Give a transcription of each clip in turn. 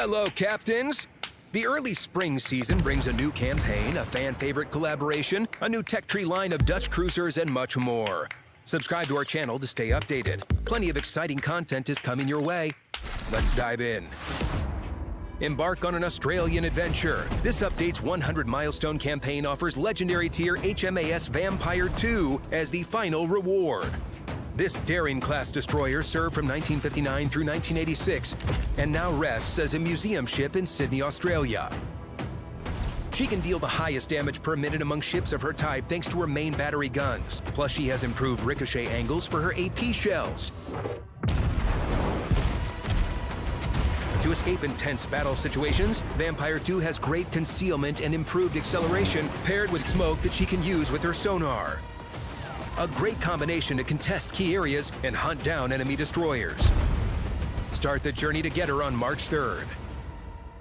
Hello, Captains! The early spring season brings a new campaign, a fan-favorite collaboration, a new tech tree line of Dutch cruisers, and much more. Subscribe to our channel to stay updated. Plenty of exciting content is coming your way. Let's dive in. Embark on an Australian adventure. This update's 100 milestone campaign offers legendary tier HMAS Vampire II as the final reward. This daring-class destroyer served from 1959 through 1986 and now rests as a museum ship in Sydney, Australia. She can deal the highest damage per minute among ships of her type thanks to her main battery guns. Plus, she has improved ricochet angles for her AP shells. To escape intense battle situations, Vampire II has great concealment and improved acceleration paired with smoke that she can use with her sonar. A great combination to contest key areas and hunt down enemy destroyers. Start the journey to get her on March 3rd.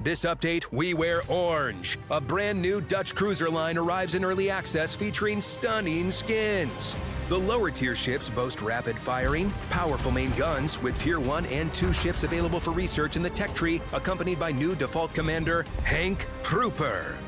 This update, we wear orange. A brand new Dutch cruiser line arrives in early access featuring stunning skins. The lower tier ships boast rapid firing, powerful main guns with tier 1 and 2 ships available for research in the tech tree, accompanied by new default commander, Henk Prooper.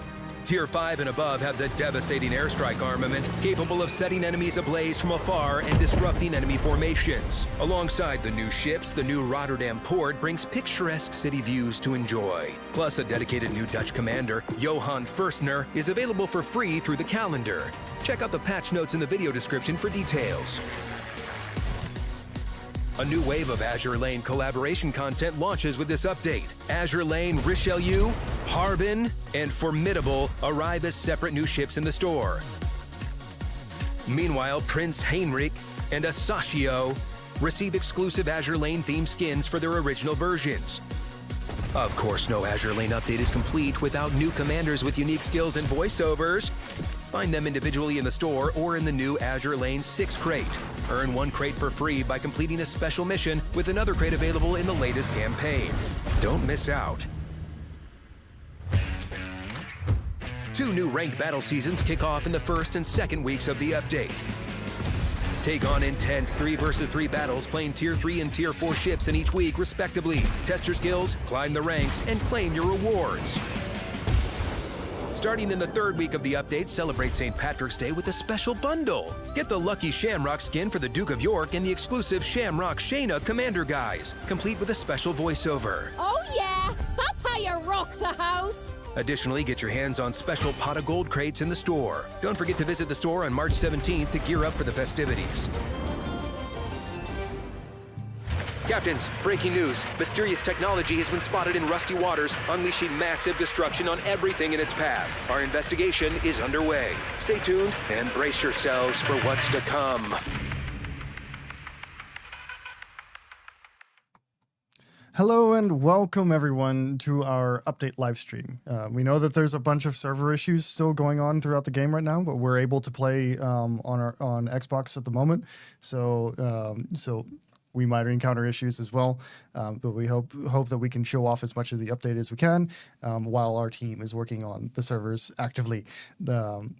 Tier 5 and above have the devastating airstrike armament, capable of setting enemies ablaze from afar and disrupting enemy formations. Alongside the new ships, the new Rotterdam port brings picturesque city views to enjoy. Plus, a dedicated new Dutch commander, Johan Firstner, is available for free through the calendar. Check out the patch notes in the video description for details. A new wave of Azure Lane collaboration content launches with this update. Azure Lane Richelieu, Harbin, and Formidable arrive as separate new ships in the store. Meanwhile, Prince Heinrich and Asashio receive exclusive Azure Lane themed skins for their original versions. Of course, no Azure Lane update is complete without new commanders with unique skills and voiceovers. Find them individually in the store or in the new Azure Lane 6 crate. Earn 1 crate for free by completing a special mission with another crate available in the latest campaign. Don't miss out. 2 new ranked battle seasons kick off in the first and second weeks of the update. Take on intense 3 versus 3 battles playing Tier 3 and Tier 4 ships in each week, respectively. Test your skills, climb the ranks, and claim your rewards. Starting in the 3rd week of the update, celebrate St. Patrick's Day with a special bundle. Get the lucky Shamrock skin for the Duke of York and the exclusive Shamrock Shayna Commander Guise, complete with a special voiceover. Oh yeah, that's how you rock the house! Additionally, get your hands on special pot of gold crates in the store. Don't forget to visit the store on March 17th to gear up for the festivities. Captains, breaking news. Mysterious technology has been spotted in rusty waters, unleashing massive destruction on everything in its path. Our investigation is underway. Stay tuned and brace yourselves for what's to come. Hello and welcome everyone to our update live stream. We know that there's a bunch of server issues still going on throughout the game right now, but we're able to play on Xbox at the moment. So we might encounter issues as well, but we hope that we can show off as much of the update as we can while our team is working on the servers actively.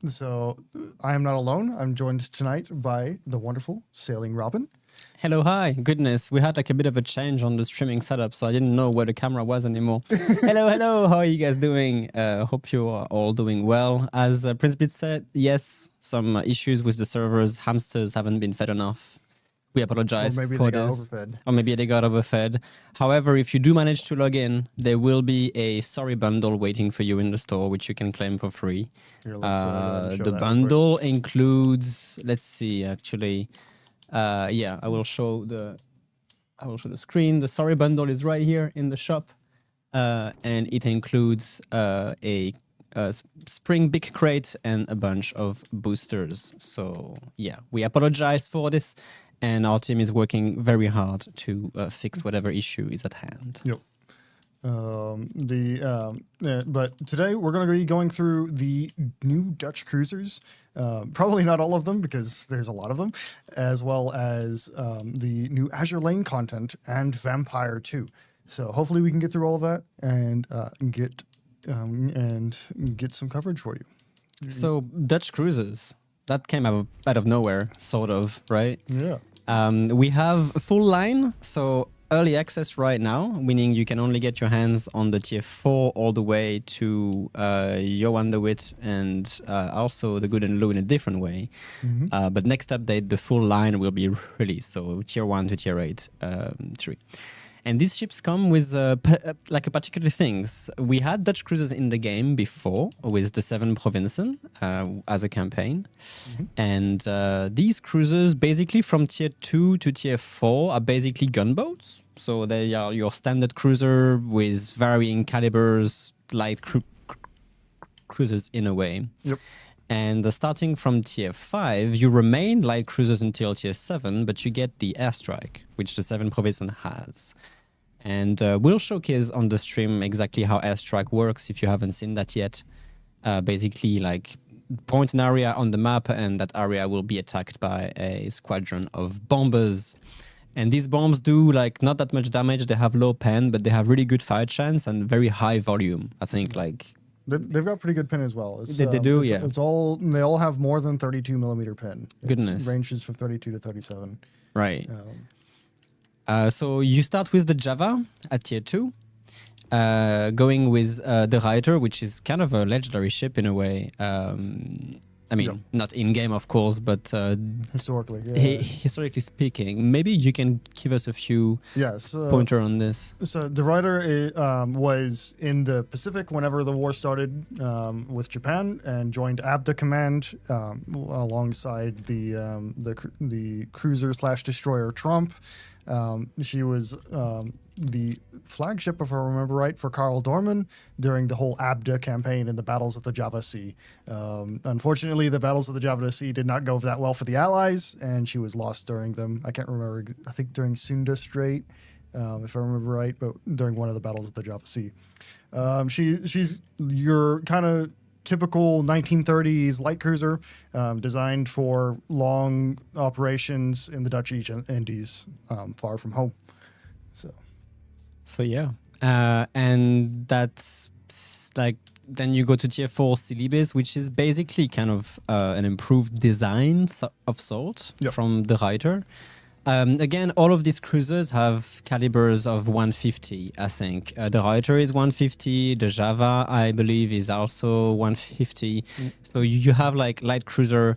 So I am not alone. I'm joined tonight by the wonderful Sailing Robin. Hello, hi. Goodness, we had like a bit of a change on the streaming setup, so I didn't know where the camera was anymore. Hello. How are you guys doing? Hope you are all doing well. As Prince Blitz said, yes, some issues with the servers. Hamsters haven't been fed enough. We apologize Or maybe for they got this. overfed. Or maybe they got overfed. However, if you do manage to log in, there will be a sorry bundle waiting for you in the store, which you can claim for free. Here, let's, go ahead and show The that real bundle includes, let's see, actually, yeah, I will show the screen. The sorry bundle is right here in the shop, and it includes a spring big crate and a bunch of boosters. So yeah, we apologize for this. And our team is working very hard to fix whatever issue is at hand. Yep. But today we're going to be going through the new Dutch cruisers. Probably not all of them because there's a lot of them, as well as the new Azure Lane content and Vampire II. So hopefully we can get through all of that and get some coverage for you. So Dutch cruisers, that came out of nowhere, sort of, right? Yeah. We have a full line. So early access right now, meaning you can only get your hands on the tier 4 all the way to Johan de Witt and also the Good and Low in a different way. But next update, the full line will be released, so tier 1 to tier 8 tree. And these ships come with like a particular things. We had Dutch cruisers in the game before with the 7 Provincen as a campaign. And these cruisers, basically from tier 2 to tier 4, are basically gunboats. So they are your standard cruiser with varying calibers, light cruisers in a way. Yep. And starting from tier 5, you remain light cruisers until tier 7, but you get the airstrike, which the 7 Provincen has. And we'll showcase on the stream exactly how airstrike works if you haven't seen that yet. Basically, like, point an area on the map, and that area will be attacked by a squadron of bombers. And these bombs do, like, not that much damage. They have low pen, but they have really good fire chance and very high volume. I think, like... They've got pretty good pin as well. They do, yeah. They all have more than 32 millimeter pin. Goodness. Ranges from 32 to 37. Right. So you start with the Java at tier 2, going with the Reiter, which is kind of a legendary ship in a way. I mean, not in-game, of course, but historically, historically speaking. Maybe you can give us a few pointer on this. So the Reiter was in the Pacific whenever the war started with Japan and joined ABDA Command alongside the cruiser/destroyer Trump. She was the flagship, if I remember right, for Karl Dorman during the whole ABDA campaign in the Battles of the Java Sea. Unfortunately, the Battles of the Java Sea did not go that well for the Allies, and she was lost during them. I can't remember, I think during Sunda Strait, if I remember right, but during one of the Battles of the Java Sea. She's your kind of typical 1930s light cruiser, designed for long operations in the Dutch East Indies, far from home. So yeah, and that's like, then you go to tier 4 Celebes, which is basically kind of an improved design of sort from the Reiter. Again, all of these cruisers have calibers of 150, I think. The Reiter is 150, the Java, I believe, is also 150. So you have like light cruiser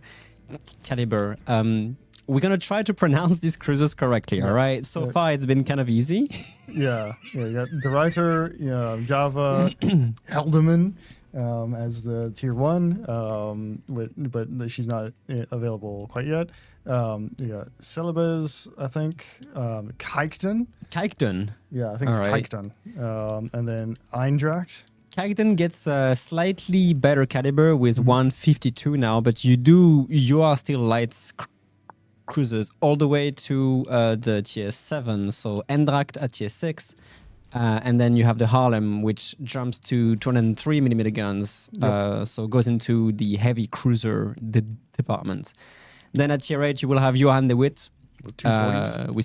caliber. We're going to try to pronounce these cruisers correctly, all right? So far, it's been kind of easy. Yeah. The Reiter, Java, Heldeman as the tier 1, but she's not available quite yet. Celebes, I think. Kijkden. Yeah, I think it's right. Kijkden. And then Eindracht. Kijkden gets a slightly better caliber with 152 now, but you are still light cruisers all the way to the tier 7, so Eindracht at tier 6, and then you have the Haarlem, which jumps to 203 millimeter guns, so goes into the heavy cruiser department. Then at tier 8 you will have Johan de Witt with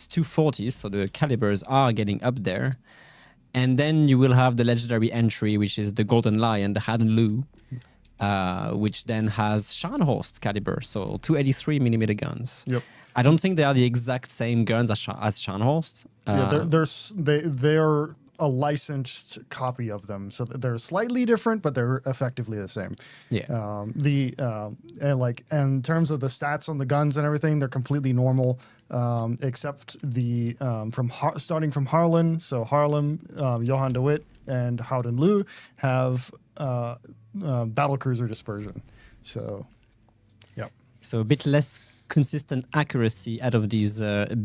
240s, so the calibers are getting up there. And then you will have the legendary entry, which is the Golden Lion, the Hadenlu, which then has Scharnhorst caliber, so 283 millimeter guns. Yep. I don't think they are the exact same guns as Scharnhorst. They're a licensed copy of them, so they're slightly different, but they're effectively the same. Yeah. And in terms of the stats on the guns and everything, they're completely normal, except the starting from Haarlem. So Haarlem, Johan de Witt, and Houden Lu have battlecruiser dispersion. So, yep. So a bit less consistent accuracy out of these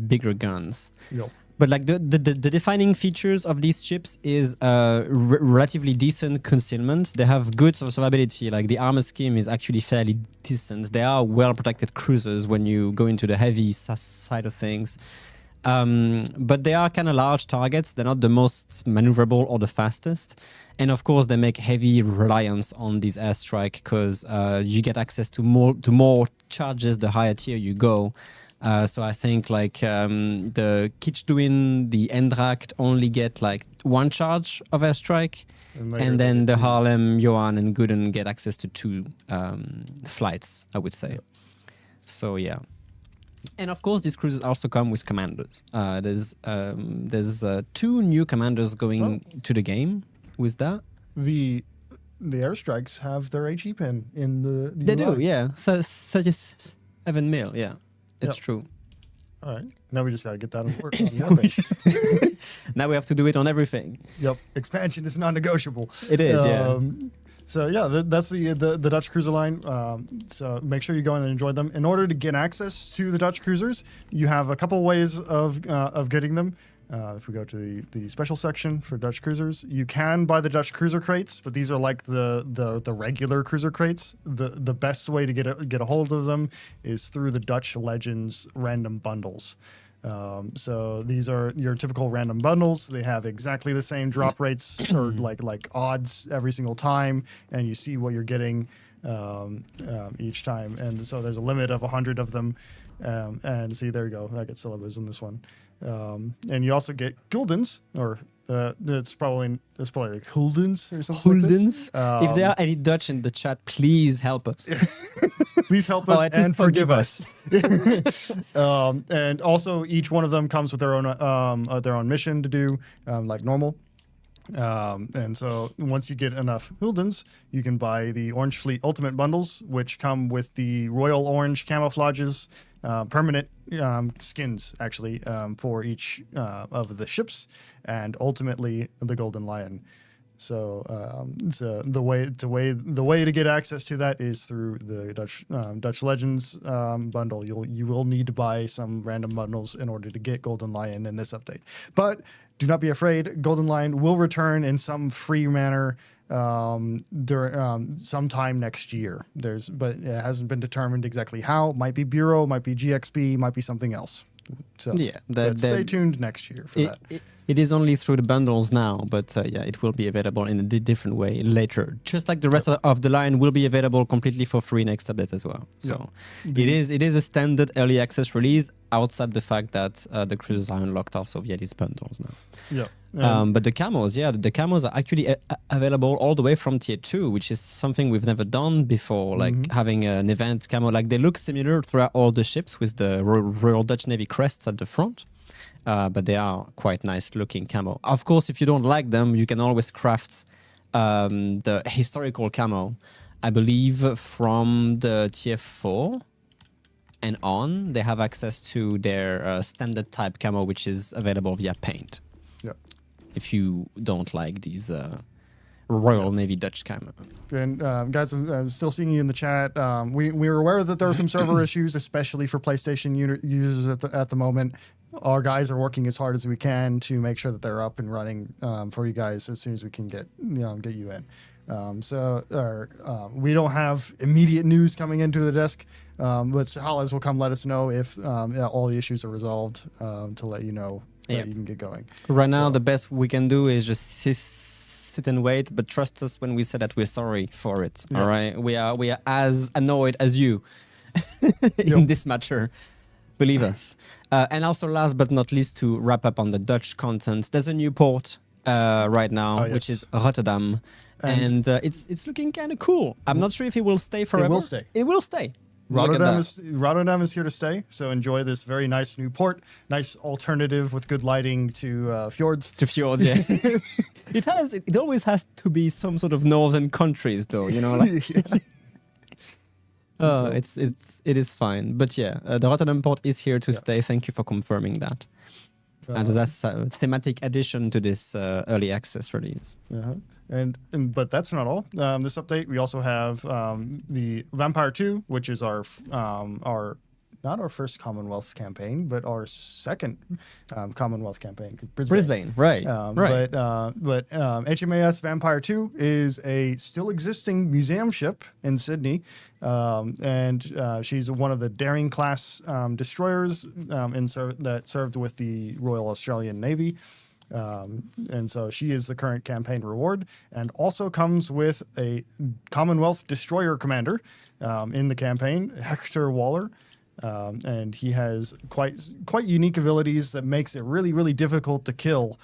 bigger guns. Yep. But like the defining features of these ships is relatively decent concealment. They have good survivability. Like the armor scheme is actually fairly decent. They are well protected cruisers when you go into the heavy side of things. But they are kind of large targets. They're not the most maneuverable or the fastest. And of course, they make heavy reliance on these airstrike because you get access to more charges the higher tier you go. So I think like the Kijkden, the Eindracht only get like one charge of airstrike. And then the Haarlem, Johan, and Gooden get access to 2 flights, I would say. So yeah. And of course, these cruisers also come with commanders. There's 2 new commanders going to the game with that. The airstrikes have their HE pin in the They UI. do, yeah. So 37 mil, yeah. It's true. All right. Now we just got to get that on work on your base. Now we have to do it on everything. Yep. Expansion is non-negotiable. It is, yeah. So yeah, that's the Dutch cruiser line. So make sure you go in and enjoy them. In order to get access to the Dutch cruisers, you have a couple ways of getting them. If we go to the special section for Dutch cruisers, you can buy the Dutch cruiser crates, but these are like the regular cruiser crates. The best way to get a hold of them is through the Dutch Legends random bundles. So these are your typical random bundles. They have exactly the same drop rates or like odds every single time, and you see what you're getting each time. And so there's a limit of 100 of them. And see, there you go. I get syllabus in this one. And you also get guldens, or it's probably like huldens or something. Huldens. Like this. If there are any Dutch in the chat, please help us. Please help us Or at least and forgive us. And also, each one of them comes with their own mission to do, like normal. And so once you get enough Huldens, you can buy the Orange Fleet Ultimate Bundles, which come with the Royal Orange camouflages, permanent skins, actually, for each of the ships, and ultimately the Golden Lion. So, the way to get access to that is through the Dutch Legends bundle. You will need to buy some random bundles in order to get Golden Lion in this update. But do not be afraid. Golden Lion will return in some free manner sometime next year. But it hasn't been determined exactly how. Might be Bureau, might be GXP, might be something else. So Yeah, but stay tuned next year for that. It is only through the bundles now, but yeah, it will be available in a different way later. Just like the rest of the line will be available completely for free next update as well. So it is a standard early access release outside the fact that the cruisers are unlocked also via these bundles now. Yeah. But the camos are actually available all the way from tier 2, which is something we've never done before, like having an event camo. Like they look similar throughout all the ships with the Royal Dutch Navy crests at the front. But they are quite nice looking camo. Of course, if you don't like them, you can always craft the historical camo. I believe from the tier 4 and on, they have access to their standard type camo, which is available via paint. Yeah. If you don't like these Royal Navy Dutch camo. And guys, I'm still seeing you in the chat. We were aware that there are some server issues, especially for PlayStation users at the moment. Our guys are working as hard as we can to make sure that they're up and running for you guys as soon as we can get you in. We don't have immediate news coming into the desk, but Sahalas will come let us know if all the issues are resolved to let you know that you can get going. Right now, the best we can do is just sit and wait, but trust us when we say that we're sorry for it. Yeah. All right, we are as annoyed as you in this matter. Believe us. And also, last but not least, to wrap up on the Dutch content, there's a new port right now, which is Rotterdam, and it's looking kind of cool. I'm not sure if it will stay forever. It will stay. It will stay. Rotterdam is here to stay. So enjoy this very nice new port. Nice alternative with good lighting to fjords. To fjords, yeah. It always has to be some sort of northern countries, though. You know, like. It is fine, but yeah, the Rotterdam port is here to stay. Thank you for confirming that. And that's a thematic addition to this early access release. But that's not all. This update, we also have the Vampire II, which is our not our first Commonwealth campaign, but our second Commonwealth campaign. Brisbane, right. But HMAS Vampire II is a still existing museum ship in Sydney, and she's one of the Daring class destroyers that served with the Royal Australian Navy. And so she is the current campaign reward, and also comes with a Commonwealth destroyer commander in the campaign, Hector Waller. And he has quite unique abilities that makes it really, really difficult to kill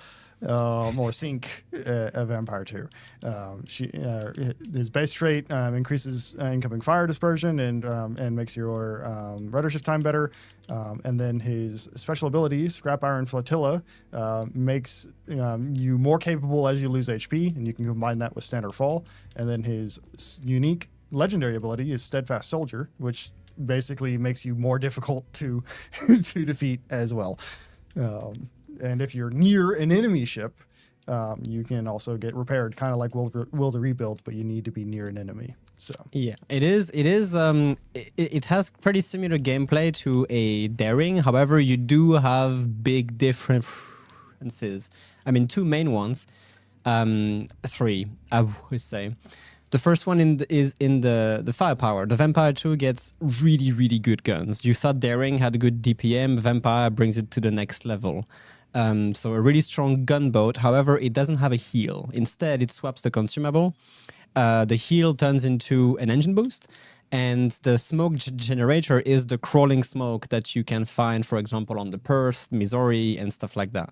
or Sync Vampire II. His base trait increases incoming fire dispersion and makes your rudder shift time better. And then his special ability, Scrap Iron Flotilla, makes you more capable as you lose HP, and you can combine that with Standard Fall. And then his unique legendary ability is Steadfast Soldier, which basically makes you more difficult to to defeat as well. And if you're near an enemy ship, you can also get repaired, kind of like Will to Rebuild, but you need to be near an enemy. So yeah, it is. It has pretty similar gameplay to a Daring. However, you do have big differences. I mean, two main ones. Three, I would say. The first one is in the firepower. The Vampire 2 gets really, really good guns. You thought Daring had a good DPM. Vampire brings it to the next level. So a really strong gunboat. However, it doesn't have a heal. Instead, it swaps the consumable. The heal turns into an engine boost. And the smoke generator is the crawling smoke that you can find, for example, on the Perth, Missouri, and stuff like that.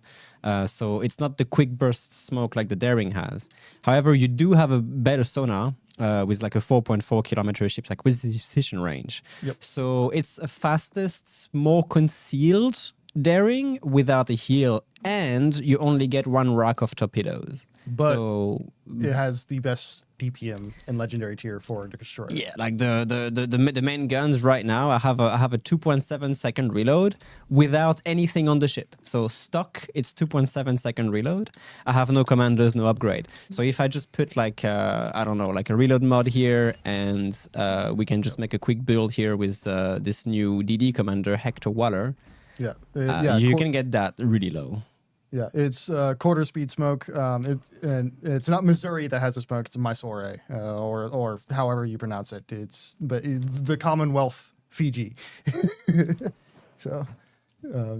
So it's not the quick burst smoke like the Daring has. However, you do have a better sonar with like a 4.4 kilometer ship's acquisition range. Yep. So it's a fastest, more concealed Daring without a heal, and you only get one rack of torpedoes. But so it has the best DPM and legendary tier for the destroyer. yeah, like the main guns right now, I have a 2.7 second reload without anything on the ship. So stock, it's 2.7 second reload. I have no commanders, no upgrade. So if I just put like I don't know, like a reload mod here, and we can just make a quick build here with this new DD commander Hector Waller. Yeah, You can get that really low. Yeah, it's quarter speed smoke. It's not Missouri that has the smoke; it's Mysore, or however you pronounce it. It's the Commonwealth Fiji. So,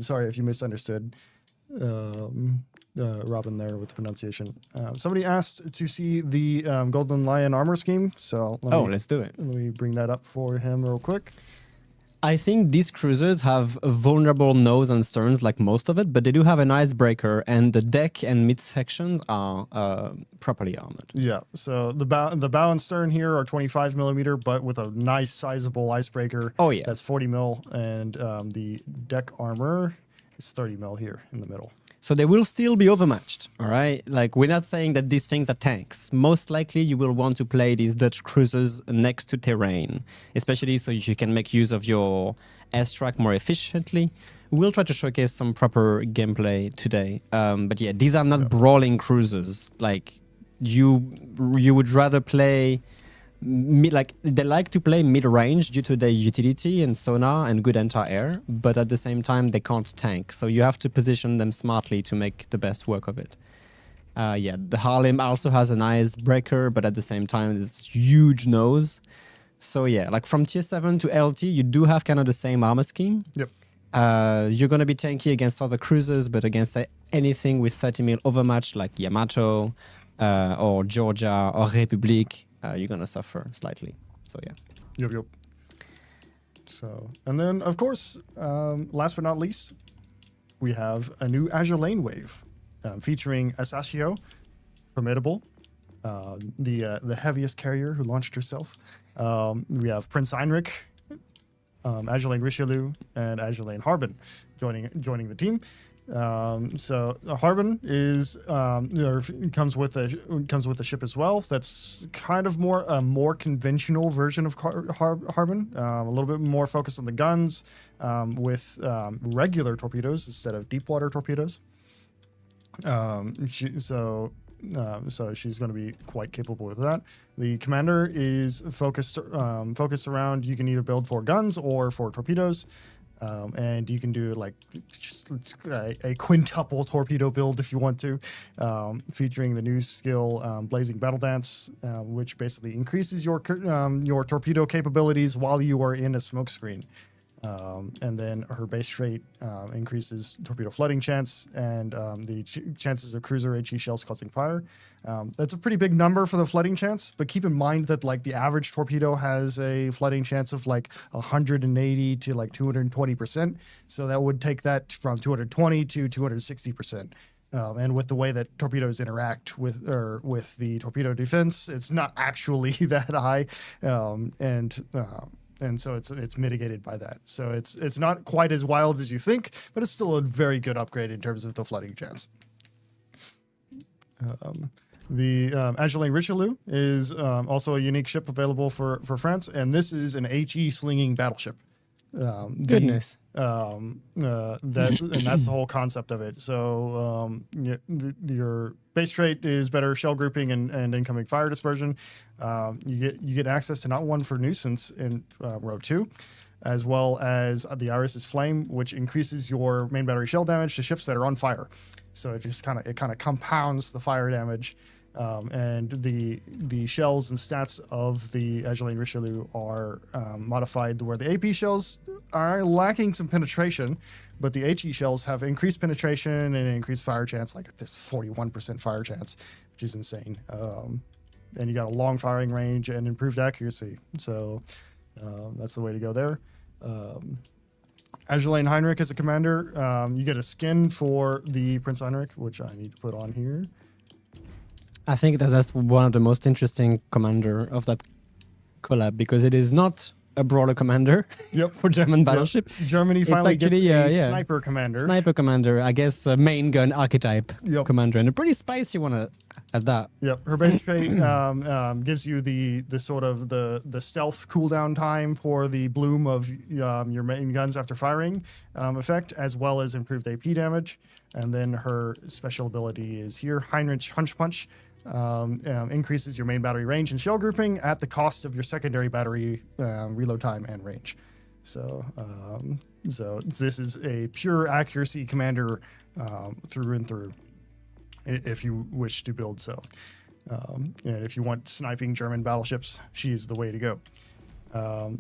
sorry if you misunderstood, Robin there with the pronunciation. Somebody asked to see the Golden Lion armor scheme, so Let's do it. Let me bring that up for him real quick. I think these cruisers have a vulnerable nose and sterns like most of it, but they do have an icebreaker, and the deck and mid sections are properly armored. Yeah, so the bow and stern here are 25 millimeter, but with a nice sizable icebreaker. Oh, yeah. That's 40 mil, and the deck armor is 30 mil here in the middle. So they will still be overmatched, all right? Like, we're not saying that these things are tanks. Most likely, you will want to play these Dutch cruisers next to terrain, especially so you can make use of your S-track more efficiently. We'll try to showcase some proper gameplay today. But yeah, these are not brawling cruisers. Like, you would rather play... they like to play mid-range due to their utility and sonar and good anti-air, but at the same time they can't tank, so you have to position them smartly to make the best work of it. The Harlem also has an icebreaker, but at the same time it's huge nose. So yeah, like from tier 7 to LT, you do have kind of the same armor scheme. Yep. You're going to be tanky against other cruisers, but against anything with 30 mil overmatch like Yamato or Georgia or Republic, you're going to suffer slightly. So, yeah. Yep. So, and then, of course, last but not least, we have a new Azure Lane Wave featuring Asasio, Formidable, the heaviest carrier who launched herself. We have Prince Heinrich, Azure Lane Richelieu, and Azure Lane Harbin joining the team. So Harbin is comes with a ship as well. That's kind of a more conventional version of Harbin, a little bit more focused on the guns, with regular torpedoes instead of deep water torpedoes. So she's going to be quite capable with that. The commander is focused around, you can either build for guns or for torpedoes. And you can do like just a quintuple torpedo build if you want to, featuring the new skill Blazing Battle Dance, which basically increases your torpedo capabilities while you are in a smoke screen. And then her base trait increases torpedo flooding chance and the chances of cruiser HE shells causing fire. That's a pretty big number for the flooding chance, but keep in mind that like the average torpedo has a flooding chance of like 180 to like 220%. So that would take that from 220 to 260%. And with the way that torpedoes interact with the torpedo defense, it's not actually that high, and so it's mitigated by that. So it's not quite as wild as you think, but it's still a very good upgrade in terms of the flooding chance. The Agilane Richelieu is also a unique ship available for France, and this is an HE slinging battleship. Goodness. That's the whole concept of it. So your base trait is better shell grouping and incoming fire dispersion. You get access to not one for nuisance in row 2, as well as the Iris's Flame, which increases your main battery shell damage to ships that are on fire. So it just kind of compounds the fire damage. And the shells and stats of the Agilane Richelieu are modified to where the AP shells are lacking some penetration, but the HE shells have increased penetration and increased fire chance, like this 41% fire chance, which is insane. And you got a long firing range and improved accuracy. So that's the way to go there. Agilane Heinrich as a commander, you get a skin for the Prince Heinrich, which I need to put on here. I think that's one of the most interesting commander of that collab, because it is not a brawler commander for German battleship. Germany finally gets a sniper commander. Sniper commander, I guess a main gun archetype commander, and a pretty spicy one at that. Yep, her base trait gives you the sort of the stealth cooldown time for the bloom of your main guns after firing effect, as well as improved AP damage. And then her special ability is here, Heinrich Hunch Punch. Increases your main battery range and shell grouping at the cost of your secondary battery reload time and range. So this is a pure accuracy commander through and through, if you wish to build so. And if you want sniping German battleships, she's the way to go.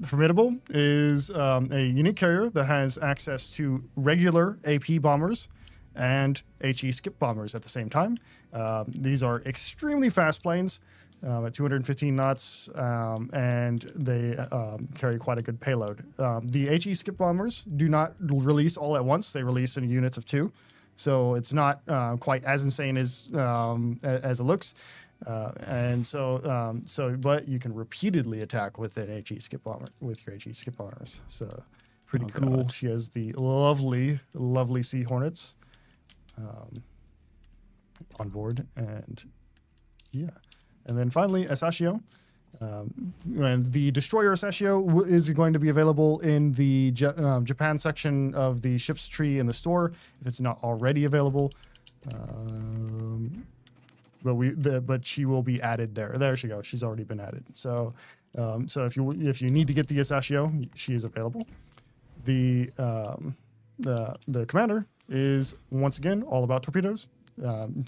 Formidable is a unique carrier that has access to regular AP bombers and HE skip bombers at the same time. These are extremely fast planes at 215 knots, and they carry quite a good payload. The HE skip bombers do not release all at once. They release in units of 2. So it's not quite as insane as it looks. But you can repeatedly attack with an HE skip bomber, with your HE skip bombers. So pretty cool. God. She has the lovely Sea Hornets on board, and then finally Asashio, and the destroyer Asashio is going to be available in the Japan section of the ships tree in the store if it's not already available. But she will be added there. There she goes. She's already been added. So if you need to get the Asashio, she is available. The commander is once again all about torpedoes.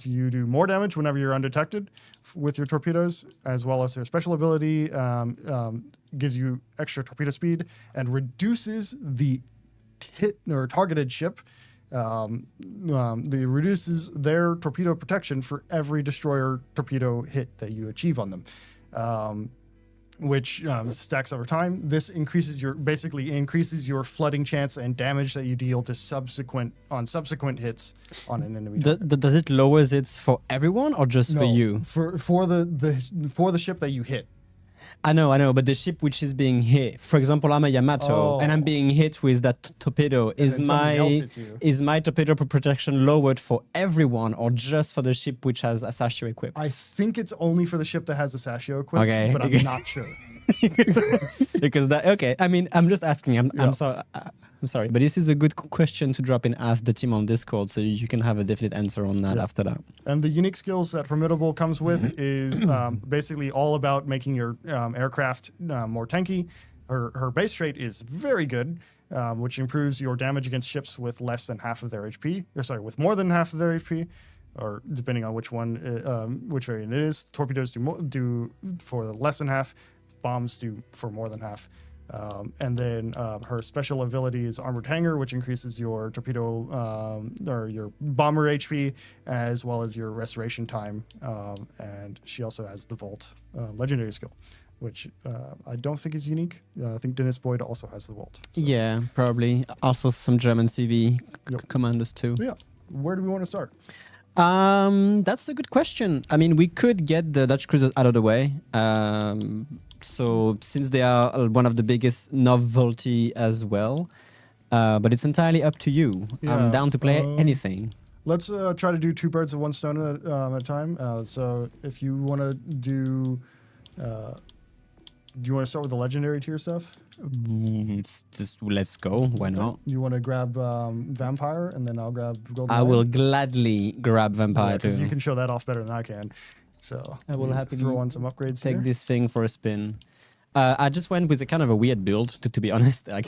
You do more damage whenever you're undetected with your torpedoes, as well as their special ability gives you extra torpedo speed and reduces the hit or targeted ship. Reduces their torpedo protection for every destroyer torpedo hit that you achieve on them. Which stacks over time. This increases your flooding chance and damage that you deal to subsequent hits on an enemy. Does it lowers it for everyone or just for you? For the ship that you hit. I know, but the ship which is being hit, for example, I'm a Yamato and I'm being hit with that torpedo. Is my torpedo protection lowered for everyone or just for the ship which has Asashio equipped? I think it's only for the ship that has Asashio equipped, but I'm not sure. Because I mean, I'm just asking. I'm sorry, but this is a good question to drop in, ask the team on Discord, so you can have a definite answer on that after that. And the unique skills that Formidable comes with is basically all about making your aircraft more tanky. Her base trait is very good, which improves your damage against ships with less than half of their HP. With more than half of their HP, or depending on which variant it is. Torpedoes do for less than half. Bombs do for more than half. And then her special ability is Armored Hangar, which increases your torpedo or your bomber HP, as well as your restoration time. And she also has the Volt legendary skill, which I don't think is unique. I think Dennis Boyd also has the Volt. So. Yeah, probably. Also some German CV commanders too. Yeah. Where do we want to start? That's a good question. I mean, we could get the Dutch cruisers out of the way. So since they are one of the biggest novelty as well, but it's entirely up to you. I'm Yeah, down to play anything. Let's try to do two birds with one stone at a time. So if you want to do you want to start with the legendary tier stuff? Let's go. Why not? You want to grab Vampire, and then I'll grab Golden I Lion? will gladly grab Vampire because too. you can show that off better than I can. So I will happily throw on some upgrades Take here. this thing for a spin. I just went with a kind of a weird build, to be honest. Like,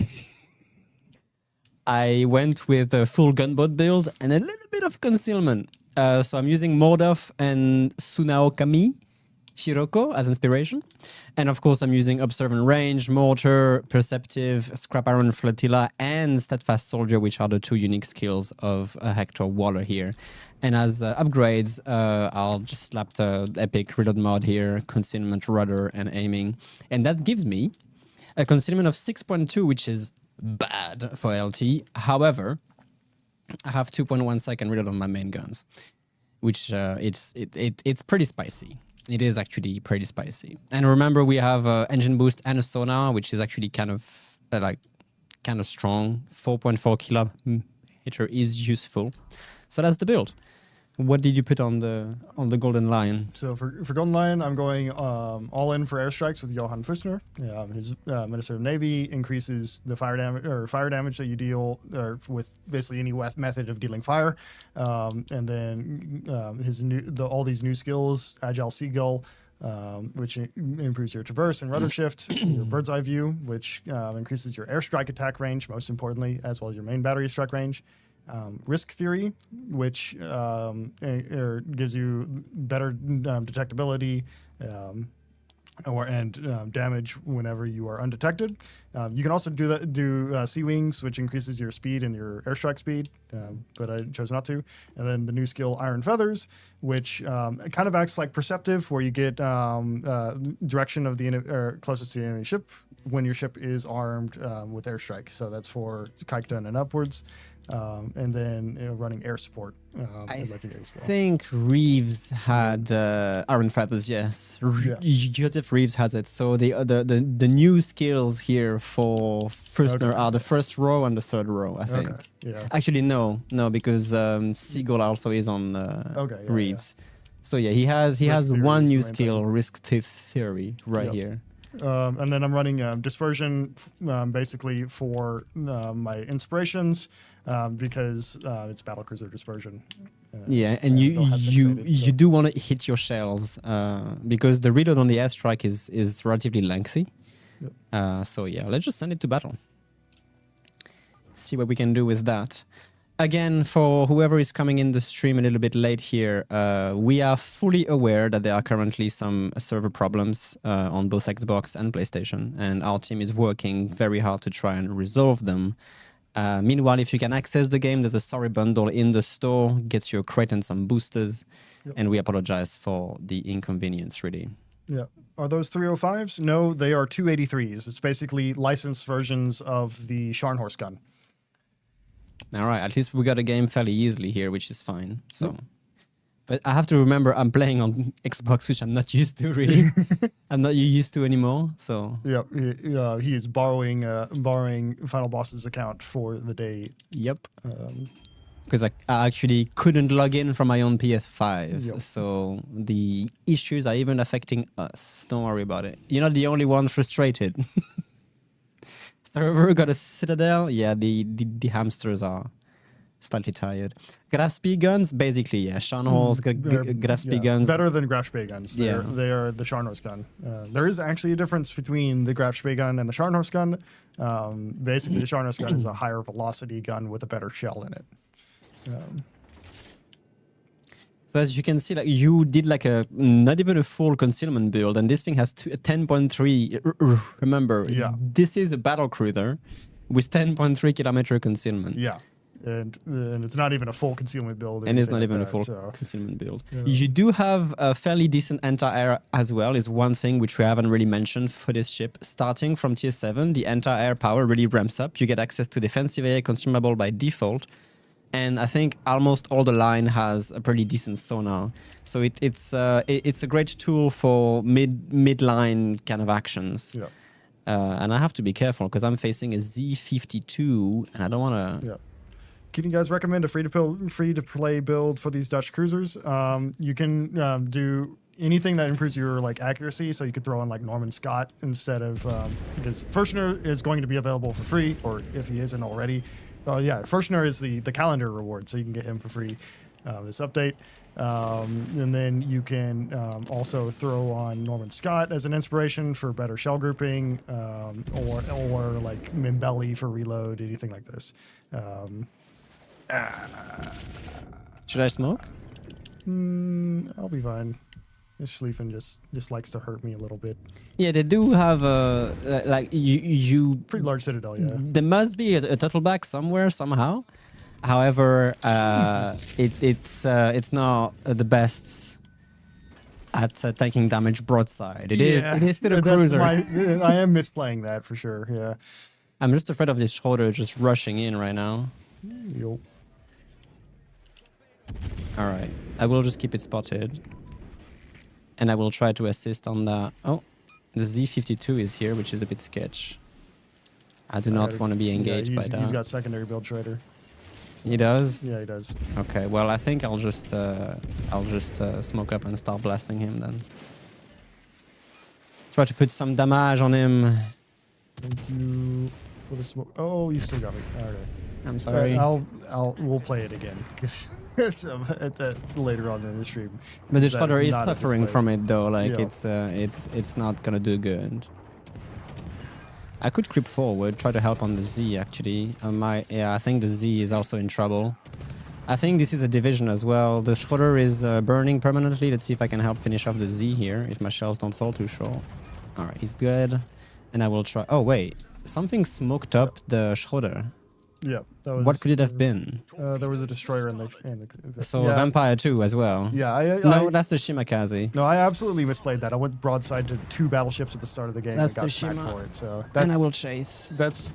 I went with a full gunboat build and a little bit of concealment. So I'm using Mordoff and Sunao Kami Shiroko as inspiration. And of course, I'm using Observant Range, Mortar, Perceptive, Scrap Iron Flotilla, and Steadfast Soldier, which are the two unique skills of Hector Waller here. And as upgrades, I'll just slap the Epic Reload mod here, Concealment, Rudder, and Aiming. And that gives me a Concealment of 6.2, which is bad for LT. However, I have 2.1 second reload on my main guns, which it's pretty spicy. It is actually pretty spicy. And remember, we have engine boost and a sonar, which is actually kind of strong. 4.4 kilometer is useful. So that's the build. What did you put on the Golden Lion? So for Golden Lion, I'm going all in for airstrikes with Johann Fussner. His Minister of Navy increases the fire damage that you deal with basically any method of dealing fire, and then all these new skills, Agile Seagull, which improves your traverse and rudder shift, your bird's eye view, which increases your airstrike attack range, most importantly, as well as your main battery strike range. Risk Theory, which gives you better detectability and damage whenever you are undetected. You can also do Sea Wings, which increases your speed and your airstrike speed, but I chose not to. And then the new skill Iron Feathers, which kind of acts like Perceptive, where you get direction of the closest to the enemy ship when your ship is armed with airstrike. So that's for Kaikten and upwards. And then running air support. I think Reeves had Iron Feathers, yes. Joseph Reeves has it. So the new skills here for Fussner are the first row and the third row, I think. Okay. Yeah. Actually, no, because Seagull also is on Reeves. So yeah, he has one new skill, Risk Theory, right here. And then I'm running Dispersion basically for my inspirations because it's Battlecruiser Dispersion. Yeah, and you do want to hit your shells because the reload on the airstrike is relatively lengthy. Yep. So yeah, let's just send it to battle. See what we can do with that. Again, for whoever is coming in the stream a little bit late here, we are fully aware that there are currently some server problems on both Xbox and PlayStation, and our team is working very hard to try and resolve them. Meanwhile, if you can access the game, there's a sorry bundle in the store, gets you a crate and some boosters, and we apologize for the inconvenience, really. Yeah. Are those 305s? No, they are 283s. It's basically licensed versions of the Scharnhorst gun. All right, at least we got a game fairly easily here, which is fine. So, but I have to remember I'm playing on Xbox, which I'm not used to really. I'm not used to anymore. So yeah, he is borrowing Final Boss's account for the day. Yep. Because I actually couldn't log in from my own PS5, Yep. so the issues are even affecting us. Don't worry about it. You're not the only one frustrated. Server got a Citadel. Yeah, the hamsters are slightly tired. Graf speed guns, basically, yeah. Scharnhorst, Graf speed guns. Better than Graf speed guns. They are the Scharnhorst gun. There is actually a difference between the Graf speed gun and the Scharnhorst gun. Basically, the Scharnhorst gun is a higher velocity gun with a better shell in it. So as you can see, like you did like not even a full concealment build, and this thing has 10.3. Remember, this is a battle cruiser with 10.3 kilometer concealment. Yeah, and it's not even a full concealment build. And it's not even a full concealment build. Yeah. You do have a fairly decent anti-air as well, is one thing which we haven't really mentioned for this ship. Starting from tier 7, the anti-air power really ramps up. You get access to defensive air consumable by default. and I think almost all the line has a pretty decent sonar. So it's a great tool for mid-line kind of actions. Yeah. And I have to be careful because I'm facing a Z52, and I don't want to. Yeah. Can you guys recommend a free-to-play build for these Dutch cruisers? You can do anything that improves your like accuracy. So you could throw in like Norman Scott instead of because Firstner is going to be available for free, or if he isn't already. Yeah, Firstner is the calendar reward, so you can get him for free this update. And then you can also throw on Norman Scott as an inspiration for better shell grouping, or like Mimbelli for reload, anything like this. Should I smoke? I'll be fine. This Schlieffen just likes to hurt me a little bit. Yeah, they do have like you. Pretty large citadel, yeah. There must be a turtleback somewhere somehow. However, it's not the best at taking damage broadside. It is still a cruiser. I am misplaying that for sure. Yeah. I'm just afraid of this Schroeder just rushing in right now. Yo. All right, I will just keep it spotted, and I will try to assist on that. Oh, the Z52 is here, which is a bit sketch. I do not want to be engaged by that. He's got secondary build trader. So, he does? Yeah, he does. Okay, well, I think I'll just smoke up and start blasting him then. Try to put some damage on him. Thank you for the smoke. Oh, you still got me. Okay. I'm sorry. We'll play it again because it's later on in the stream. But the Schroeder is suffering from it though. Like Yeah. it's not gonna do good. I could creep forward, try to help on the Z actually. I think the Z is also in trouble. I think this is a division as well. The Schroeder is burning permanently. Let's see if I can help finish off the Z here, if my shells don't fall too short. Alright, he's good. And I will try... Oh wait, something smoked up the Schroeder. Yeah, that was... What could it have been? There was a destroyer in the So yeah. Vampire II as well. Yeah, no, that's the Shimakaze. No, I absolutely misplayed that. I went broadside to 2 battleships at the start of the game. That's and got the smacked Shima. for it. So And I will chase. that's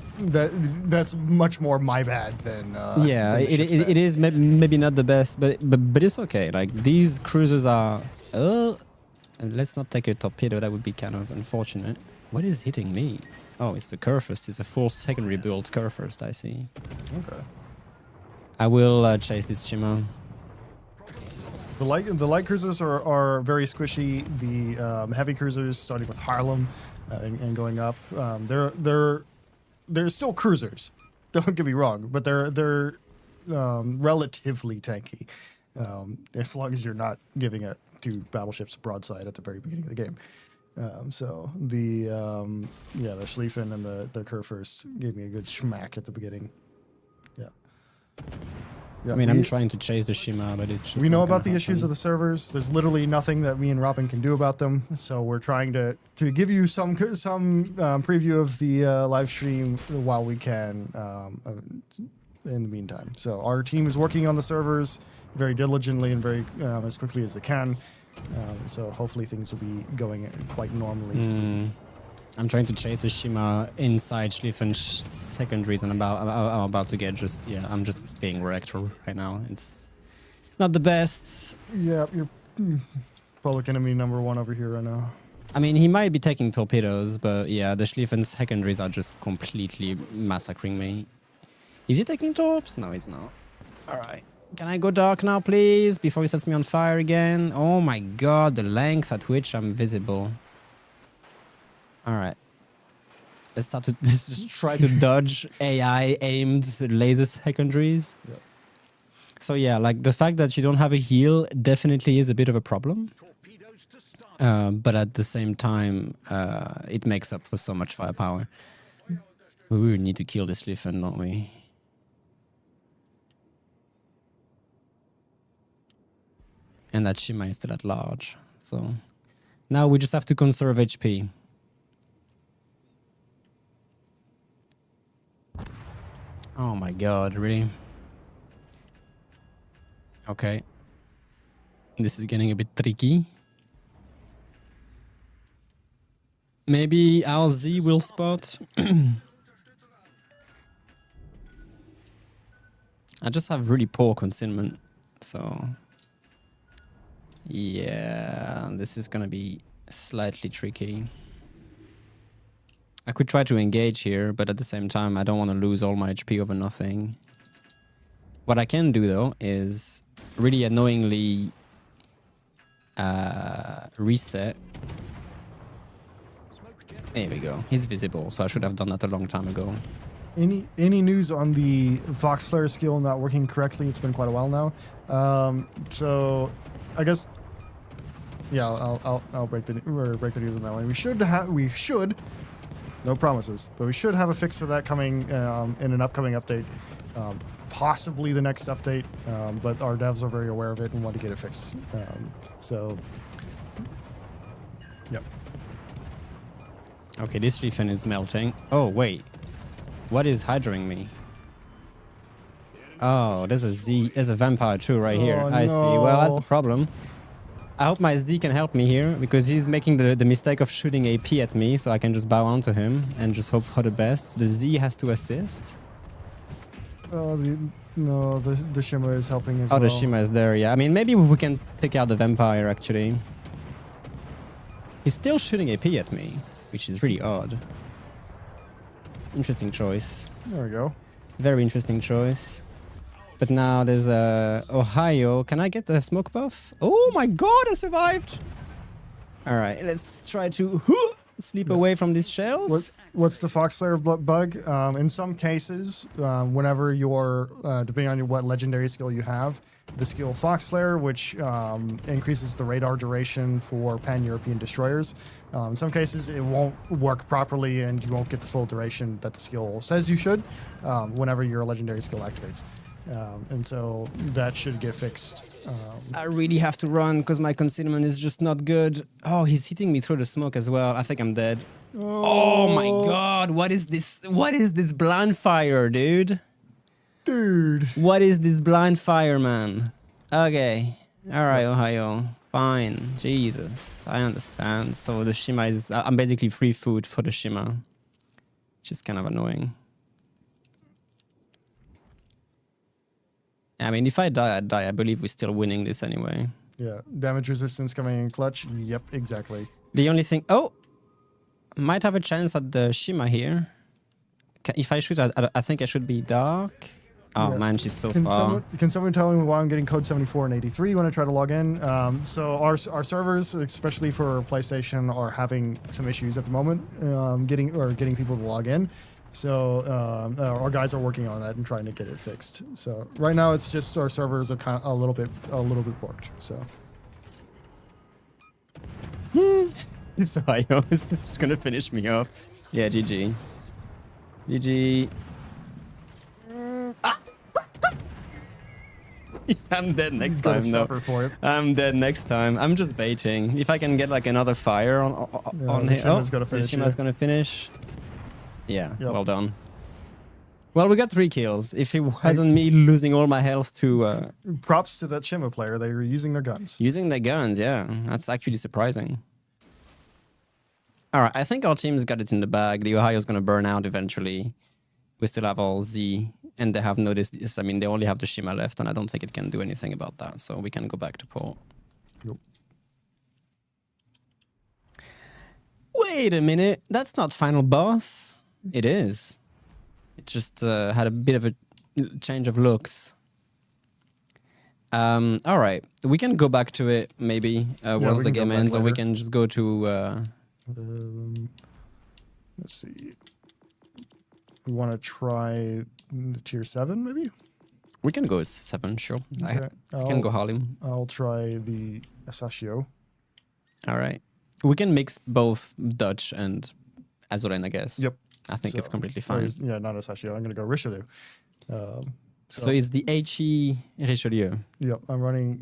much more my bad than yeah, than the ship's bad. it is maybe not the best, but it's okay. Like these cruisers are. Let's not take a torpedo. That would be kind of unfortunate. What is hitting me? Oh, it's the Kurfürst. It's a full secondary build Kurfürst, I see. Okay. I will chase this Shima. The light cruisers are very squishy. The heavy cruisers, starting with Harlem and going up, they're still cruisers. Don't get me wrong, but they're relatively tanky, as long as you're not giving it 2 battleships broadside at the very beginning of the game. So the Schlieffen and the Kurfürst gave me a good schmack at the beginning. Yeah, I mean, I'm trying to chase the Shima, but it's just. We know not about gonna the issues happen. of the servers. There's literally nothing that me and Robin can do about them. So we're trying to give you some preview of the live stream while we can in the meantime. So our team is working on the servers very diligently and very as quickly as they can. So hopefully things will be going quite normally. I'm trying to chase a Shima inside Schlieffen's secondaries, and I'm about to get I'm just being wrecked right now. It's not the best. Yeah, you're public enemy number 1 over here right now. I mean, he might be taking torpedoes, but yeah, the Schlieffen's secondaries are just completely massacring me. Is he taking torps? No, he's not. Alright. Can I go dark now, please? Before he sets me on fire again? Oh my god, the length at which I'm visible. Alright. Let's just try to dodge AI aimed laser secondaries. Yeah. So yeah, like the fact that you don't have a heal definitely is a bit of a problem. But at the same time, it makes up for so much firepower. We really need to kill this Schlieffen, don't we? And that Shima is still at large. So now we just have to conserve HP. Oh my god, really? Okay. This is getting a bit tricky. Maybe our Z will spot. I just have really poor concealment, so yeah, this is gonna be slightly tricky. I could try to engage here, but at the same time, I don't want to lose all my HP over nothing. What I can do though is really annoyingly reset. There we go. He's visible, so I should have done that a long time ago. Any news on the Fox Flare skill not working correctly? It's been quite a while now. So I guess, yeah, I'll break the news on that one. We should, no promises, but we should have a fix for that coming in an upcoming update, possibly the next update. But our devs are very aware of it and want to get it fixed. So, yep. Okay, this Leafin is melting. Oh wait. What is hydroing me? Oh, there's a Vampire II right here. I see. Well, that's the problem. I hope my SD can help me here, because he's making the mistake of shooting AP at me, so I can just bow onto him and just hope for the best. The Z has to assist. No, the Shima is helping as well. Oh, the Shima is there, yeah. I mean, maybe we can take out the Vampire, actually. He's still shooting AP at me, which is really odd. Interesting choice. There we go. Very interesting choice. But now there's Ohio. Can I get the smoke buff? Oh my god, I survived! Alright, let's try to sleep away from these shells. What's the Fox Flare bug? In some cases, whenever you're, depending on what legendary skill you have, the skill Fox Flare, which increases the radar duration for pan-European destroyers. In some cases, it won't work properly and you won't get the full duration that the skill says you should whenever your legendary skill activates. And so that should get fixed. I really have to run because my concealment is just not good. Oh, he's hitting me through the smoke as well. I think I'm dead. Oh my god, what is this? What is this blind fire, dude? Dude. What is this blind fire, man? Okay. Alright, Ohio. Fine. Jesus. I understand. So the Shima is... I'm basically free food for the Shima. Which is kind of annoying. I mean, if I die, I die. I believe we're still winning this anyway. Yeah. Damage resistance coming in clutch. Yep, exactly. The only thing... Oh! Might have a chance at the Shima here. If I shoot, I think I should be dark. Oh, yeah. Man, she's so far. Can someone tell me why I'm getting code 74 and 83 when I try to log in? So our servers, especially for PlayStation, are having some issues at the moment getting people to log in. So our guys are working on that and trying to get it fixed. So right now it's just our servers are kind of a little bit borked. So. So this is gonna finish me off. Yeah, GG. GG. I'm dead next time. Suffer for it. I'm dead next time. I'm just baiting. If I can get like another fire on here. Shima's gonna finish. Shima's gonna finish. Yeah, yep. Well done. Well, we got 3 kills. If it wasn't me losing all my health to... Props to that Shima player. They were using their guns. Using their guns, yeah. That's actually surprising. All right, I think our team's got it in the bag. The Ohio's going to burn out eventually. We still have all Z, and they have noticed this. I mean, they only have the Shima left, and I don't think it can do anything about that. So we can go back to port. Yep. Wait a minute. That's not final boss. It is. It just had a bit of a change of looks. All right. We can go back to it, maybe, once the game ends, or we can just go to... let's see. We want to try tier 7, maybe? We can go 7, sure. Okay. I can go Harlem. I'll try the Asashio. All right. We can mix both Dutch and Azoren, I guess. Yep. I think it's completely fine. Yeah, not Asashio. I'm going to go Richelieu. So it's the HE Richelieu. Yep, I'm running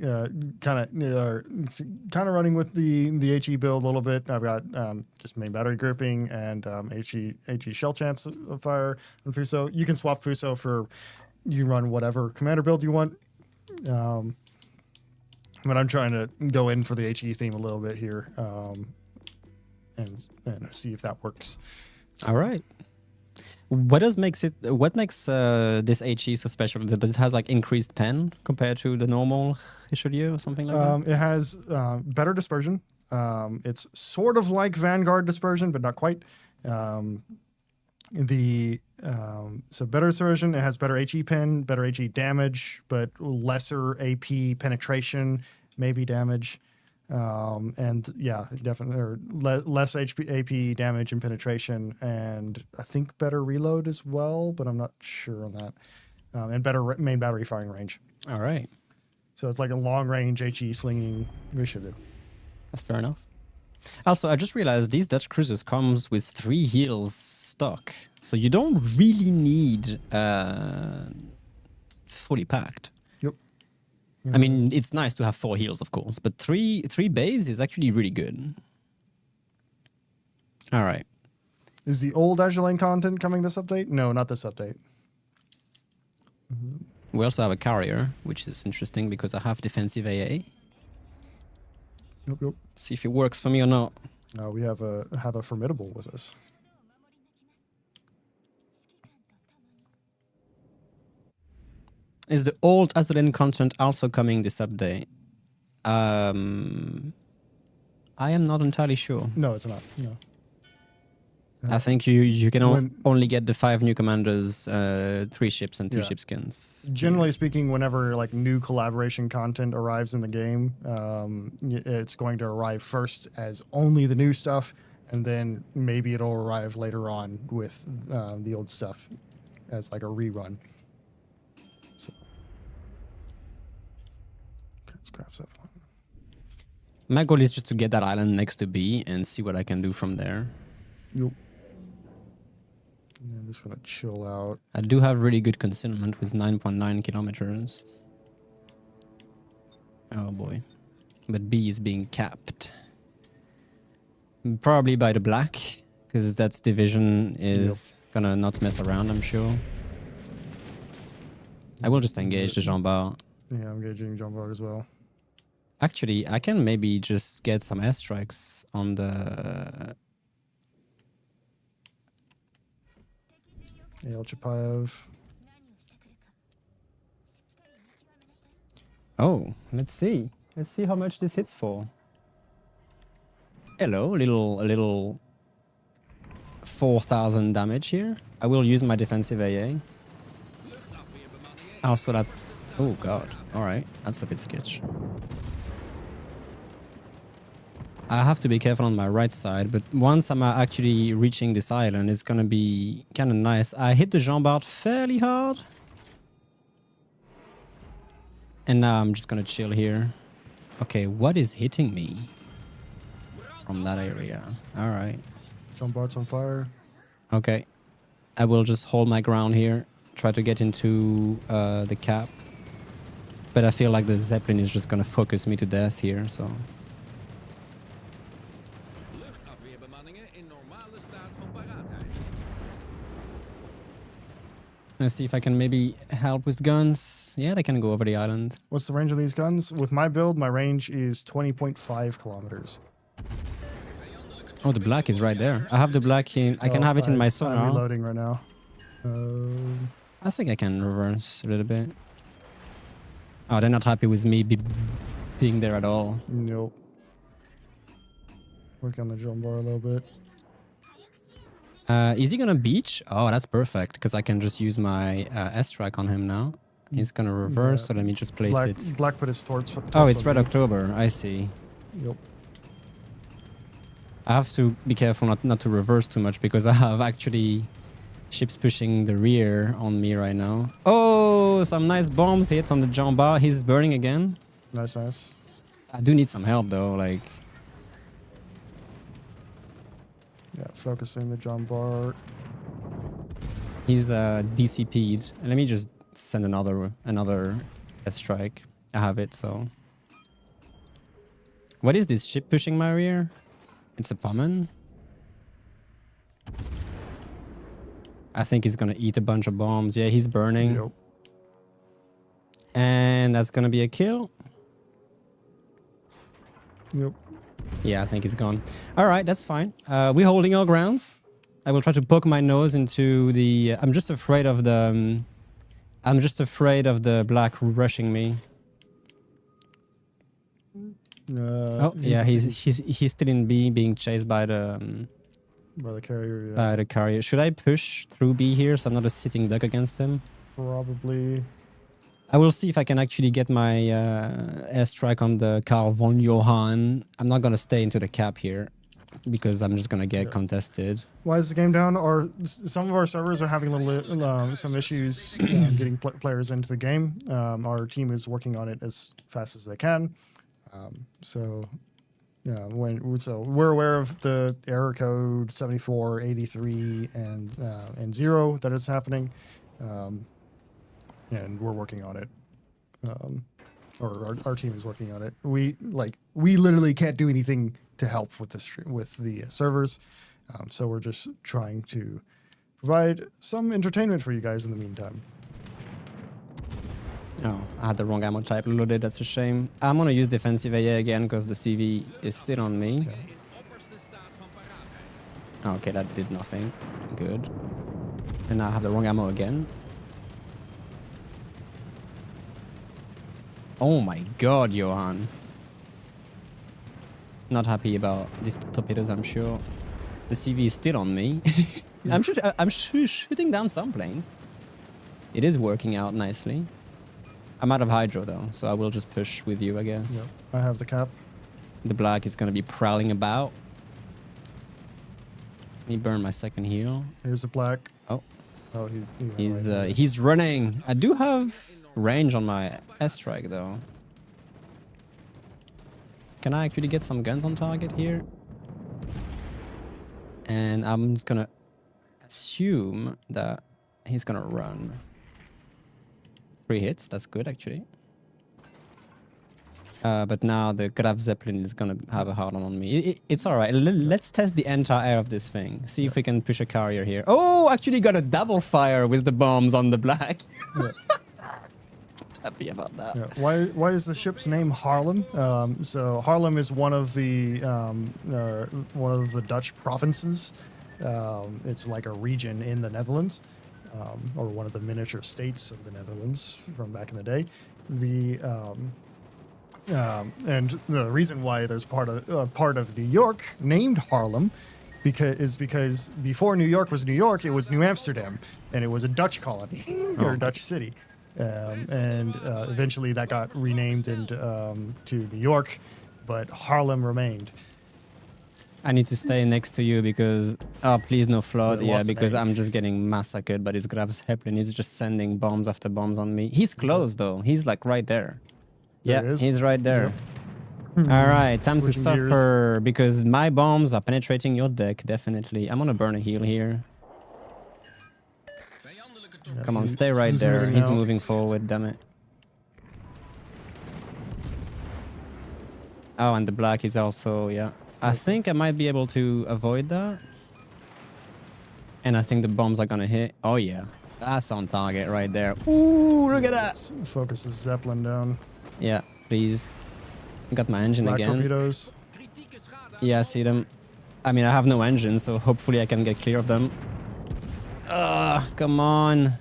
kind of running with the HE build a little bit. I've got just main battery grouping and HE shell chance of fire and Fuso. You can swap Fuso for, you can run whatever commander build you want. But I'm trying to go in for the HE theme a little bit here and see if that works. All right. What makes this HE so special? That it has like increased pen compared to the normal Richelieu or something like that? It has better dispersion. It's sort of like Vanguard dispersion, but not quite. So better dispersion. It has better HE pen, better HE damage, but lesser AP penetration, maybe damage. And yeah, definitely less AP damage and penetration, and I think better reload as well, but I'm not sure on that. And better main battery firing range. All right. So it's like a long range HE slinging Richelieu. That's fair enough. Also, I just realized these Dutch cruisers comes with 3 heals stock, so you don't really need fully packed. Yep. I mean, it's nice to have 4 heals, of course, but 3 base is actually really good. All right. Is the old Azure Lane content coming this update? No, not this update. We also have a carrier, which is interesting because I have defensive AA. Yep. See if it works for me or not. No, we have a formidable with us. Is the old Azulin content also coming this update? I am not entirely sure. No, it's not. No. I think you can only get the 5 new commanders, 3 ships and 2 ship skins. Generally speaking, whenever like new collaboration content arrives in the game, it's going to arrive first as only the new stuff, and then maybe it'll arrive later on with the old stuff as like a rerun. So let's craft that one. My goal is just to get that island next to B and see what I can do from there. Yep. I'm just gonna chill out. I do have really good concealment with 9.9 kilometers. Oh boy. But B is being capped. Probably by the black, because that division is gonna not mess around, I'm sure. I will just engage the Jean Bar. Yeah, I'm engaging Jean Bar as well. Actually, I can maybe just get some airstrikes on the... El Chapayev. Oh, let's see. Let's see how much this hits for. Hello, a little 4,000 damage here. I will use my defensive AA. Also that... Oh god, alright, that's a bit sketch. I have to be careful on my right side, but once I'm actually reaching this island, it's gonna be kind of nice. I hit the Jean Bart fairly hard. And now I'm just gonna chill here. Okay, what is hitting me from that area? Alright. Jean Bart's on fire. Okay. I will just hold my ground here. Try to get into the cap. But I feel like the Zeppelin is just gonna focus me to death here, so... Let's see if I can maybe help with guns. Yeah, they can go over the island. What's the range of these guns? With my build, my range is 20.5 kilometers. Oh, the black is right there. I have the black in... I can have it in my sonar. I'm reloading right now. I think I can reverse a little bit. Oh, they're not happy with me being there at all. Nope. Work on the Jean Bar a little bit. Is he gonna beach? Oh, that's perfect, because I can just use my S-Strike on him now. He's gonna reverse, so let me just place it. Black put his torch Oh, it's Red October, I see. Yep. I have to be careful not to reverse too much, because I have actually ships pushing the rear on me right now. Oh, some nice bombs hit on the Jean Bar. He's burning again. Nice, nice. I do need some help, though, like... Yeah, focusing the Jean Bar. He's DCP'd. Let me just send another S-Strike. I have it, so... What is this ship pushing my rear? It's a Pommern? I think he's gonna eat a bunch of bombs. Yeah, he's burning. Yep. And that's gonna be a kill. Yep. Yeah, I think he's gone. All right, that's fine. We're holding our grounds. I will try to poke my nose into the. I'm just afraid of the. I'm just afraid of the black rushing me. Oh yeah, he's still in B, being chased by the carrier. Yeah. by the carrier. Should I push through B here so I'm not a sitting duck against him? Probably. I will see if I can actually get my airstrike on the Carl von Johann. I'm not gonna stay into the cap here because I'm just gonna get contested. Why is the game down? Some of our servers are having some issues getting players into the game. Our team is working on it as fast as they can. So we're aware of the error code 74, 83, and 0 that is happening, and we're working on it. Or our team is working on it. We literally can't do anything to help with the servers. So we're just trying to provide some entertainment for you guys in the meantime. Oh, I had the wrong ammo type loaded. That's a shame. I'm gonna use defensive AA again because the CV is still on me. Okay, that did nothing. Good. And now I have the wrong ammo again. Oh my god, Johan. Not happy about these torpedoes, I'm sure. The CV is still on me. I'm shooting down some planes. It is working out nicely. I'm out of hydro though, so I will just push with you, I guess. Yep. I have the cap. The black is gonna be prowling about. Let me burn my second heal. Here's the black. Oh. Oh, he's running. I do have range on my airstrike though. Can I actually get some guns on target here? And I'm just gonna assume that he's gonna run. 3 hits, that's good actually. But now the Graf Zeppelin is gonna have a hard on me. It's alright. Let's test the anti-air of this thing. See if we can push a carrier here. Oh, actually got a double fire with the bombs on the black. Yeah. Happy about that. Yeah. Why is the ship's name Haarlem? So Haarlem is one of the Dutch provinces. It's like a region in the Netherlands, or one of the miniature states of the Netherlands from back in the day. And the reason why there's part of New York named Haarlem because before New York was New York, it was New Amsterdam, and it was a Dutch colony or a Dutch city. And eventually that got renamed to New York, but Haarlem remained. I need to stay next to you because... Oh, please no flood. Yeah, because name. I'm just getting massacred by this Graf Zeppelin. He's just sending bombs after bombs on me. He's close, though. He's, like, right there. There Yeah, he's right there. Yep. All right, time to Switching suffer because my bombs are penetrating your deck, definitely. I'm going to burn a heal here. Yeah, Come on, stay right he's there. moving He's now. moving forward, damn it. Oh, and the black is also, yeah. I think I might be able to avoid that. And I think the bombs are gonna hit. Oh, yeah. That's on target right there. Ooh, look at that. Let's focus the Zeppelin down. Yeah, please. Got my engine Black again. torpedoes. Yeah, I see them. I mean, I have no engine, so hopefully I can get clear of them. Come on.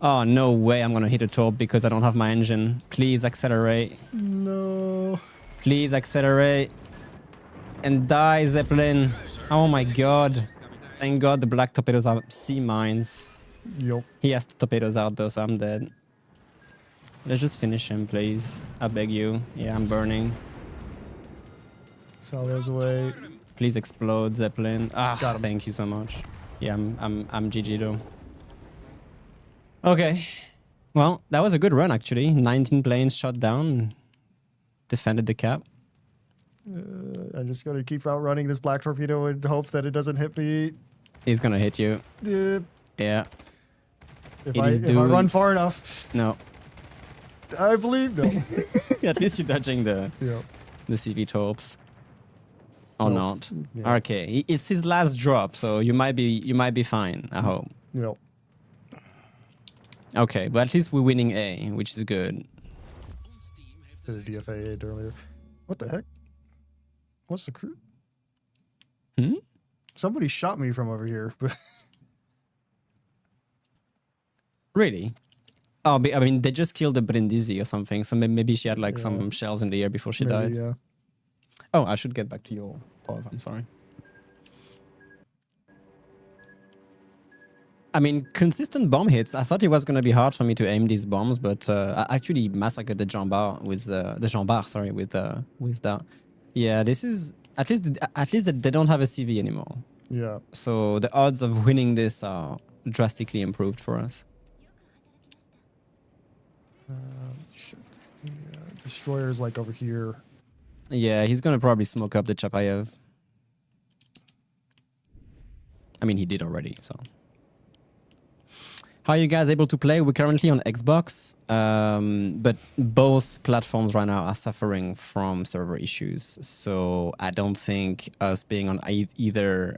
Oh, no way I'm gonna hit a torp because I don't have my engine. Please accelerate. No. Please accelerate. And die, Zeppelin. Oh my god. Thank god the black torpedoes are sea mines. Yup. He has the torpedoes out though, so I'm dead. Let's just finish him, please. I beg you. Yeah, I'm burning. Salvo's away. Please explode, Zeppelin. Ah, Got him. thank you so much. Yeah, I'm GG though. Okay. Well, that was a good run actually. 19 planes shot down. Defended the cap. I just gotta keep outrunning this black torpedo and hope that it doesn't hit me. He's gonna hit you. Yeah. If It I is run far enough, No. I believe no. At least you're dodging the Yeah. CV torps. Or Nope. not. Yeah. Okay. It's his last drop, so you might be fine, I hope. Yep. Okay, but at least we're winning A, which is good. Did a DFA earlier. What the heck? What's the crew? Hmm? somebody shot me from over here. Really? Oh, I mean, they just killed a Brindisi or something, so maybe she had like some shells in the air before she died. Yeah. Oh, I should get back to your pod. I'm sorry. I mean, consistent bomb hits. I thought it was going to be hard for me to aim these bombs, but I actually massacred the Jambar with the Jambar. Sorry, with that. Yeah, this is at least they don't have a CV anymore. Yeah. So the odds of winning this are drastically improved for us. Shit. Yeah. Destroyer's like over here. Yeah, he's gonna probably smoke up the Chapayev. I mean, he did already, so. How are you guys able to play? We're currently on Xbox, but both platforms right now are suffering from server issues. So I don't think us being on either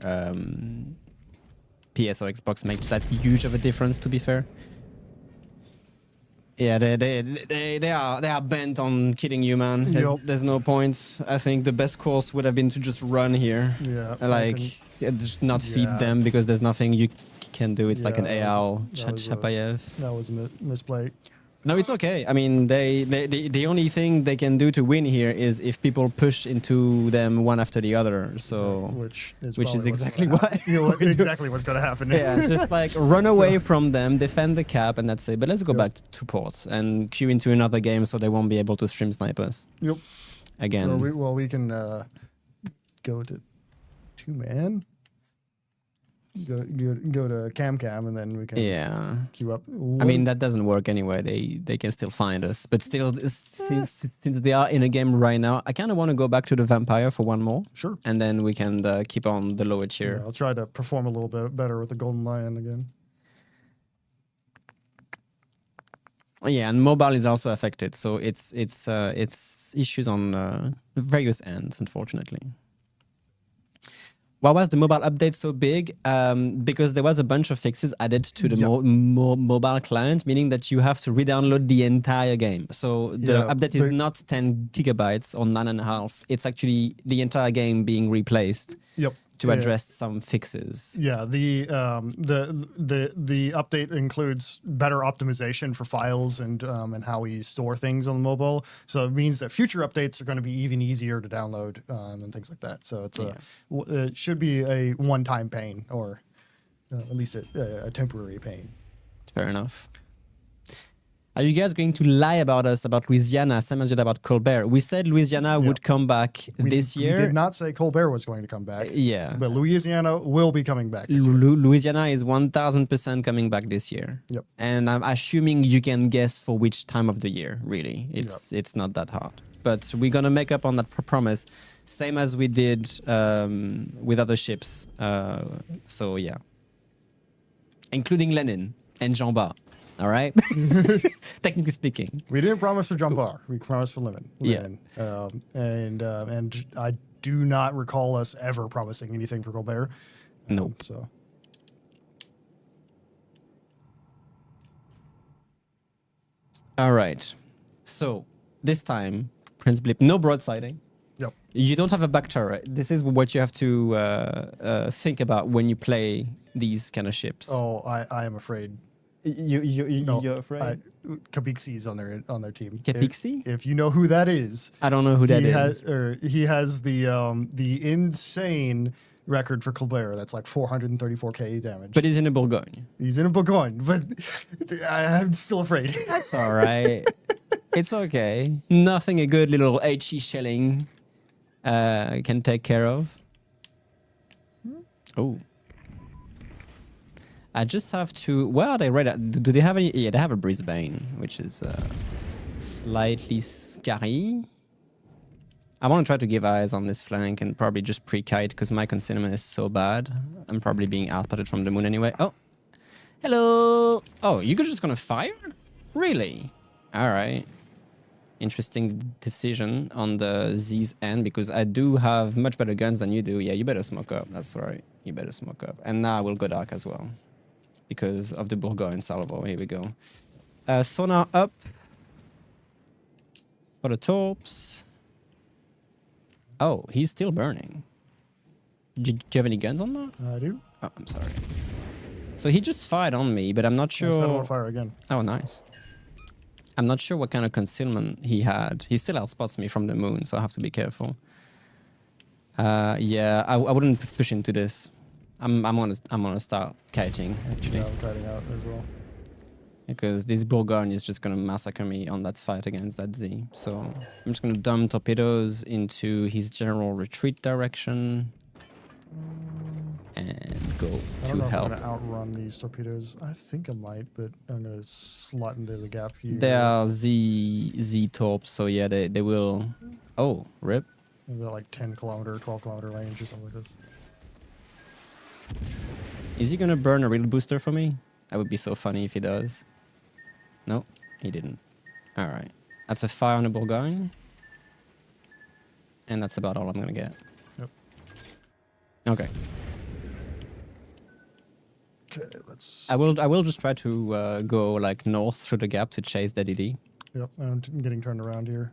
PS or Xbox makes that huge of a difference, to be fair. Yeah, they are bent on killing you, man. There's no point. I think the best course would have been to just run here. Yeah. Like, just not feed them because there's nothing you can do. It's like an AL Chapayev. That was a misplay. No, it's okay. I mean, the only thing they can do to win here is if people push into them one after the other. So, which is exactly why. Exactly what's going to happen. Yeah, just like run away from them, defend the cap, and that's it. But let's go back to ports and queue into another game so they won't be able to stream snipe us. Yep. Again. We can go to 2-man. Go to cam and then we can queue up. I mean, that doesn't work anyway. They can still find us, but still, since they are in a game right now, I kind of want to go back to the Vampire for one more. Sure. And then we can keep on the lower tier. Yeah, I'll try to perform a little bit better with the Golden Lion again. Yeah, and mobile is also affected, so it's issues on various ends, unfortunately. Why was the mobile update so big? Because there was a bunch of fixes added to the mobile client, meaning that you have to re-download the entire game. So the update is not 10 gigabytes or 9.5. It's actually the entire game being replaced. Yep. To address some fixes. Yeah, the update includes better optimization for files and how we store things on the mobile. So it means that future updates are going to be even easier to download and things like that. So it's it should be a one-time pain, or at least a temporary pain. Fair enough. Are you guys going to lie about us about Louisiana, same as you did about Colbert? We said Louisiana would come back this year. We did not say Colbert was going to come back. Yeah. But Louisiana will be coming back this year. Louisiana is 1,000% coming back this year. Yep. And I'm assuming you can guess for which time of the year, really. It's not that hard. But we're going to make up on that promise, same as we did with other ships. So, yeah. Including Lenin and Jean-Bart. All right. Technically speaking, we didn't promise for Jambar. We promised for Lemon. Yeah. And I do not recall us ever promising anything for Colbert. Nope. So. All right. So this time, Prince Blip, no broadsiding. Yep. You don't have a back turret. This is what you have to think about when you play these kind of ships. Oh, I am afraid. You're afraid? Kabixi is on their team. Kabixi? If you know who that is, I don't know who that is. He has the insane record for Colbert. That's like 434k damage. But he's in a Bourgogne. He's in a Bourgogne, but I'm still afraid. That's all right. It's okay. Nothing a good little HE shelling can take care of. Oh. I just have to... Where are they right at? Do they have any... Yeah, they have a Brisbane, which is slightly scary. I want to try to give eyes on this flank and probably just pre-kite because my concealment is so bad. I'm probably being outputted from the moon anyway. Oh. Hello. Oh, you're just going to fire? Really? All right. Interesting decision on the Z's end because I do have much better guns than you do. Yeah, you better smoke up. That's right. You better smoke up. And now I will go dark as well because of the Bourgogne salvo. Here we go. Sonar up for the torps. Oh, he's still burning. Do you have any guns on that? I do. Oh, I'm sorry. So he just fired on me, but I'm not sure. I set him on fire again. Oh, nice. I'm not sure what kind of concealment he had. He still outspots me from the moon, so I have to be careful. Yeah, I wouldn't push into this. I'm gonna start kiting actually. Yeah, I'm kiting out as well. Because this Bourgogne is just gonna massacre me on that fight against that Z. So I'm just gonna dump torpedoes into his general retreat direction and go I don't to know help. if I'm gonna outrun these torpedoes. I think I might, but I'm gonna slot into the gap here. They are Z torps, so yeah, they will. Oh, rip. They're like 10 kilometer, 12 kilometer range or something like this. Is he gonna burn a real booster for me? That would be so funny if he does. No, he didn't. All right, that's a fire on the Bourgogne, and that's about all I'm gonna get. Yep. Okay. Okay, let's. I will just try to go like north through the gap to chase the DD. Yep, I'm getting turned around here.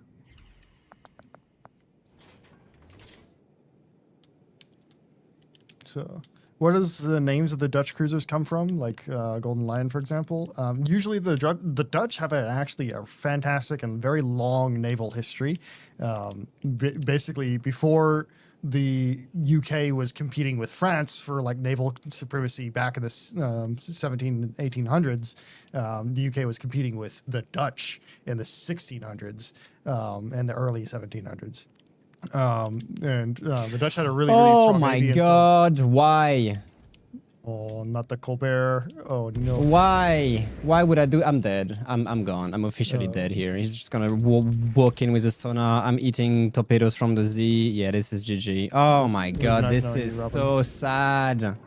So, where does the names of the Dutch cruisers come from? Like Golden Lion, for example. Usually, the Dutch have actually a fantastic and very long naval history. Basically, before the UK was competing with France for like naval supremacy back in the 1800s, the UK was competing with the Dutch in the 1600s and the early 1700s. The Dutch had a really Oh strong my navy and God! Why? Oh, not the Colbert. Oh no. Why? Why would I do? I'm dead. I'm gone. I'm officially dead here. He's just gonna walk in with a sonar. I'm eating torpedoes from the Z. Yeah, this is GG. Oh my God, nice this knowing you, is Robin. so sad.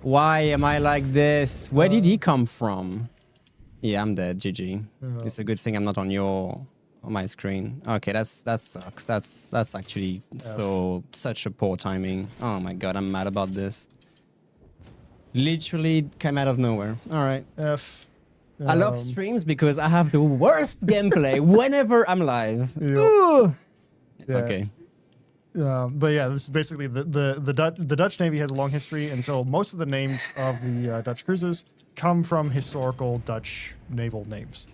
Why am I like this? Where did he come from? Yeah, I'm dead. GG. It's a good thing I'm not on my screen. Okay, that sucks. That's actually such a poor timing. Oh my God, I'm mad about this. Literally came out of nowhere. All right. F. I love streams because I have the worst gameplay whenever I'm live. Yep. Ooh. It's Yeah. okay. But yeah, this is basically the Dutch Navy has a long history, and so most of the names of the Dutch cruisers come from historical Dutch naval names.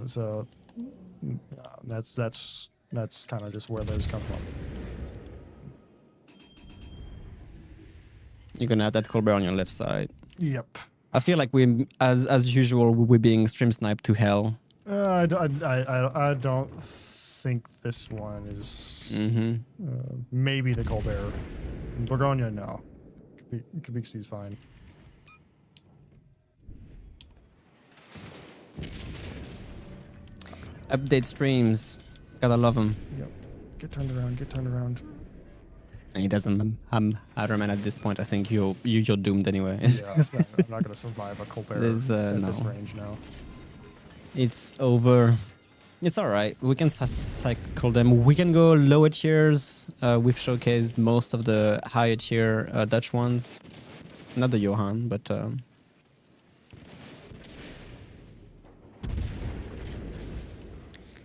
So that's kind of just where those come from. You're gonna have that Colbert on your left side. Yep. I feel like we, as usual, we're being stream sniped to hell. I don't think this one is. Maybe the Colbert. Bourgogne, no. Kabixie's fine. Update streams. Gotta love them. Yep. Get turned around. Get turned around. And he doesn't Hammerman at this point. I think you're doomed anyway. Yeah, I'm not gonna survive a Colbert at this range now. It's over. It's all right. We can cycle them. We can go lower tiers. We've showcased most of the higher tier Dutch ones. Not the Johan, but...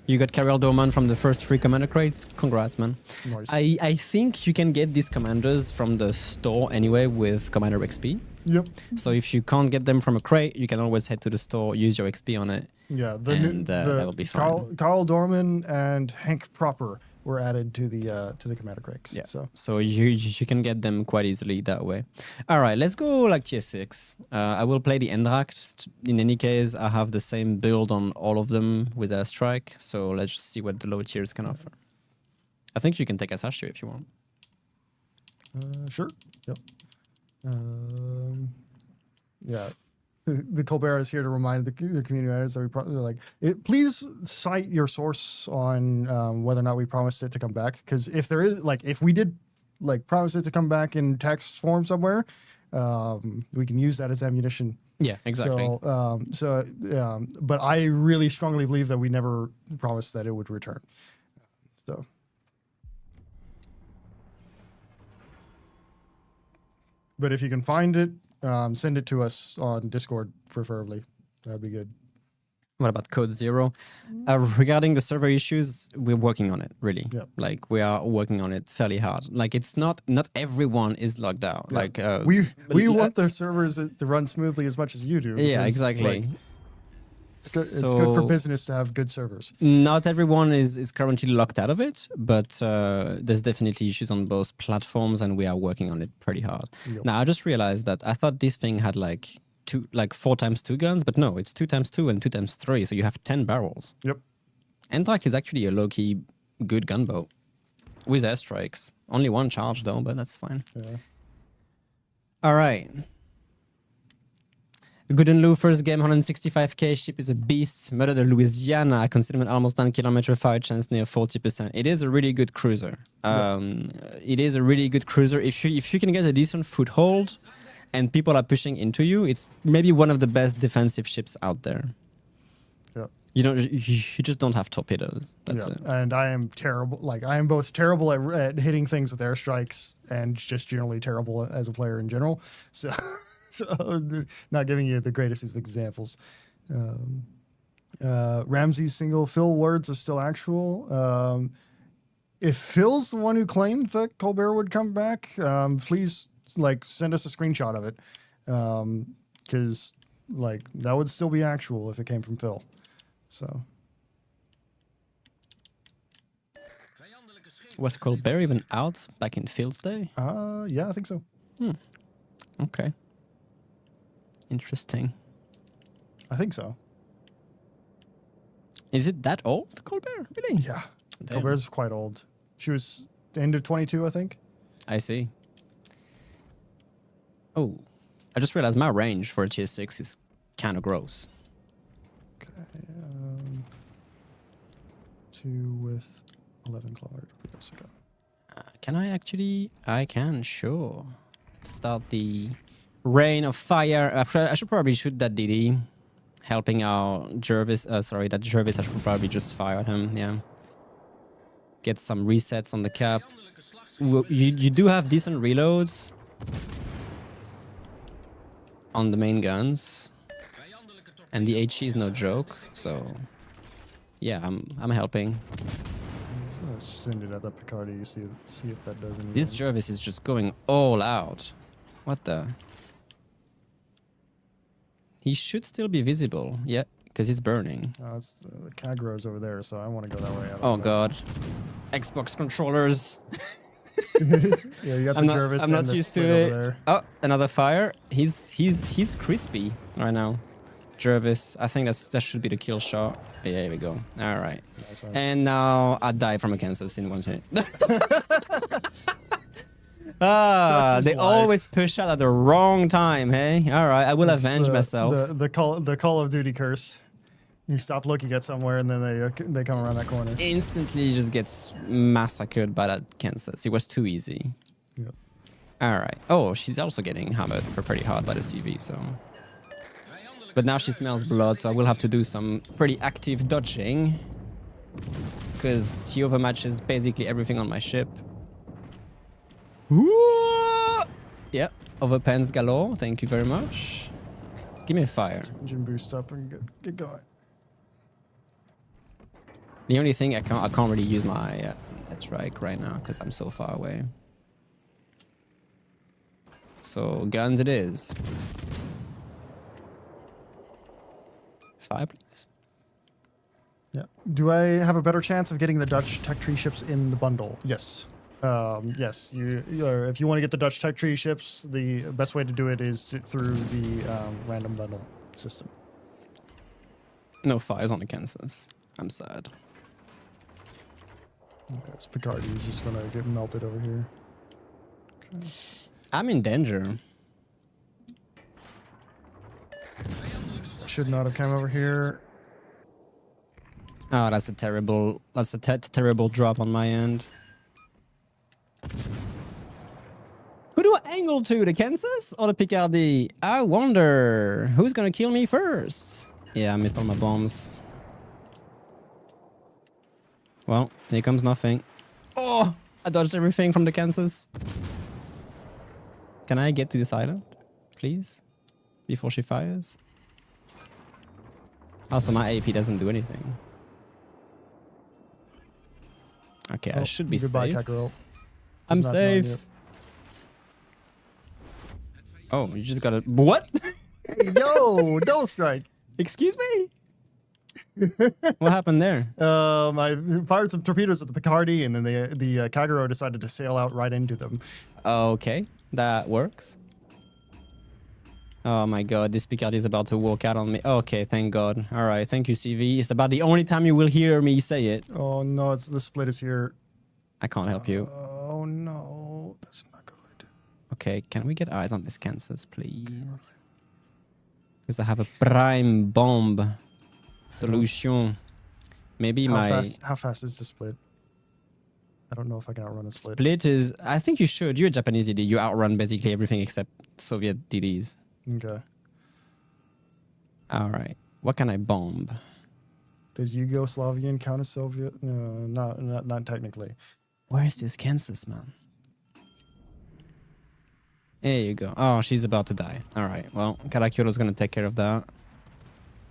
You got Karel Dorman from the first 3 commander crates. Congrats, man. Nice. I think you can get these commanders from the store anyway with Commander XP. Yep. So if you can't get them from a crate, you can always head to the store, use your XP on it. Yeah, that will be fine. Carl Dorman and Hank Proper were added to the commander crates. Yeah. So you can get them quite easily that way. All right, let's go like tier 6. I will play the Endracht. In any case, I have the same build on all of them with airstrike. So let's just see what the low tiers can offer. I think you can take Asashio if you want. Sure. Yep. Yeah. The Colbert is here to remind the community managers that we please cite your source on whether or not we promised it to come back. Because if there is if we did promise it to come back in text form somewhere, we can use that as ammunition. Yeah, exactly. But I really strongly believe that we never promised that it would return. So. But if you can find it, send it to us on Discord, preferably. That'd be good. What about Code Zero? Regarding the server issues, we're working on it, really. Yep. Like, we are working on it fairly hard. Like, it's not everyone is logged out. Yeah. Like, we want the servers to run smoothly as much as you do. yeah, because, exactly. like, it's good for business to have good servers. Not everyone is currently locked out of it, but there's definitely issues on both platforms, and we are working on it pretty hard. Yep. Now, I just realized that I thought this thing had like 4 times 2 guns, but no, it's 2 times 2 and 2 times 3, so you have 10 barrels. Yep. Endrak is actually a low-key good gunboat with airstrikes. Only 1 charge though, but that's fine. Yeah. All right. Good and Lou, first game, 165k, ship is a beast. Murder de Louisiana, considerable almost 9 kilometer fire chance near 40%. It is a really good cruiser. It is a really good cruiser. If you can get a decent foothold and people are pushing into you, it's maybe one of the best defensive ships out there. Yeah. You just don't have torpedoes. That's it. And I am terrible. Like, I am both terrible at hitting things with airstrikes and just generally terrible as a player in general. So, not giving you the greatest of examples. Ramsey's single, Phil words are still actual. If Phil's the one who claimed that Colbert would come back, please send us a screenshot of it. Because that would still be actual if it came from Phil. So. Was Colbert even out back in Phil's day? Yeah, I think so. Okay. Interesting. I think so. Is it that old, Colbert? Really? Yeah. Damn. Colbert's quite old. She was the end of 22, I think. I see. Oh, I just realized my range for a tier 6 is kind of gross. Okay. 2 with 11 kilometers per second. Can I actually? I can, sure. Let's start the rain of fire. I should probably shoot that DD. Helping our Jervis. That Jervis, I should probably just fire at him, yeah. Get some resets on the cap. You do have decent reloads on the main guns. And the HE is no joke, so yeah, I'm helping. Let's send it at that Picardy, see if that does anything. This Jervis is just going all out. What the? He should still be visible, yeah, because he's burning. It's the Kagro's over there, so I want to go that way. Oh god, Xbox controllers. Yeah, you got the Jervis. I'm not used to it. There. Oh, another fire. He's crispy right now. Jervis, I think that should be the kill shot. Yeah, here we go. All right. Nice. And now I die from a Kansas in 1 hit. They always push out at the wrong time, hey? All right, I will avenge myself. The Call of Duty curse. You stop looking at somewhere, and then they come around that corner. Instantly just gets massacred by that Kansas. It was too easy. Yeah. All right. Oh, she's also getting hammered pretty hard by the CV, so... But now she smells blood, so I will have to do some pretty active dodging. Because she overmatches basically everything on my ship. Yeah, overpens galore. Thank you very much. Give me a fire. Engine boost up and get going. The only thing I can't really use my strike right now because I'm so far away. So guns it is. Fire, please. Yeah. Do I have a better chance of getting the Dutch tech tree ships in the bundle? Yes. Yes. If you want to get the Dutch tech tree ships, the best way to do it is through the random bundle system. No fires on the Kansas. I'm sad. Yes, Picardy is just gonna get melted over here. Okay. I'm in danger. Should not have come over here. Oh, that's a terrible drop on my end. Who do I angle to, the Kansas or the Picardy? I wonder who's gonna kill me first. Yeah, I missed all my bombs. Well, here comes nothing. Oh, I dodged everything from the Kansas. Can I get to this island, please, before she fires? Also, my AP doesn't do anything. Okay, I should be Goodbye, safe. Kakarot. I'm It's not smelling safe. Oh, you just gotta... What? you. Yo, double strike. Excuse me? What happened there? I fired some torpedoes at the Picardy, and then the Kagero decided to sail out right into them. Okay, that works. Oh my god, this Picardy is about to walk out on me. Okay, thank god. Alright, thank you, CV. It's about the only time you will hear me say it. Oh no, the split is here. I can't help you. Oh no, that's not good. Okay, can we get eyes on this Kansas, please? Because I have a prime bomb solution. Maybe How fast is the split? I don't know if I can outrun a split. split is... I think you should. You're a Japanese DD. You outrun basically everything except Soviet DDs. Okay. Alright. What can I bomb? Does Yugoslavian count as Soviet? No, not technically. Where is this Kansas, man? There you go. Oh, she's about to die. Alright, well, Karakyolo's gonna take care of that.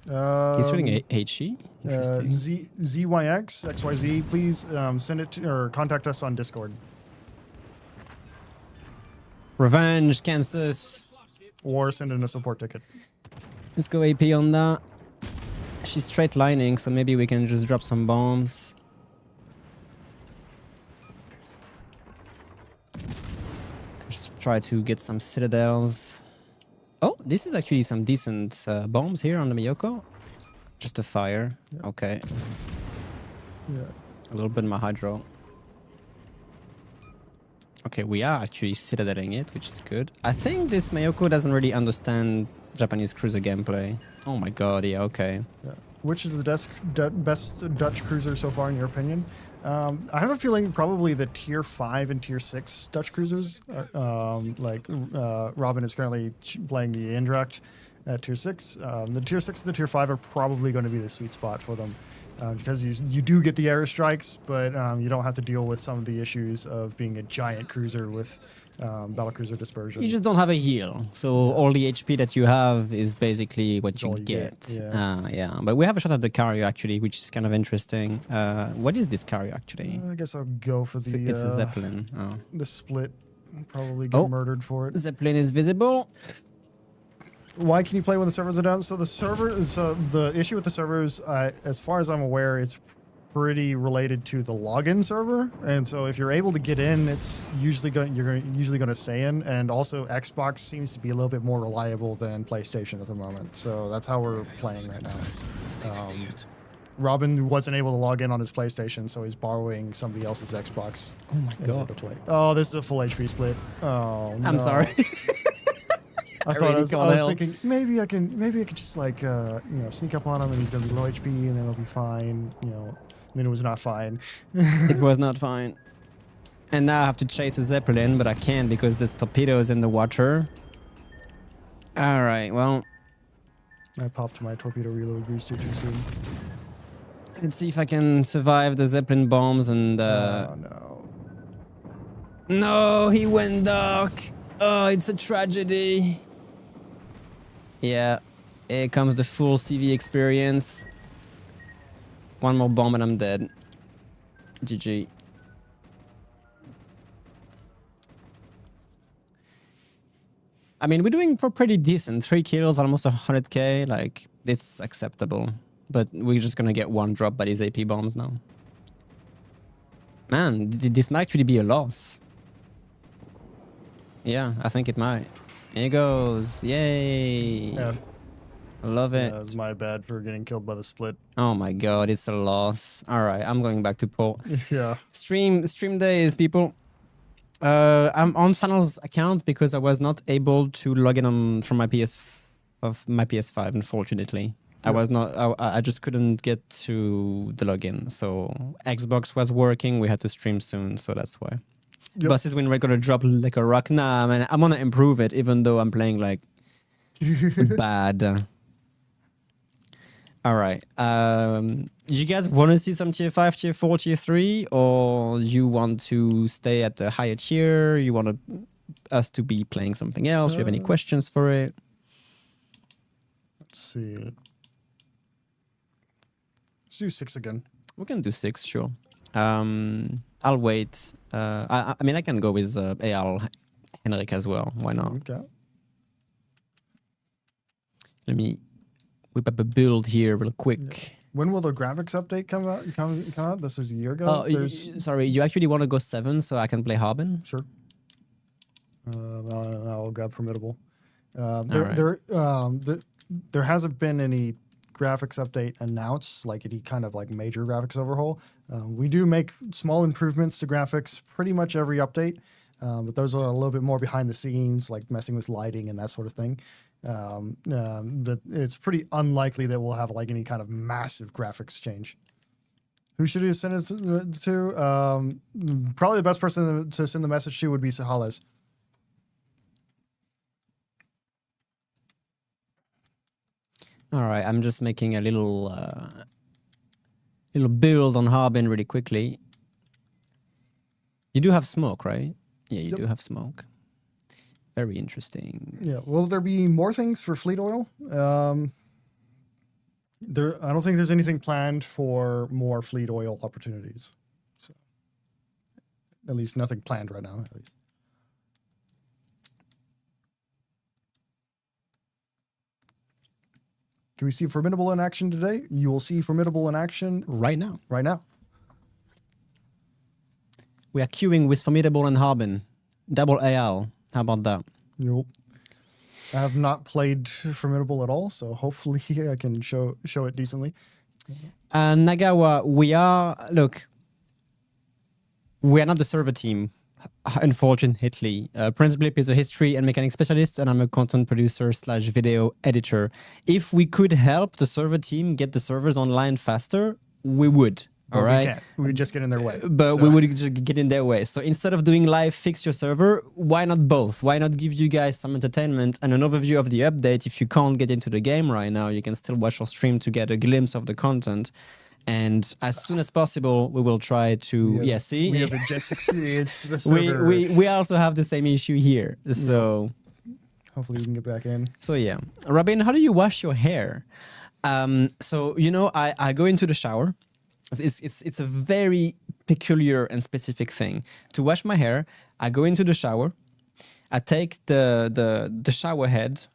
He's shooting a HE? ZYX, XYZ, please send it to, or contact us on Discord. Revenge, Kansas. Or send in a support ticket. Let's go AP on that. She's straight lining, so maybe we can just drop some bombs. Just try to get some citadels. Oh, this is actually some decent bombs here on the Miyoko. Just a fire. Yeah. Okay. Yeah. A little bit of my hydro. Okay, we are actually citadeling it, which is good. I think this Mayoko doesn't really understand Japanese cruiser gameplay. Oh my god, yeah, okay. Yeah. Which is the best Dutch cruiser so far, in your opinion? I have a feeling probably the Tier 5 and Tier 6 Dutch cruisers. Robin is currently playing the Indracht at Tier 6. The Tier 6 and the Tier 5 are probably going to be the sweet spot for them. Because you do get the airstrikes, but you don't have to deal with some of the issues of being a giant cruiser with battlecruiser dispersion. You just don't have a heal, so all the HP that you have is basically what you get. Yeah, but we have a shot at the carrier actually, which is kind of interesting. What is this carrier actually? I guess I'll go for the It's a Zeppelin. Oh. the split. Probably get murdered for it. Zeppelin is visible. Why can you play when the servers are down? So the issue with the servers, as far as I'm aware, it's pretty related to the login server. And so if you're able to get in, it's usually you're usually going to stay in. And also Xbox seems to be a little bit more reliable than PlayStation at the moment. So that's how we're playing right now. Robin wasn't able to log in on his PlayStation, so he's borrowing somebody else's Xbox. Oh my god! To play. Oh, this is a full HP split. Oh no. I'm sorry. I thought I was thinking maybe I could just like sneak up on him and he's gonna be low HP and then it'll be fine. I mean it was not fine. It was not fine. And now I have to chase a Zeppelin, but I can't because there's torpedoes in the water. All right, well. I popped my torpedo reload booster too soon. Let's see if I can survive the Zeppelin bombs and. Oh no. No, he went dark. Oh, it's a tragedy. Yeah, here comes the full CV experience. One more bomb and I'm dead. GG. I mean, we're doing pretty decent. 3 kills, almost 100k. Like, it's acceptable. But we're just gonna get one drop by these AP bombs now. Man, this might actually be a loss. Yeah, I think it might. Here goes. Yay. Yeah. Love it. That was my bad for getting killed by the split. Oh my god, it's a loss. All right, I'm going back to port. Yeah. Stream days, people. I'm on Funnel's account because I was not able to log in from my PS5, unfortunately. Yeah. I just couldn't get to the login. So Xbox was working. We had to stream soon, so that's why. Yep. Buses when we're gonna drop like a rock. Nah, man, I'm gonna improve it, even though I'm playing like bad. All right. You guys want to see some tier 5, tier 4, tier 3, or you want to stay at the higher tier? You want us to be playing something else? Do you have any questions for it? Let's see. Let's do 6 again. We can do 6, sure. I'll wait. I mean, I can go with AL Henrik as well. Why not? Okay. Let me whip up a build here real quick. When will the graphics update come out? Come out? This was a year ago. Oh, sorry. You actually want to go 7 so I can play Harbin? Sure. I'll grab Formidable. There hasn't been any graphics update announced, like any kind of like major graphics overhaul. We do make small improvements to graphics pretty much every update, but those are a little bit more behind the scenes, like messing with lighting and that sort of thing. That it's pretty unlikely that we'll have like any kind of massive graphics change. Who should we send it to? Probably the best person to send the message to would be Sahales. All right, I'm just making a little build on Harbin really quickly. You do have smoke, right? Yeah, you do have smoke. Very interesting. Yeah. Will there be more things for fleet oil? I don't think there's anything planned for more fleet oil opportunities. So, at least nothing planned right now. At least. Can we see Formidable in action today? You will see Formidable in action right now. Right now. We are queuing with Formidable and Harbin. Double AL. How about that? Nope. I have not played Formidable at all, so hopefully I can show it decently. Nagawa, we are not the server team, unfortunately. Prince Blip is a history and mechanics specialist, and I'm a content producer / video editor. If we could help the server team get the servers online faster, we would. All right. We can't. We just get in their way. But we would just get in their way. So instead of doing live fix your server, why not both? Why not give you guys some entertainment and an overview of the update? If you can't get into the game right now, you can still watch our stream to get a glimpse of the content. And as soon as possible, we will try to see. We have just experienced the server. We also have the same issue here. So hopefully we can get back in. So yeah. Robin, how do you wash your hair? So I go into the shower. It's a very peculiar and specific thing. To wash my hair, I go into the shower, I take the shower head,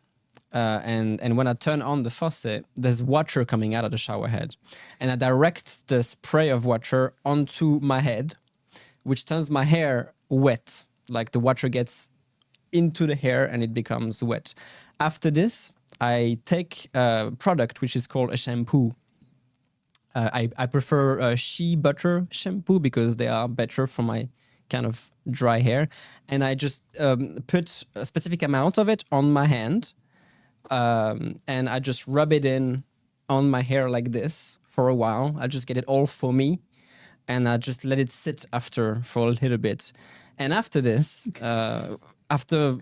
and when I turn on the faucet, there's water coming out of the shower head. And I direct the spray of water onto my head, which turns my hair wet. Like the water gets into the hair and it becomes wet. After this, I take a product which is called a shampoo. I prefer shea butter shampoo because they are better for my kind of dry hair. And I just put a specific amount of it on my hand. And I just rub it in on my hair like this for a while. I just get it all foamy. And I just let it sit after for a little bit. And after this, after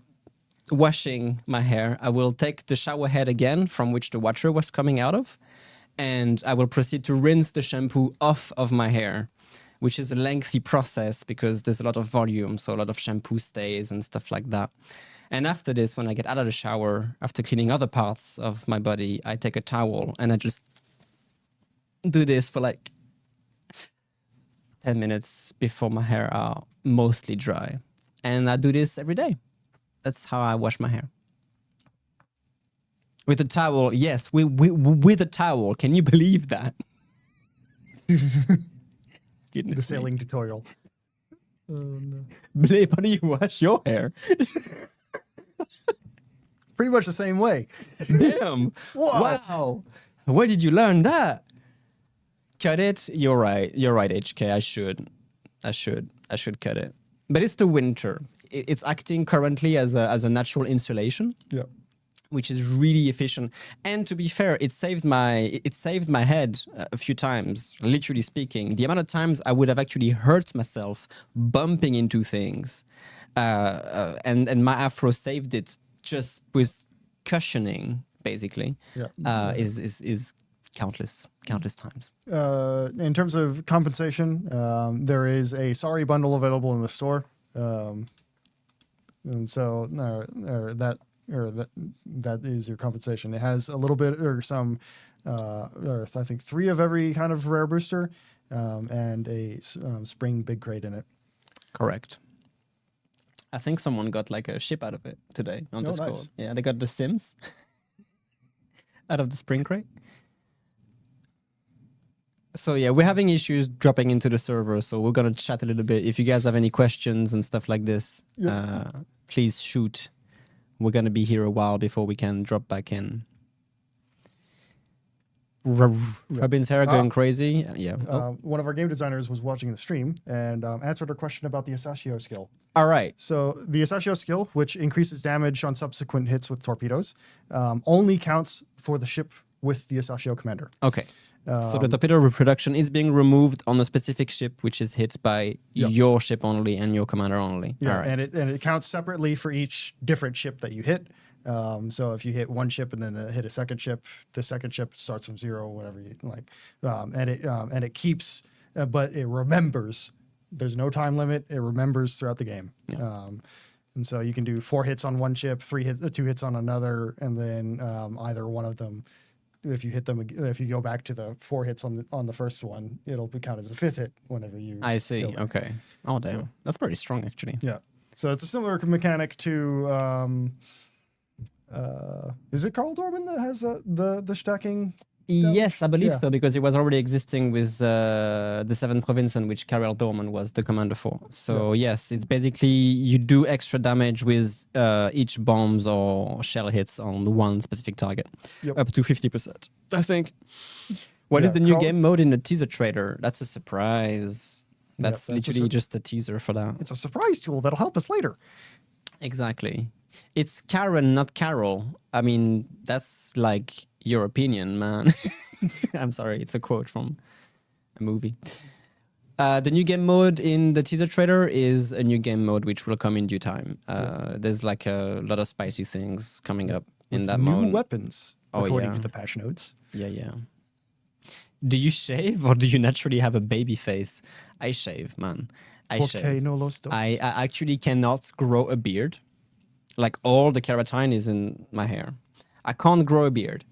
washing my hair, I will take the shower head again from which the water was coming out of. And I will proceed to rinse the shampoo off of my hair, which is a lengthy process because there's a lot of volume, so a lot of shampoo stays and stuff like that. And after this, when I get out of the shower, after cleaning other parts of my body, I take a towel and I just do this for like 10 minutes before my hair are mostly dry. And I do this every day. That's how I wash my hair. With a towel, yes, with a towel. Can you believe that? The sailing tutorial. Oh, no. Blip, how do you wash your hair? Pretty much the same way. Damn. Wow. Where did you learn that? Cut it? You're right, HK. I should cut it. But it's the winter. It's acting currently as a natural insulation. Yeah. Which is really efficient. And to be fair, it saved my head a few times, literally speaking. The amount of times I would have actually hurt myself bumping into things. And my afro saved it just with cushioning, basically. Yeah. Is countless times. In terms of compensation, there is a sorry bundle available in the store. And so that or that is your compensation. It has a little bit or some, or I think 3 of every kind of rare booster, and a spring big crate in it. Correct. I think someone got like a ship out of it today on Discord. Nice. Yeah, they got the Sims out of the spring crate. So yeah, we're having issues dropping into the server, so we're gonna chat a little bit. If you guys have any questions and stuff like this, please shoot. We're gonna be here a while before we can drop back in. Robin's hair going crazy. Yeah. One of our game designers was watching the stream and answered a question about the Asashio skill. All right. So the Asashio skill, which increases damage on subsequent hits with torpedoes, only counts for the ship with the Asashio commander. Okay. So the torpedo reproduction is being removed on a specific ship, which is hit by your ship only and your commander only. Yeah, all right. and it counts separately for each different ship that you hit. So if you hit one ship and then hit a second ship, the second ship starts from 0, whatever you like, and it keeps, but it remembers. There's no time limit. It remembers throughout the game. Yeah. And so you can do 4 hits on one ship, 2 hits on another, and then either one of them. If you hit them, if you go back to the 4 hits on the first one, it'll count as the 5th hit whenever you. I see. Okay. Oh damn, so, that's pretty strong actually. Yeah. So it's a similar mechanic to. Is it Carl Dorman that has the stacking? Yes, I believe so, because it was already existing with the 7th province, in which Karel Dorman was the commander for. So yes, it's basically you do extra damage with each bombs or shell hits on one specific target, up to 50%. I think. What is the new game mode in the teaser trailer? That's a surprise. That's literally just a teaser for that. It's a surprise tool that'll help us later. Exactly. It's Karen, not Carol. I mean, that's like your opinion, man. I'm sorry, it's a quote from a movie. The new game mode in the teaser trailer is a new game mode which will come in due time. There's like a lot of spicy things coming up in that mode. New weapons, according to the patch notes. Yeah. Do you shave or do you naturally have a baby face? I shave, man. I shave. No los dos. I actually cannot grow a beard. Like all the keratin is in my hair. I can't grow a beard.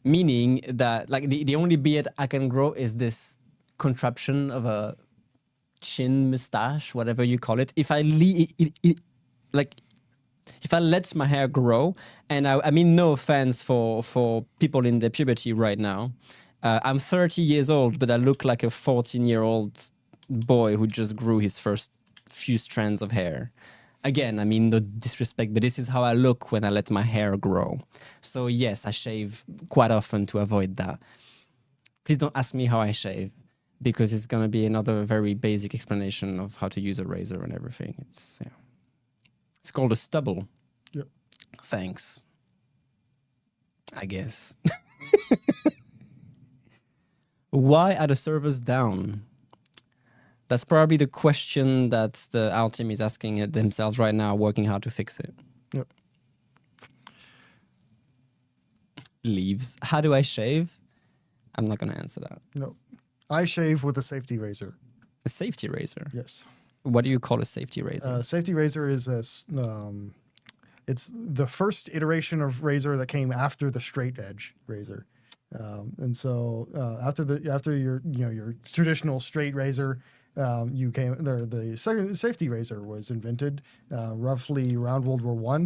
Meaning that like the only beard I can grow is this contraption of a chin mustache, whatever you call it. If I let my hair grow, and I mean no offense for people in their puberty right now. I'm 30 years old, but I look like a 14-year-old boy who just grew his first few strands of hair. Again, I mean no disrespect, but this is how I look when I let my hair grow. So yes, I shave quite often to avoid that. Please don't ask me how I shave, because it's going to be another very basic explanation of how to use a razor and everything. It's called a stubble. Yep. Thanks. I guess. Why are the servers down? That's probably the question that our team is asking themselves right now, working hard to fix it. Yep. Leaves. How do I shave? I'm not going to answer that. No. I shave with a safety razor. A safety razor? Yes. What do you call a safety razor? Safety razor is it's the first iteration of razor that came after the straight edge razor. And so after your traditional straight razor, the second safety razor was invented roughly around World War I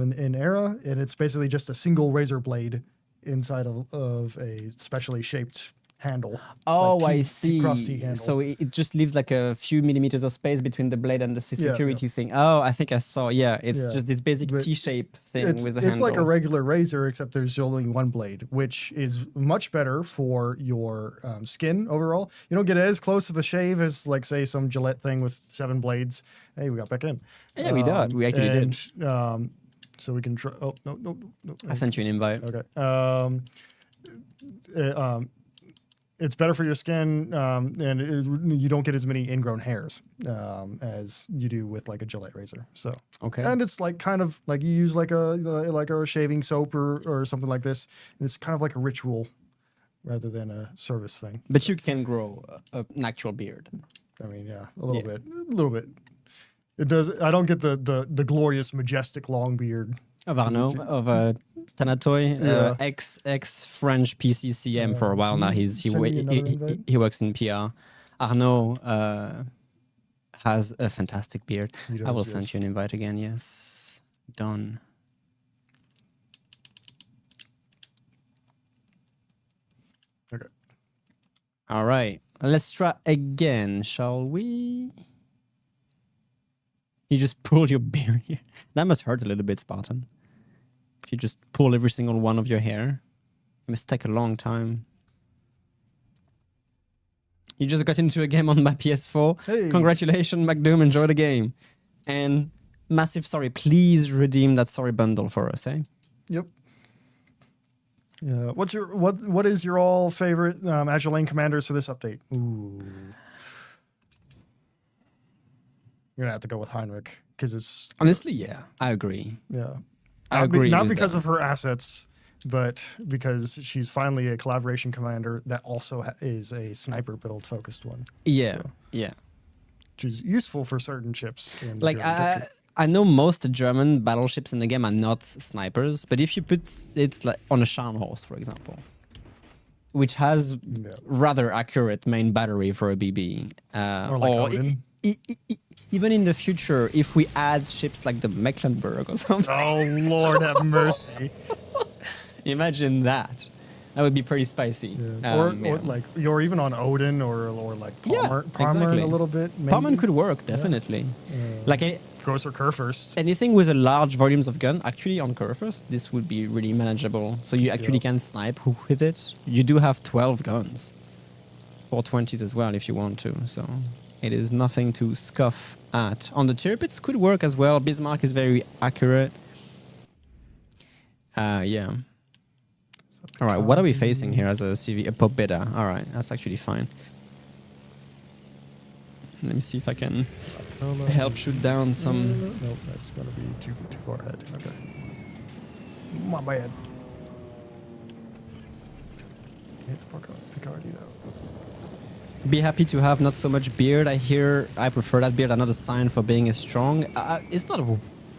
in era, and it's basically just a single razor blade inside of a specially shaped handle. Oh, like I see. Cross-T handle. So it just leaves like a few millimeters of space between the blade and the security thing. Oh, I think I saw. Yeah, it's just this basic T-shape thing with a handle. It's like a regular razor, except there's only one blade, which is much better for your skin overall. You don't get as close of a shave as, like, say, some Gillette thing with 7 blades. Hey, we got back in. Yeah, we did. We actually did. So we can try. Oh, no. I sent you an invite. Okay. It's better for your skin, and you don't get as many ingrown hairs as you do with like a Gillette razor. So and it's like kind of like you use like a shaving soap or something like this. And it's kind of like a ritual rather than a service thing. But you can grow an actual beard. I mean, yeah, a little bit. It does. I don't get the glorious, majestic long beard Of Arnaud, of Tanatoy, Yeah. ex French PCCM for a while now. Can you He send me another invite? he works in PR. Arnaud has a fantastic beard. He I will does, send yes. you an invite again. Yes, done. Okay. All right, let's try again, shall we? You just pulled your beard here. That must hurt a little bit, Spartan. If you just pull every single one of your hair, it must take a long time. You just got into a game on my PS4. Hey. Congratulations, McDoom. Enjoy the game. And massive sorry. Please redeem that sorry bundle for us, eh? Yep. Yeah. What is your all favorite Azure Lane commanders for this update? Ooh. You're gonna have to go with Heinrich because it's Honestly, yeah, I agree. yeah. I agree. Not with because that. of her assets, but because she's finally a collaboration commander that also is a sniper build focused one. Yeah, So, yeah. which is useful for certain ships. In Like Imperial Victory. I know most German battleships in the game are not snipers, but if you put it like on a Scharnhorst, for example, which has Yeah. rather accurate main battery for a BB, Or like Odin. even in the future, if we add ships like the Mecklenburg or something, Oh Lord, have mercy! imagine that. That would be pretty spicy. Yeah. Or like you're even on Odin or like Palmer, yeah, exactly. a little bit. Maybe. Palmer could work definitely. Like Goes for Kurfürst. anything with a large volumes of gun, actually on Kurfürst, this would be really manageable. So you actually can snipe with it. You do have 12 guns, 420s as well if you want to. So it is nothing to scoff at. On the Tirpitz could work as well. Bismarck is very accurate. Yeah. All right, what are we facing here as a CV? A Popeda. All right, that's actually fine. Let me see if I can help shoot down some. Nope, that's gonna be too far ahead. Okay. My bad. Hit the Picard, you know. Be happy to have not so much beard. I prefer that beard. Another sign for being as strong. It's not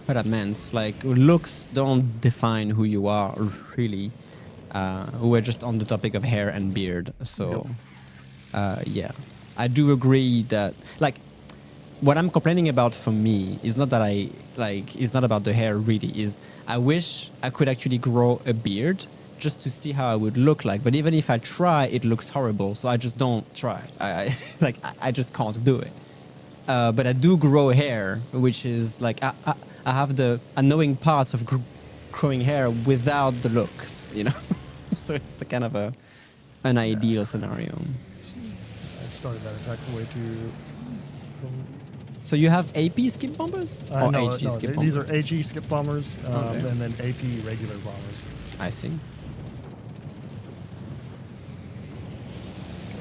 what I meant. Like looks don't define who you are really. We're just on the topic of hair and beard. So, yeah, I do agree that like what I'm complaining about for me is not that it's not about the hair really. Is I wish I could actually grow a beard just to see how I would look like. But even if I try, it looks horrible. So I just don't try. I just can't do it. But I do grow hair, which is like I have the annoying parts of growing hair without the looks, you know. So it's the kind of an ideal scenario. I started that attack way too. So you have AP skip bombers or No, HG no, skip these bombers? are AG skip bombers Okay. and then AP regular bombers. I see.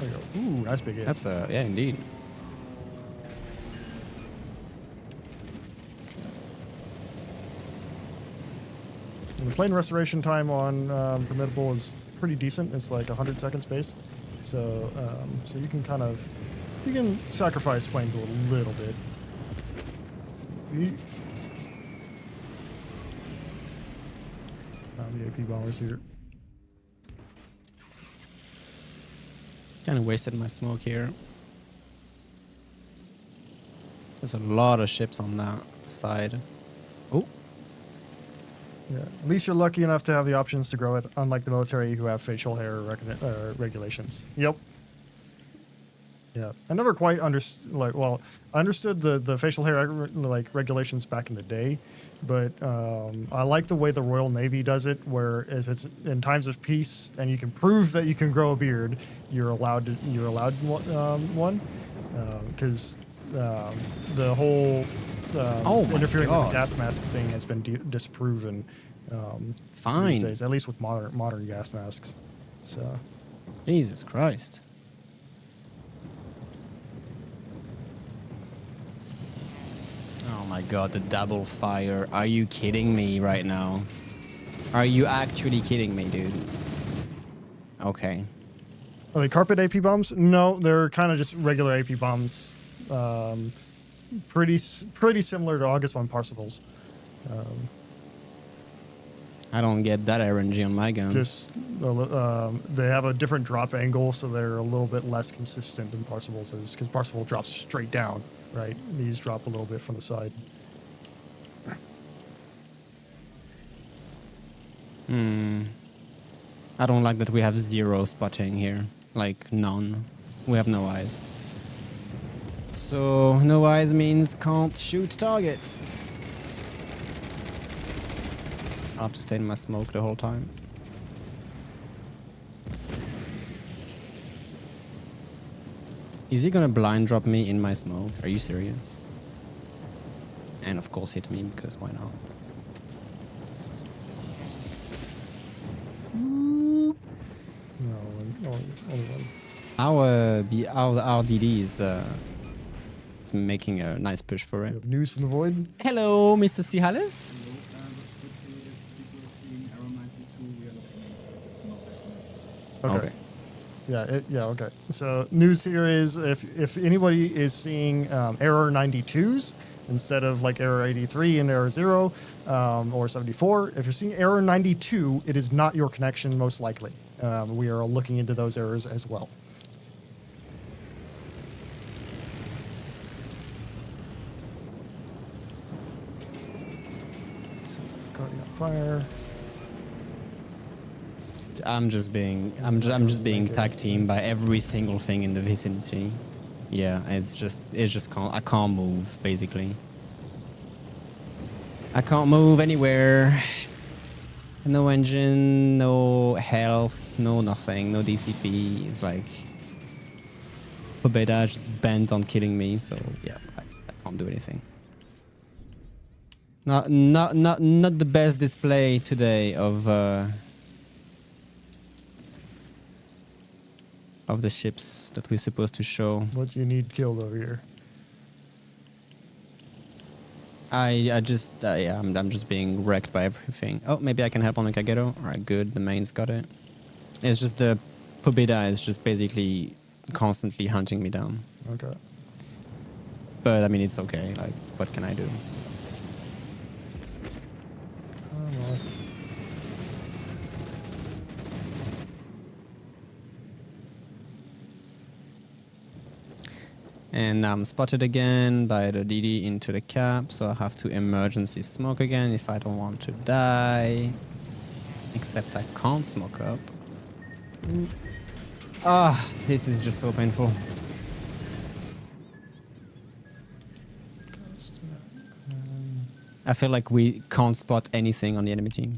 There we go. Ooh, nice big hit. That's yeah, indeed. And the plane restoration time on Formidable is pretty decent. It's like 100 seconds base. So so you can sacrifice planes a little bit. The AP bombers here. Kind of wasted my smoke here. There's a lot of ships on that side. Oh, Yeah, at least you're lucky enough to have the options to grow it, unlike the military who have facial hair regulations. Yep. Yeah, I never quite understood. I understood the facial hair regulations back in the day, but I like the way the Royal Navy does it, where it's in times of peace and you can prove that you can grow a beard, you're allowed one, because the whole Oh my interfering with God. the gas masks thing has been disproven. Fine. These days, at least with modern gas masks. So. Jesus Christ. Oh my God, the double fire. Are you kidding me right now? Are you actually kidding me, dude? Okay. Are they carpet AP bombs? No, they're kind of just regular AP bombs. Pretty similar to August 1 Parsifals. I don't get that RNG on my guns. Just they have a different drop angle, so they're a little bit less consistent than Parsifal's is, because Parsifal drops straight down, right? These drop a little bit from the side. I don't like that we have 0 spotting here. Like, none. We have no eyes. So, no eyes means can't shoot targets. I'll have to stay in my smoke the whole time. Is he gonna blind drop me in my smoke? Are you serious? And of course hit me, because why not? No, only one. Our DD is making a nice push for We it. have news from the void. Hello, Mr. Cihalis. Okay. Yeah, okay. So news here is if anybody is seeing error 92s instead of like error 83 and error 0 or 74, if you're seeing error 92, it is not your connection most likely. We are looking into those errors as well. Set the Cardi on fire. I'm just being tag teamed by every single thing in the vicinity. Yeah, it's just I can't move basically. I can't move anywhere. No engine, no health, no nothing, no DCP. It's like Pobeda just bent on killing me, so yeah, I can't do anything. Not the best display today of the ships that we're supposed to show. What do you need killed over here? I'm just being wrecked by everything. Oh, maybe I can help on the Kageto. Alright, good. The main's got it. It's just the Pobeda is just basically constantly hunting me down. Okay. But I mean, it's okay. Like, what can I do? Come on. And now I'm spotted again by the DD into the cap, so I have to emergency smoke again if I don't want to die. Except I can't smoke up. Ah, this is just so painful. I feel like we can't spot anything on the enemy team.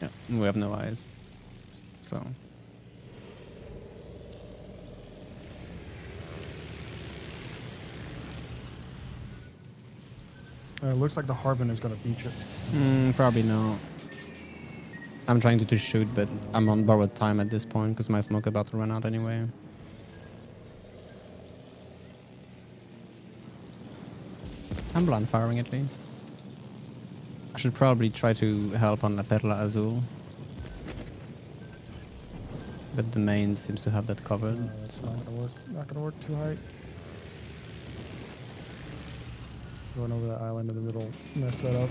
Yeah, we have no eyes. So. It looks like the Harbin is going to beat you. Probably not. I'm trying to shoot, but I'm on borrowed time at this point because my smoke about to run out anyway. I'm blind firing at least. I should probably try to help on La Perla Azul. But the main seems to have that covered. It's not going to work. Not going to work too high. Going over that island in the middle, mess that up.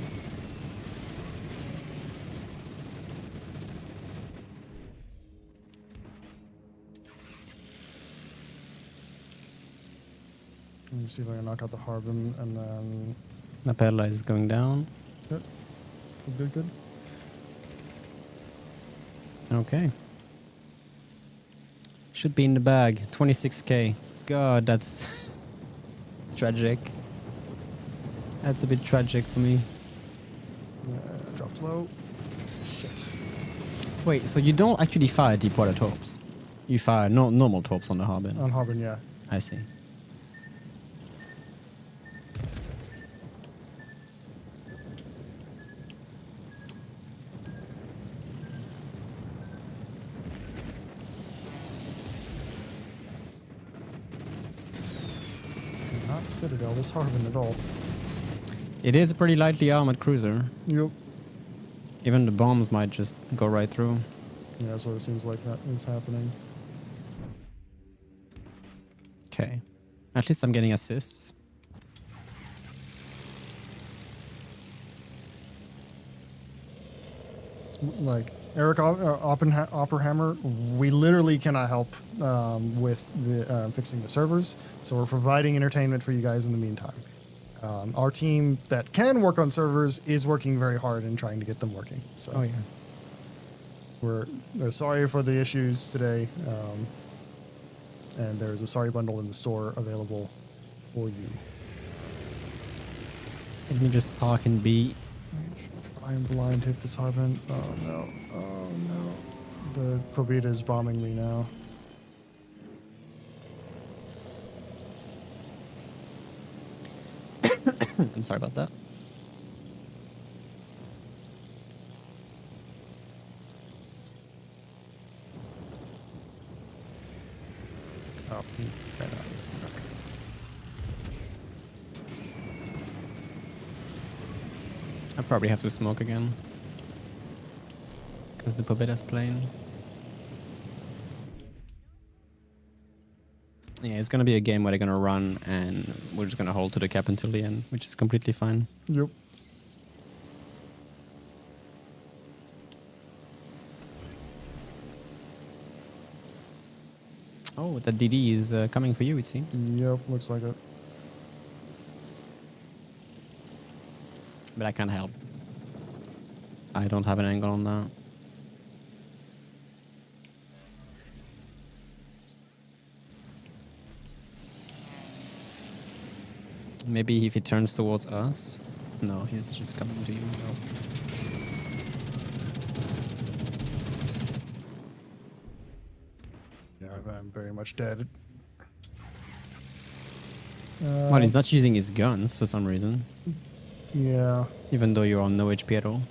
Let me see if I can knock out the Harbin and then. La Perla is going down. Good. Good, good. Okay. Should be in the bag. 26k. God, that's tragic. That's a bit tragic for me. Dropped low. Shit. Wait, so you don't actually fire deep water torps? You fire normal torps on the Harbin? On Harbin, yeah. I see. Not Citadel, this Harbin at all. It is a pretty lightly armored cruiser. Yep. Even the bombs might just go right through. Yeah, that's what it seems like that is happening. Okay. At least I'm getting assists. Like Eric Oppenhammer, we literally cannot help with the fixing the servers, so we're providing entertainment for you guys in the meantime. Our team that can work on servers is working very hard in trying to get them working. So Oh yeah. we're sorry for the issues today, and there's a sorry bundle in the store available for you. Let me just park and B. Try and blind hit this hydrant. Oh no! Oh no! The Pobita is bombing me now. I'm sorry about that. Oh, he ran out. Okay. I probably have to smoke again. Because the Pobita's playing. Yeah, it's gonna be a game where they're gonna run and we're just gonna hold to the cap until the end, which is completely fine. Yep. Oh, the DD is coming for you, it seems. Yep. Looks like it. But I can't help. I don't have an angle on that. Maybe if he turns towards us. No, he's just coming to you. Yeah, I'm very much dead. Well, he's not using his guns for some reason. Yeah. Even though you're on no HP at all.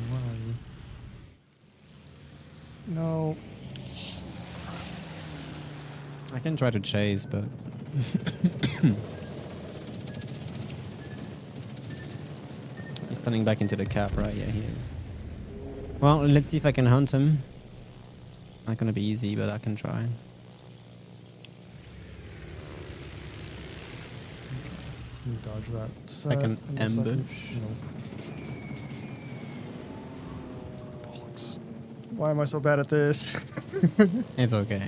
Where are you? No. I can try to chase, but... He's turning back into the cap, right? Yeah, he is. Well, let's see if I can hunt him. Not gonna be easy, but I can try. You dodge that. Like an in a second. ambush. Nope. Bollocks. Why am I so bad at this? It's okay.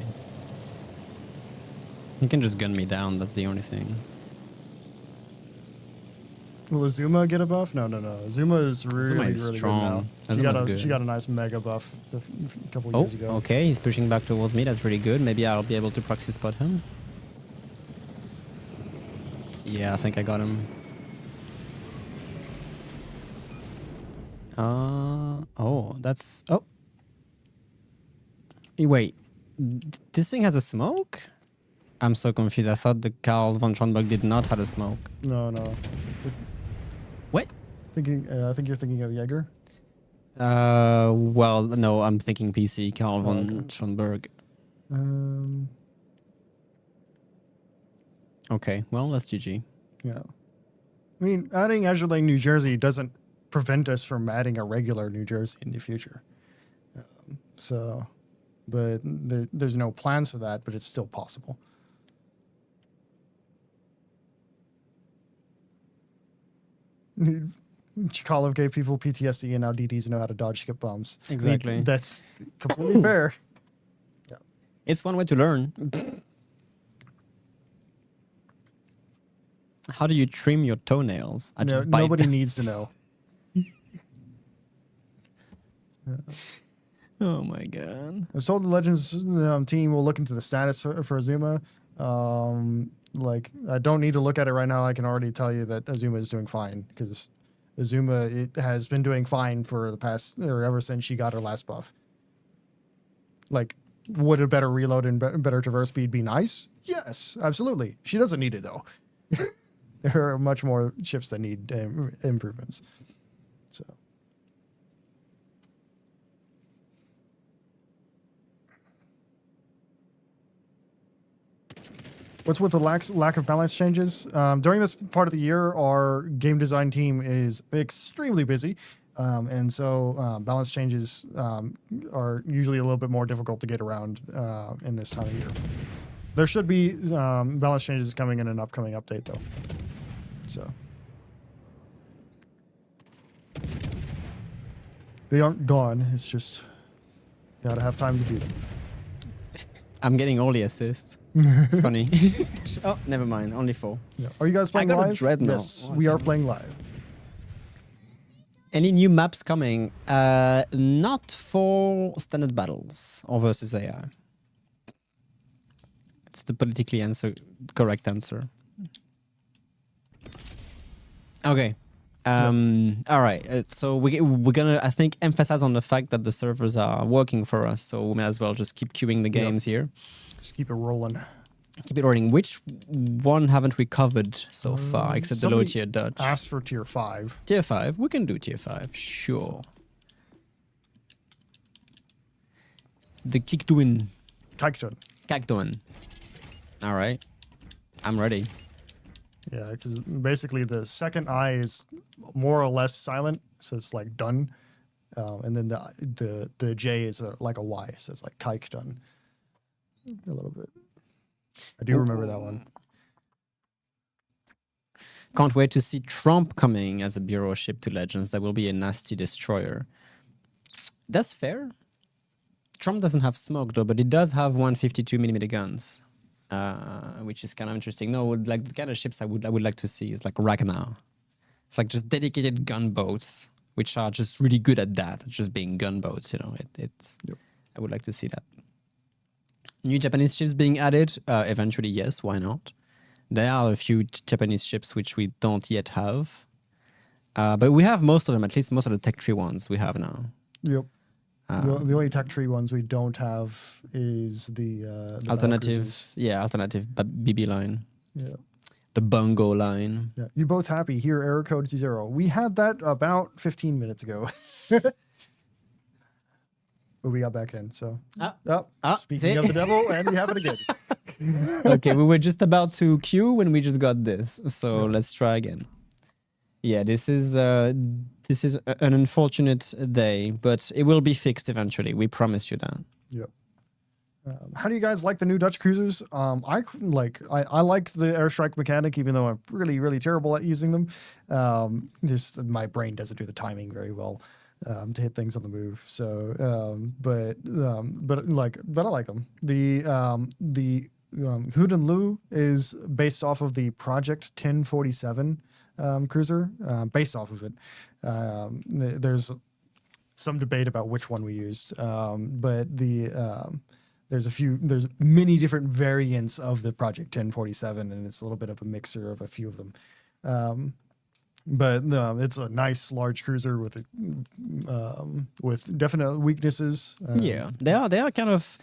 You can just gun me down, that's the only thing. Will Azuma get a buff? No. Azuma is really, is really strong. good now. Azuma's good. She got a nice mega buff a couple Oh, years ago. okay, he's pushing back towards me, that's really good. Maybe I'll be able to proxy spot him. Yeah, I think I got him. Oh, that's... Oh. Wait, this thing has a smoke? I'm so confused. I thought the Karl von Schronberg did not have a smoke. No. What? I think you're thinking of Jaeger. Well, no, I'm thinking PC, Karl von Schronberg. Okay, well, that's GG. Yeah. I mean, adding Azure Lane, New Jersey doesn't prevent us from adding a regular New Jersey in the future. But there's no plans for that, but it's still possible. Chikalev gave people PTSD, and now DDs know how to dodge skip bombs. Exactly. That's completely fair. Yeah. It's one way to learn. How do you trim your toenails? I just bite Nobody them. needs to know. Oh my god. I was told the Legends team will look into the status for Azuma. Like, I don't need to look at it right now. I can already tell you that Azuma is doing fine, because Azuma has been doing fine for the past, or ever since she got her last buff. Like, would a better reload and better traverse speed be nice? Yes, absolutely. She doesn't need it, though. There are much more ships that need improvements. So. What's with the lack of balance changes? During this part of the year, our game design team is extremely busy. And so balance changes are usually a little bit more difficult to get around in this time of year. There should be balance changes coming in an upcoming update, though. So they aren't gone. It's just gotta have time to do them. I'm getting all the assists. It's funny. Oh, never mind. Only 4. Yeah. Are you guys playing I got a live? dreadnought. Yes, we are playing live. Any new maps coming? Not for standard battles or versus AI. It's the politically correct answer. Okay. All right. So we're gonna, I think, emphasize on the fact that the servers are working for us. So we may as well just keep queuing the games here. Just keep it rolling. Keep it rolling. Which one haven't we covered so far, except the low tier Dutch? Asked for tier 5. Tier 5. We can do tier 5. Sure. The Kikdoin. Kakdoin. All right. I'm ready. Yeah, because basically the second I is more or less silent, so it's like done, and then the J is like a Y, so it's like kike done. A little bit. I do remember that one. Can't wait to see Trump coming as a bureau ship to Legends. That will be a nasty destroyer. That's fair. Trump doesn't have smoke though, but it does have 152mm guns. Which is kind of interesting. No, like the kind of ships I would like to see is like Ragnar. It's like just dedicated gunboats, which are just really good at that, just being gunboats. You know, it's. Yep. I would like to see that. New Japanese ships being added. Eventually, yes. Why not? There are a few Japanese ships which we don't yet have, but we have most of them. At least most of the tech tree ones we have now. Yep. The only tech tree ones we don't have is the alternative, alternative BB line. Yeah. The Bungo line. Yeah. You both happy? Here, error code 0. We had that about 15 minutes ago. But we got back in, so. Speaking of the devil, and we have it again. Okay, we were just about to queue when we just got this. So let's try again. Yeah, this is an unfortunate day, but it will be fixed eventually. We promise you that. Yep. How do you guys like the new Dutch cruisers? I like the airstrike mechanic, even though I'm really, really terrible at using them. Just my brain doesn't do the timing very well to hit things on the move. So, but I like them. The Hood and Loo is based off of the Project 1047 cruiser, based off of it. There's some debate about which one we used, but there's many different variants of the Project 1047, and it's a little bit of a mixer of a few of them. But it's a nice large cruiser with definite weaknesses. Yeah, they are kind of.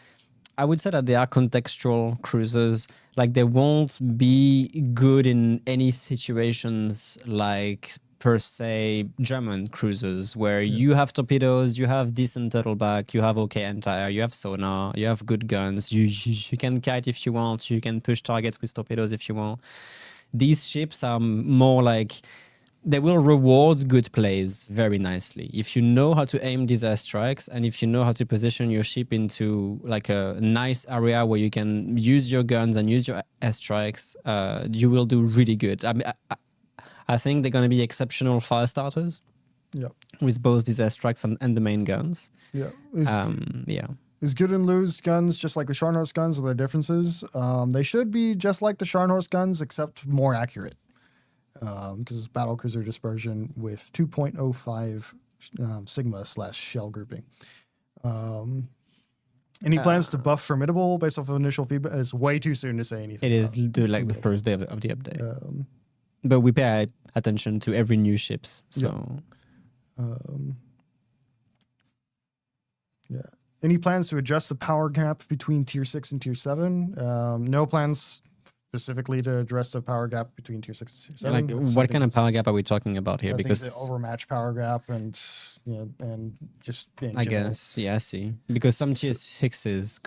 I would say that they are contextual cruisers. Like they won't be good in any situations like per se German cruisers where you have torpedoes, you have decent turtleback, you have okay anti-air, you have sonar, you have good guns, you can kite if you want, you can push targets with torpedoes if you want. These ships are more like they will reward good plays very nicely. If you know how to aim these airstrikes and if you know how to position your ship into like a nice area where you can use your guns and use your airstrikes, you will do really good. I think they're going to be exceptional fire starters. Yeah. With both these airstrikes and the main guns. Yeah. Yeah. Is good and lose guns just like the Scharnhorst guns with their differences? They should be just like the Scharnhorst guns, except more accurate. Because it's battlecruiser dispersion with 2.05 sigma/shell grouping. Any plans to buff formidable based off of initial feedback? It's way too soon to say anything. It is like the first day of the update. But we pay attention to every new ships. So yeah. Any plans to adjust the power gap between tier 6 and tier 7? No plans specifically to address the power gap between tier 6 and tier 7. Like, what kind of power gap are we talking about here? I because think the overmatch power gap and and just in I general. guess. Yeah, I see. Because some tier 6s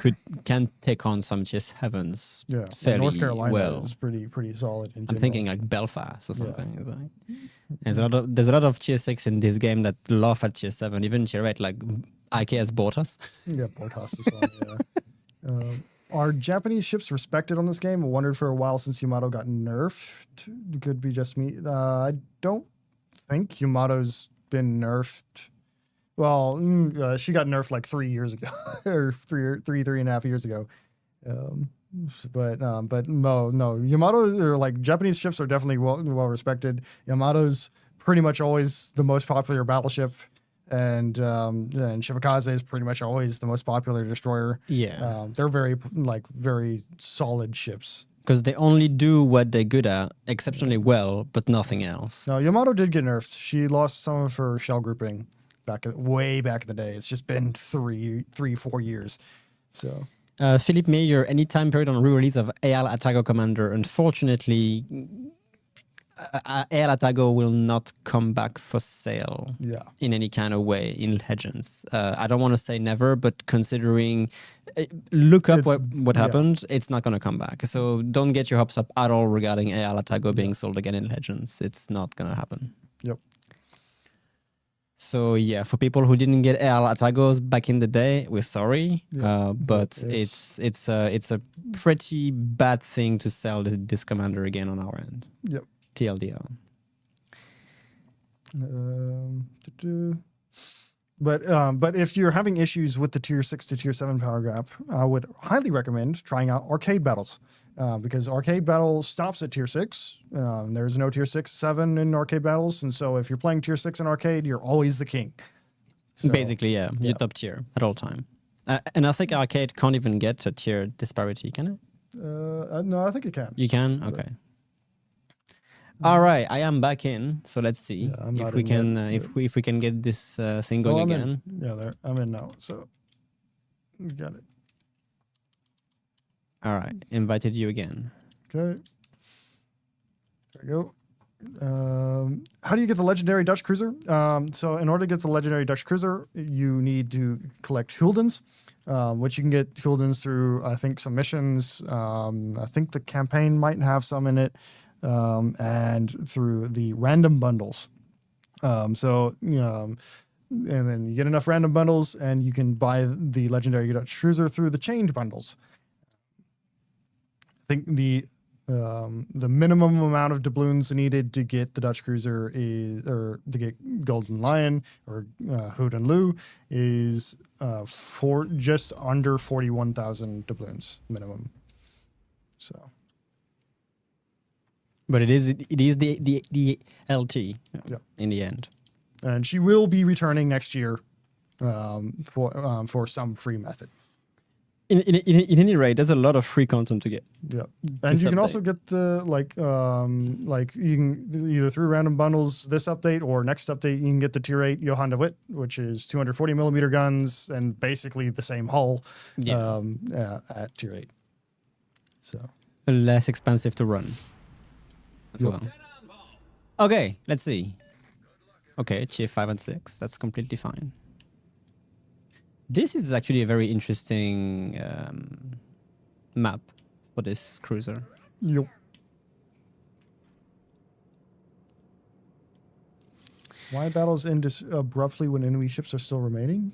can take on some tier 7s Yeah, fairly North Carolina well. is pretty solid in I'm general. thinking like Belfast or Yeah. something. It's like, there's a lot of tier 6 in this game that laugh at tier 7, even tier 8, like IK has bought us. Yeah, Portas as well. Yeah. Are Japanese ships respected on this game? I wondered for a while since Yamato got nerfed. Could be just me. I don't think Yamato's been nerfed. Well, she got nerfed like 3 years ago, or three and a half years ago. But no, Yamato or like Japanese ships are definitely well respected. Yamato's pretty much always the most popular battleship, and Shimakaze is pretty much always the most popular destroyer. Yeah. They're very solid ships. Because they only do what they're good at exceptionally well, but nothing else. No, Yamato did get nerfed. She lost some of her shell grouping way back in the day. It's just been 4 years. So Philip Major, any time period on re-release of AL Atago Commander. Unfortunately, AL Atago will not come back for sale in any kind of way in Legends. I don't want to say never, but considering, look up what happened, it's not going to come back. So don't get your hopes up at all regarding AL Atago being sold again in Legends. It's not going to happen. Yep. So yeah, for people who didn't get AL Atagos back in the day, we're sorry, but it's a pretty bad thing to sell this commander again on our end. Yep. TLDR. But if you're having issues with the tier 6 to tier 7 power gap, I would highly recommend trying out arcade battles. Because arcade battle stops at tier 6. There's no tier 6, 7 in arcade battles. And so if you're playing tier 6 in arcade, you're always the king. So, basically, you're top tier at all time. And I think arcade can't even get a tier disparity, can it? No, I think it can. You can? Okay. All right, I am back in. So let's see if we can if we can get this thing going again. I'm in now. So you got it. All right, invited you again. Okay. There we go. How do you get the legendary Dutch cruiser? So in order to get the legendary Dutch cruiser, you need to collect Huldens, which you can get Huldens through, I think, some missions. I think the campaign might have some in it, and through the random bundles. And then you get enough random bundles, and you can buy the legendary Dutch cruiser through the chained bundles. I think the minimum amount of doubloons needed to get the Dutch cruiser or to get Golden Lion or Hood and Lou is for just under 41,000 doubloons minimum. So, but it is the LT in the end, and she will be returning next year for some free method. In any rate, there's a lot of free content to get. Yeah, and you can also get the you can either through random bundles this update or next update you can get the tier 8 Johan de Witt, which is 240 millimeter guns and basically the same hull at tier 8. So less expensive to run as well. Okay, let's see. Okay, tier 5 and 6, that's completely fine. This is actually a very interesting map for this cruiser. Yep. Why battles end abruptly when enemy ships are still remaining?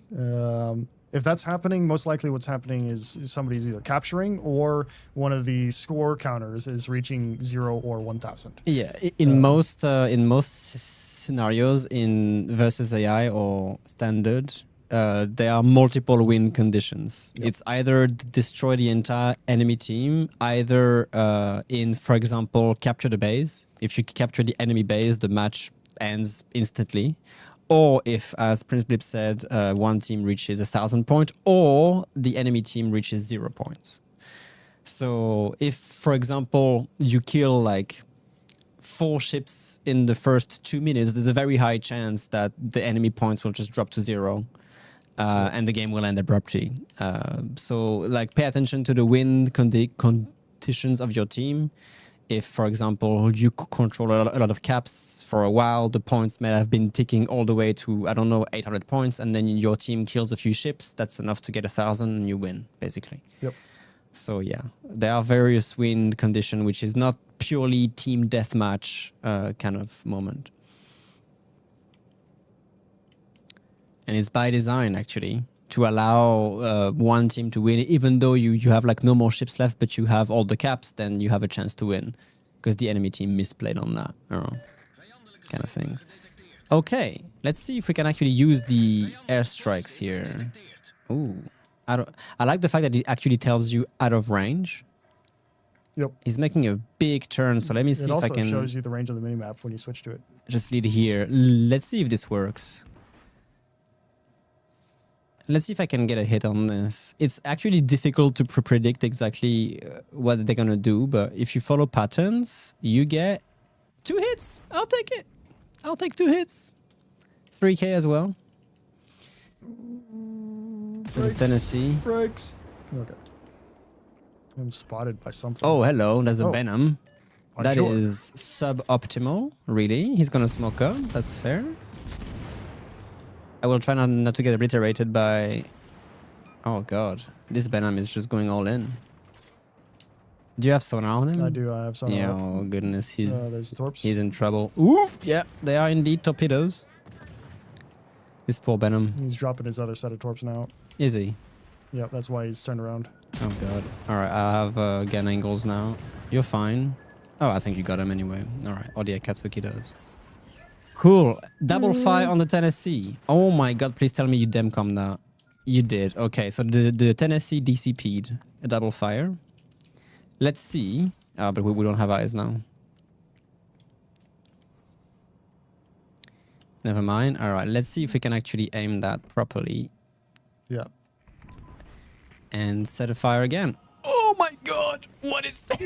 If that's happening, most likely what's happening is somebody's either capturing or one of the score counters is reaching 0 or 1,000. Yeah, in most scenarios in versus AI or standard, there are multiple win conditions. Yep. It's either destroy the entire enemy team, either in, for example, capture the base. If you capture the enemy base, the match ends instantly. Or if, as Prince Blip said, one team reaches 1,000 points, or the enemy team reaches 0 points. So if, for example, you kill like 4 ships in the first 2 minutes, there's a very high chance that the enemy points will just drop to 0. And the game will end abruptly. So, like, pay attention to the win conditions of your team. if, for example, you control a lot of caps for a while, the points may have been ticking all the way to, I don't know, 800 points, and then your team kills a few ships. That's enough to get 1,000 and you win, basically. Yep. So yeah, there are various win conditions, which is not purely team deathmatch kind of moment. And it's by design, actually, to allow one team to win, even though you have like no more ships left, but you have all the caps, then you have a chance to win because the enemy team misplayed on that, kind of things. Okay, let's see if we can actually use the airstrikes here. Ooh, I like the fact that it actually tells you out of range. Yep. He's making a big turn, so let me see if I can... It also shows you the range of the minimap when you switch to it. Just lead here. Let's see if this works. Let's see if I can get a hit on this. It's actually difficult to predict exactly what they're going to do, but if you follow patterns, you get 2 hits. I'll take it. I'll take 2 hits. 3K as well. There's a Tennessee. Breaks. Okay. I'm spotted by something. Oh, hello. There's a Venom. That Sure. is suboptimal, really. He's going to smoke up. That's fair. I will try not to get obliterated by... Oh, God. This Venom is just going all in. Do you have sonar on him? I do. I have sonar. Yeah, oh, goodness. There's torps. He's in trouble. Ooh! Yeah, they are indeed torpedoes. This poor Venom. He's dropping his other set of torps now. Is he? Yep, that's why he's turned around. Oh, God. All right, I have gun angles now. You're fine. Oh, I think you got him anyway. All right, or the Akatsuki does. Cool. Double fire on the Tennessee. Oh my God, please tell me you demcom that. You did. Okay, so the Tennessee DCP'd a double fire. Let's see. But we don't have eyes now. Never mind. All right, let's see if we can actually aim that properly. Yeah. And set a fire again. Oh my God, what is that?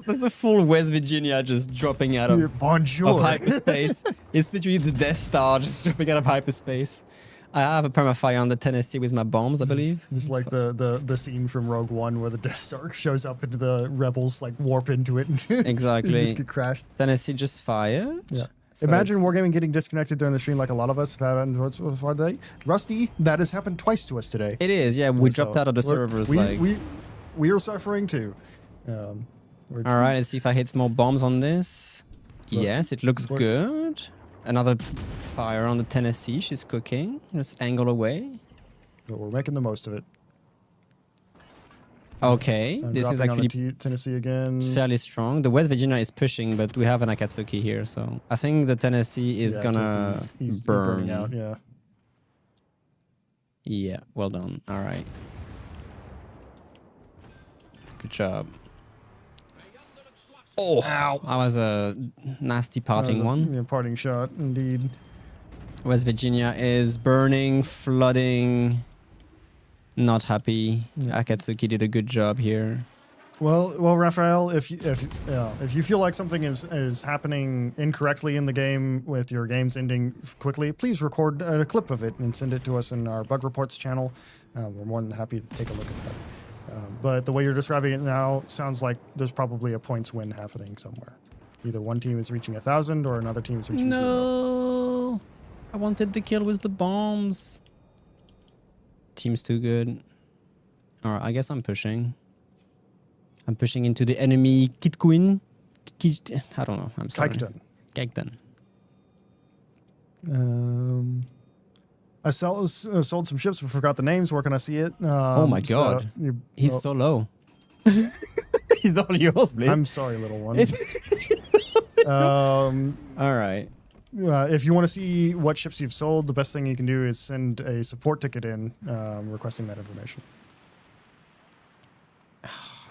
There's a full West Virginia just dropping out of hyperspace. It's literally the Death Star just dropping out of hyperspace. I have a permafire on the Tennessee with my bombs, I believe. Just like the scene from Rogue One where the Death Star shows up and the rebels like warp into it. And Exactly. just get crashed. Tennessee just fired. Yeah. So Imagine Wargaming getting disconnected during the stream like a lot of us have happened today. Rusty, that has happened twice to us today. It is, yeah. We dropped out of the servers. We are suffering too. All right, let's see if I hit more bombs on this. Yes, it looks good. Another fire on the Tennessee. She's cooking. Just angle away. But we're making the most of it. Okay, this is actually Tennessee again. fairly strong. The West Virginia is pushing, but we have an Akatsuki here, so I think the Tennessee is gonna he's burn. burning out. Yeah. Yeah, well done. All right. Good job. Oh, ow. That was a nasty parting one. Yeah, parting shot, indeed. West Virginia is burning, flooding. Not happy. Yeah. Akatsuki did a good job here. Well, Raphael, if you feel like something is happening incorrectly in the game with your games ending quickly, please record a clip of it and send it to us in our bug reports channel. We're more than happy to take a look at that. But the way you're describing it now sounds like there's probably a points win happening somewhere. Either one team is reaching 1,000 or another team is reaching 0. No, I wanted the kill with the bombs. Team's too good. All right, I guess I'm pushing. I'm pushing into the enemy Kitquin. I don't know. I'm sorry. Kekden. I sold some ships but forgot the names. Where can I see it? Oh my God. He's so low. He's all yours, please. I'm sorry, little one. All right. If you want to see what ships you've sold, the best thing you can do is send a support ticket in requesting that information.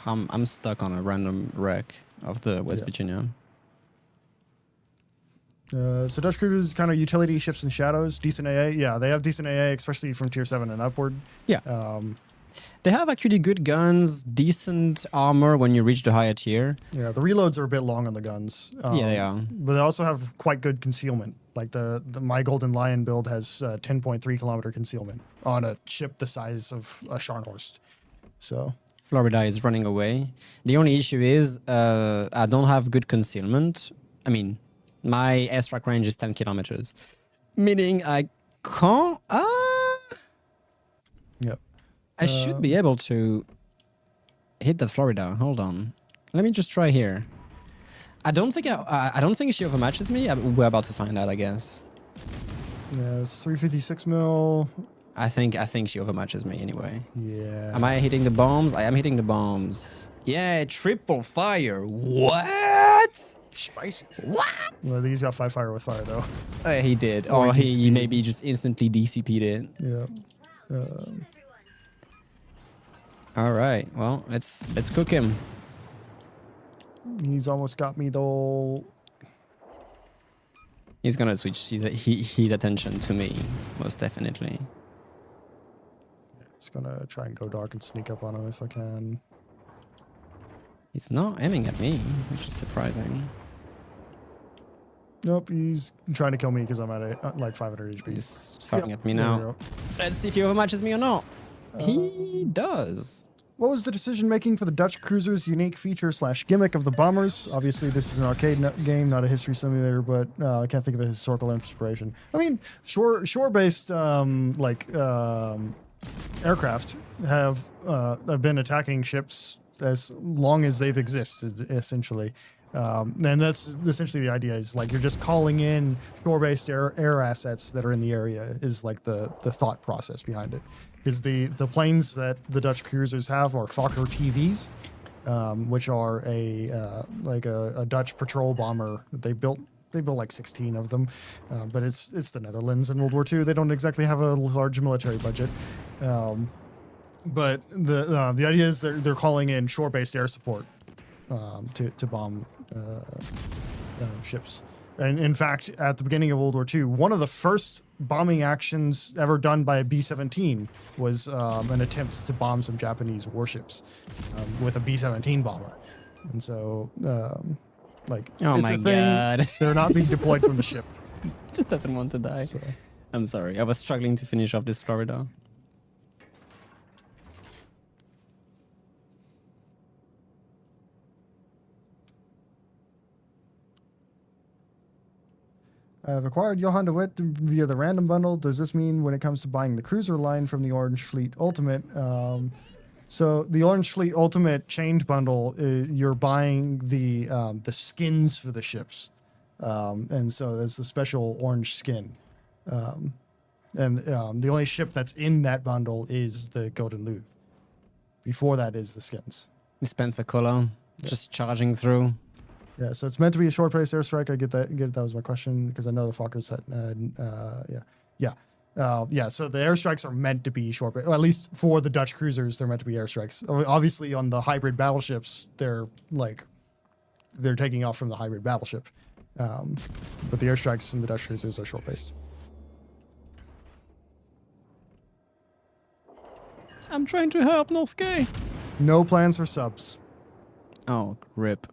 I'm stuck on a random wreck of the West Virginia. So Dutch Cruise is kind of utility ships and shadows, decent AA. Yeah, they have decent AA, especially from tier 7 and upward. Yeah. They have actually good guns, decent armor when you reach the higher tier. Yeah, the reloads are a bit long on the guns. Yeah, they are. But they also have quite good concealment. Like the My Golden Lion build has 10.3 kilometer concealment on a ship the size of a Scharnhorst. So Florida is running away. The only issue is I don't have good concealment. I mean, my airstrike range is 10 kilometers, meaning I can't. Yep. I should be able to hit that Florida. Hold on. Let me just try here. I don't think she overmatches me. We're about to find out, I guess. Yeah, it's 356 mil. I think she overmatches me anyway. Yeah. Am I hitting the bombs? I am hitting the bombs. Yeah, triple fire. What? Spicy. What? Well, he's got 5 fire with fire though. He did. Or Or he DCP'd. maybe just instantly DCP'd it. Yeah. All right. Well, let's cook him. He's almost got me though. He's gonna switch heat attention to me, most definitely. Just gonna try and go dark and sneak up on him if I can. He's not aiming at me, which is surprising. Nope, he's trying to kill me because I'm at like 500 HP. He's firing at me there we now. go. Let's see if he overmatches me or not. He does. What was the decision making for the Dutch cruiser's unique feature / gimmick of the bombers? Obviously, this is an arcade game, not a history simulator, but I can't think of a historical inspiration. I mean, shore-based aircraft have been attacking ships as long as they've existed, essentially. And that's essentially the idea is like you're just calling in shore-based air assets that are in the area is like the thought process behind it. Because the planes that the Dutch cruisers have are Fokker TVs, which are a Dutch patrol bomber that they built. They built like 16 of them, but it's the Netherlands in World War II. They don't exactly have a large military budget. But the idea is they're calling in shore-based air support to bomb ships. And in fact, at the beginning of World War II, one of the first bombing actions ever done by a B-17 was an attempt to bomb some Japanese warships with a B-17 bomber. And so, Oh it's my a thing. God. They're not being deployed from the ship. Just doesn't want to die. So. I'm sorry. I was struggling to finish off this Florida. I have acquired Johan de Witt via the random bundle. Does this mean when it comes to buying the cruiser line from the Orange Fleet Ultimate? So the Orange Fleet Ultimate change bundle, you're buying the skins for the ships, and so there's the special orange skin, and the only ship that's in that bundle is the Golden Louvre. Before that is the skins. Dispenser color, just charging through. Yeah, so it's meant to be a short-range airstrike. I get that. That was my question because I know the Fokker set. So the airstrikes are meant to be short, or at least for the Dutch cruisers, they're meant to be airstrikes. Obviously, on the hybrid battleships, they're taking off from the hybrid battleship, but the airstrikes from the Dutch cruisers are short-based. I'm trying to help, Norske. No plans for subs. Oh, rip.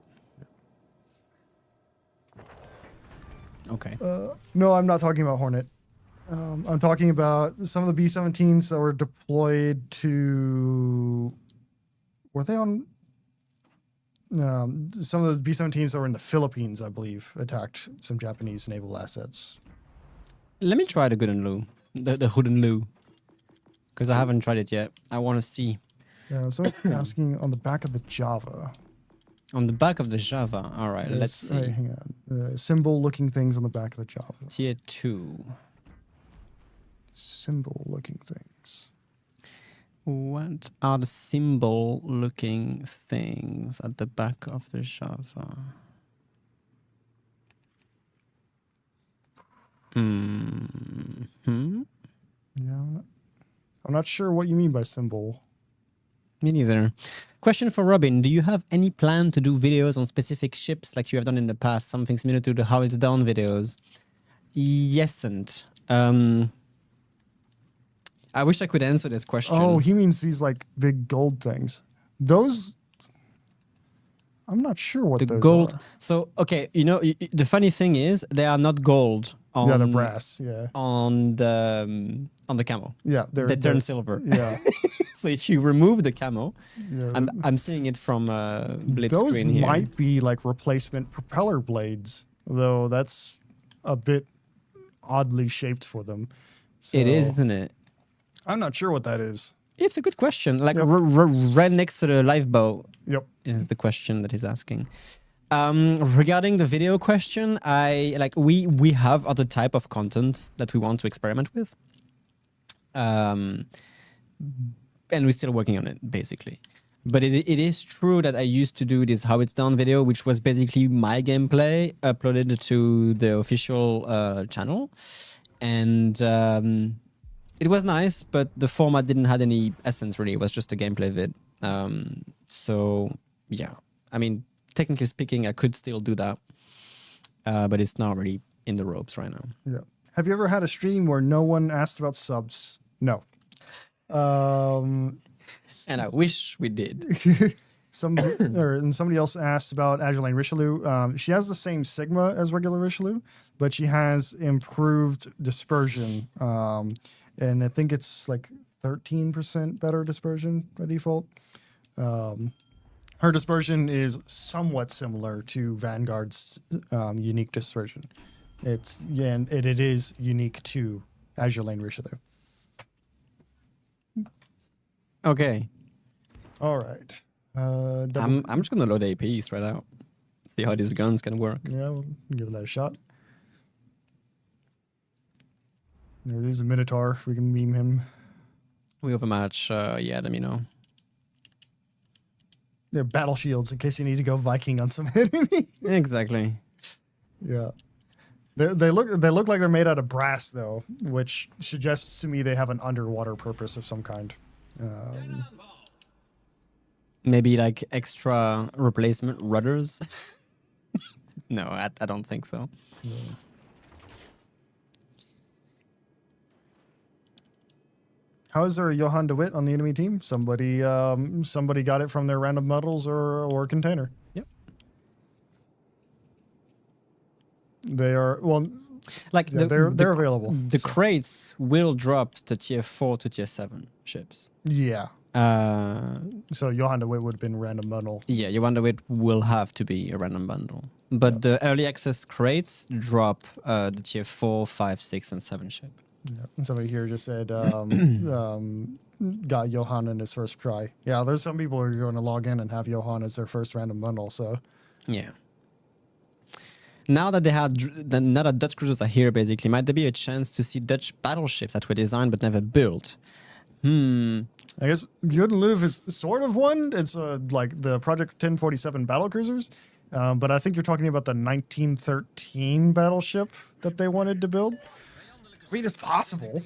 Okay. No, I'm not talking about Hornet. I'm talking about some of the B-17s that were deployed to... Were they on... some of the B-17s that were in the Philippines, I believe, attacked some Japanese naval assets. Let me try the Gooden Loo. The Hooden Loo. Because I haven't tried it yet. I want to see. Yeah, so it's asking on the back of the Java. On the back of the Java. All right, let's see. Hang on. Symbol-looking things on the back of the Java. Tier 2. Symbol-looking things. What are the symbol-looking things at the back of the Java? Yeah, I'm not sure what you mean by symbol. Me neither. Question for Robin. Do you have any plan to do videos on specific ships like you have done in the past? Something similar to the How It's Done videos? Yesn't. I wish I could answer this question. Oh, he means these like big gold things. Those... I'm not sure what those gold. are. So, okay, you know, the funny thing is they are not gold. Yeah, the brass, yeah. On on the camo. Yeah, They turn silver. Yeah, So if you remove the camo, yeah. I'm seeing it from blip Those screen here. might be like replacement propeller blades, though that's a bit oddly shaped for them. So, It is, isn't it? I'm not sure what that is. It's a good question. Like Yep. right next to the live bow Yep. is the question that he's asking. Regarding the video question, we have other type of content that we want to experiment with, and we're still working on it basically. But it is true that I used to do this how it's done video, which was basically my gameplay uploaded to the official channel, and it was nice, but the format didn't have any essence really. It was just a gameplay vid. So yeah, I mean, technically speaking, I could still do that, but it's not really in the ropes right now. Yeah. Have you ever had a stream where no one asked about subs? No. And I wish we did. Somebody else asked about Azure Richelieu. She has the same Sigma as regular Richelieu, but she has improved dispersion. And I think it's like 13% better dispersion by default. Her dispersion is somewhat similar to Vanguard's unique dispersion. And it is unique to Azure Lane Richelieu. Okay. All right. I'm just gonna load AP straight out. See how these guns can work. Yeah, we'll give that a shot. There's a Minotaur. If we can meme him. We have a match. Yeah, let me know. They're battle shields in case you need to go Viking on some enemy. Exactly. Yeah. They look like they're made out of brass though, which suggests to me they have an underwater purpose of some kind. Maybe like extra replacement rudders. No, I don't think so. Yeah. How is there a Johan de Witt on the enemy team? Somebody got it from their random models or container. Yep. They are Like yeah, they're available. The crates will drop to tier 4 to tier 7 ships. Yeah. So Johan de Witt would have been random bundle. Yeah, you wonder it will have to be a random bundle. But the early access crates drop the tier 4, 5, 6, and 7 ship. Yeah. And somebody here just said got Johan in his first try. Yeah, there's some people who are going to log in and have Johan as their first random bundle. So yeah. Now that now that Dutch cruisers are here, basically, might there be a chance to see Dutch battleships that were designed but never built? I guess Gutenloov is sort of one. It's like the Project 1047 battle cruisers. But I think you're talking about the 1913 battleship that they wanted to build. I mean, it's possible.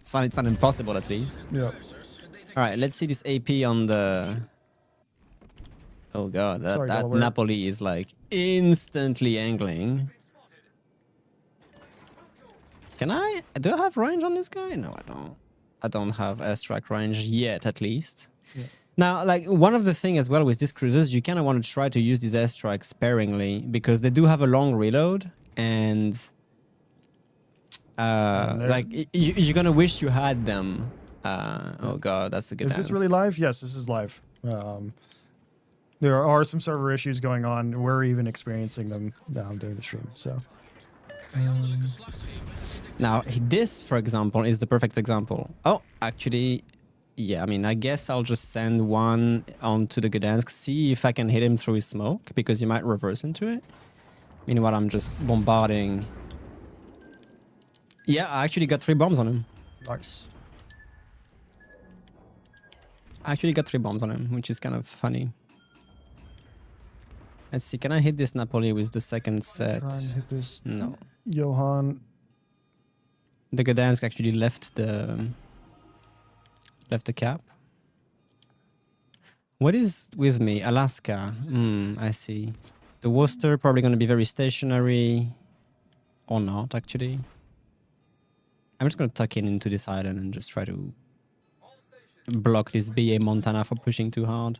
It's not impossible, at least. Yeah. All right, let's see this AP on the... Oh god, that Napoli is like instantly angling. Do I have range on this guy? No, I don't. I don't have airstrike range yet, at least. Yeah. Now, like, one of the things as well with these cruisers, you kind of want to try to use these airstrikes sparingly because they do have a long reload, and like you're gonna wish you had them. Oh god, that's a good. Is this really live? Yes, this is live. There are some server issues going on. We're even experiencing them during the stream. So now this, for example, is the perfect example. Oh, actually, yeah. I mean, I guess I'll just send one onto the Gdansk, see if I can hit him through his smoke because he might reverse into it. Meanwhile, I'm just bombarding. Yeah, I actually got 3 bombs on him. nice. I actually got 3 bombs on him, which is kind of funny. Let's see, can I hit this Napoli with the second set? Try and hit this. No. Johan. The Gdansk actually left the cap. What is with me? Alaska. I see. The Worcester probably going to be very stationary. Or not, actually. I'm just going to tuck in into this island and just try to block this BA Montana for pushing too hard.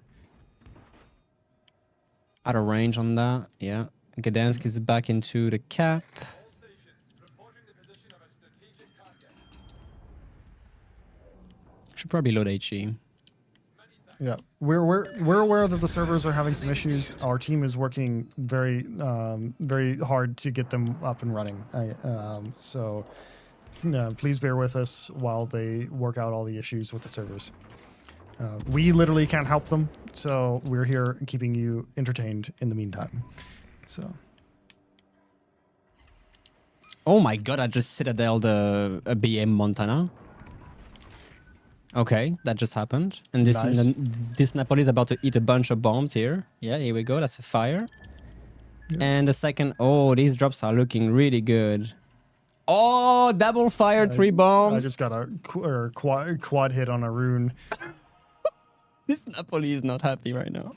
Out of range on that, yeah. Gdansk is back into the cap. Should probably load HE. Yeah, we're aware that the servers are having some issues. Our team is working very hard to get them up and running. So please bear with us while they work out all the issues with the servers. We literally can't help them, so we're here keeping you entertained in the meantime. So. Oh my god! I just citadeled a BM Montana. Okay, that just happened. And Nice. this Napoli is about to eat a bunch of bombs here. Yeah, here we go. That's a fire. Yeah. And the second, oh, these drops are looking really good. Oh, double fire, 3 bombs. I just got a quad hit on a rune. This Napoli is not happy right now.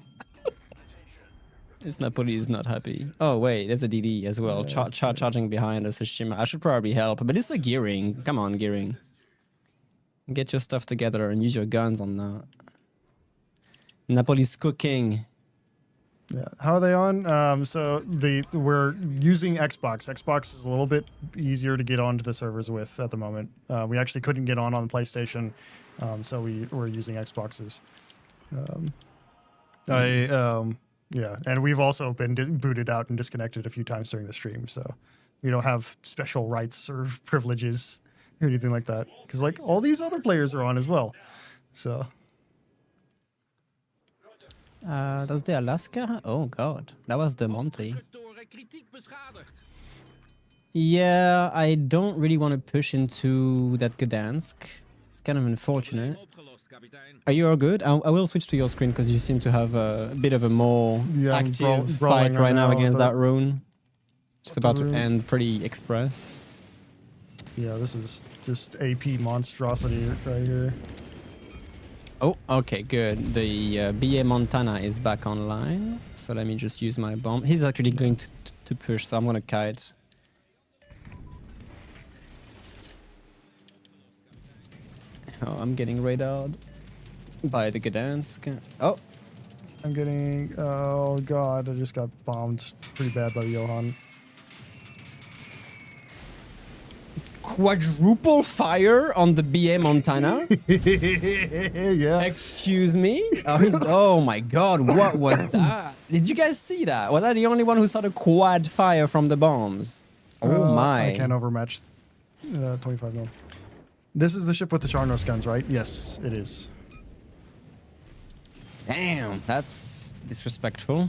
This Napoli is not happy. Oh, wait, there's a DD as well. Charging behind us, Shima. I should probably help, but it's a gearing. Come on, gearing. Get your stuff together and use your guns on that. Napoli's cooking. Yeah. How are they on? So we're using Xbox. Xbox is a little bit easier to get onto the servers with at the moment. We actually couldn't get on PlayStation, so we're using Xboxes. Yeah, and we've also been booted out and disconnected a few times during the stream, so we don't have special rights or privileges or anything like that, because like all these other players are on as well. So That's the Alaska? Oh god, that was the Monty. Yeah, I don't really want to push into that Gdansk. It's kind of unfortunate. Are you all good? I will switch to your screen because you seem to have a bit of a more I'm active fight brawling right now with against the- that rune. It's about to rune. end pretty express. yeah, this is just AP monstrosity right here. Oh, okay, good. The BA Montana is back online. So let me just use my bomb. He's actually going to push, so I'm going to kite. Oh, I'm getting radared by the Gdansk. Oh, I'm getting, oh god, I just got bombed pretty bad by the Johan. quadruple fire on the BA Montana? Yeah. Excuse me? Oh my god, what was that? Did you guys see that? Was I the only one who saw the quad fire from the bombs? Oh my. I can't overmatch 25 mil. This is the ship with the Sharnos guns, right? Yes, it is. Damn, that's disrespectful.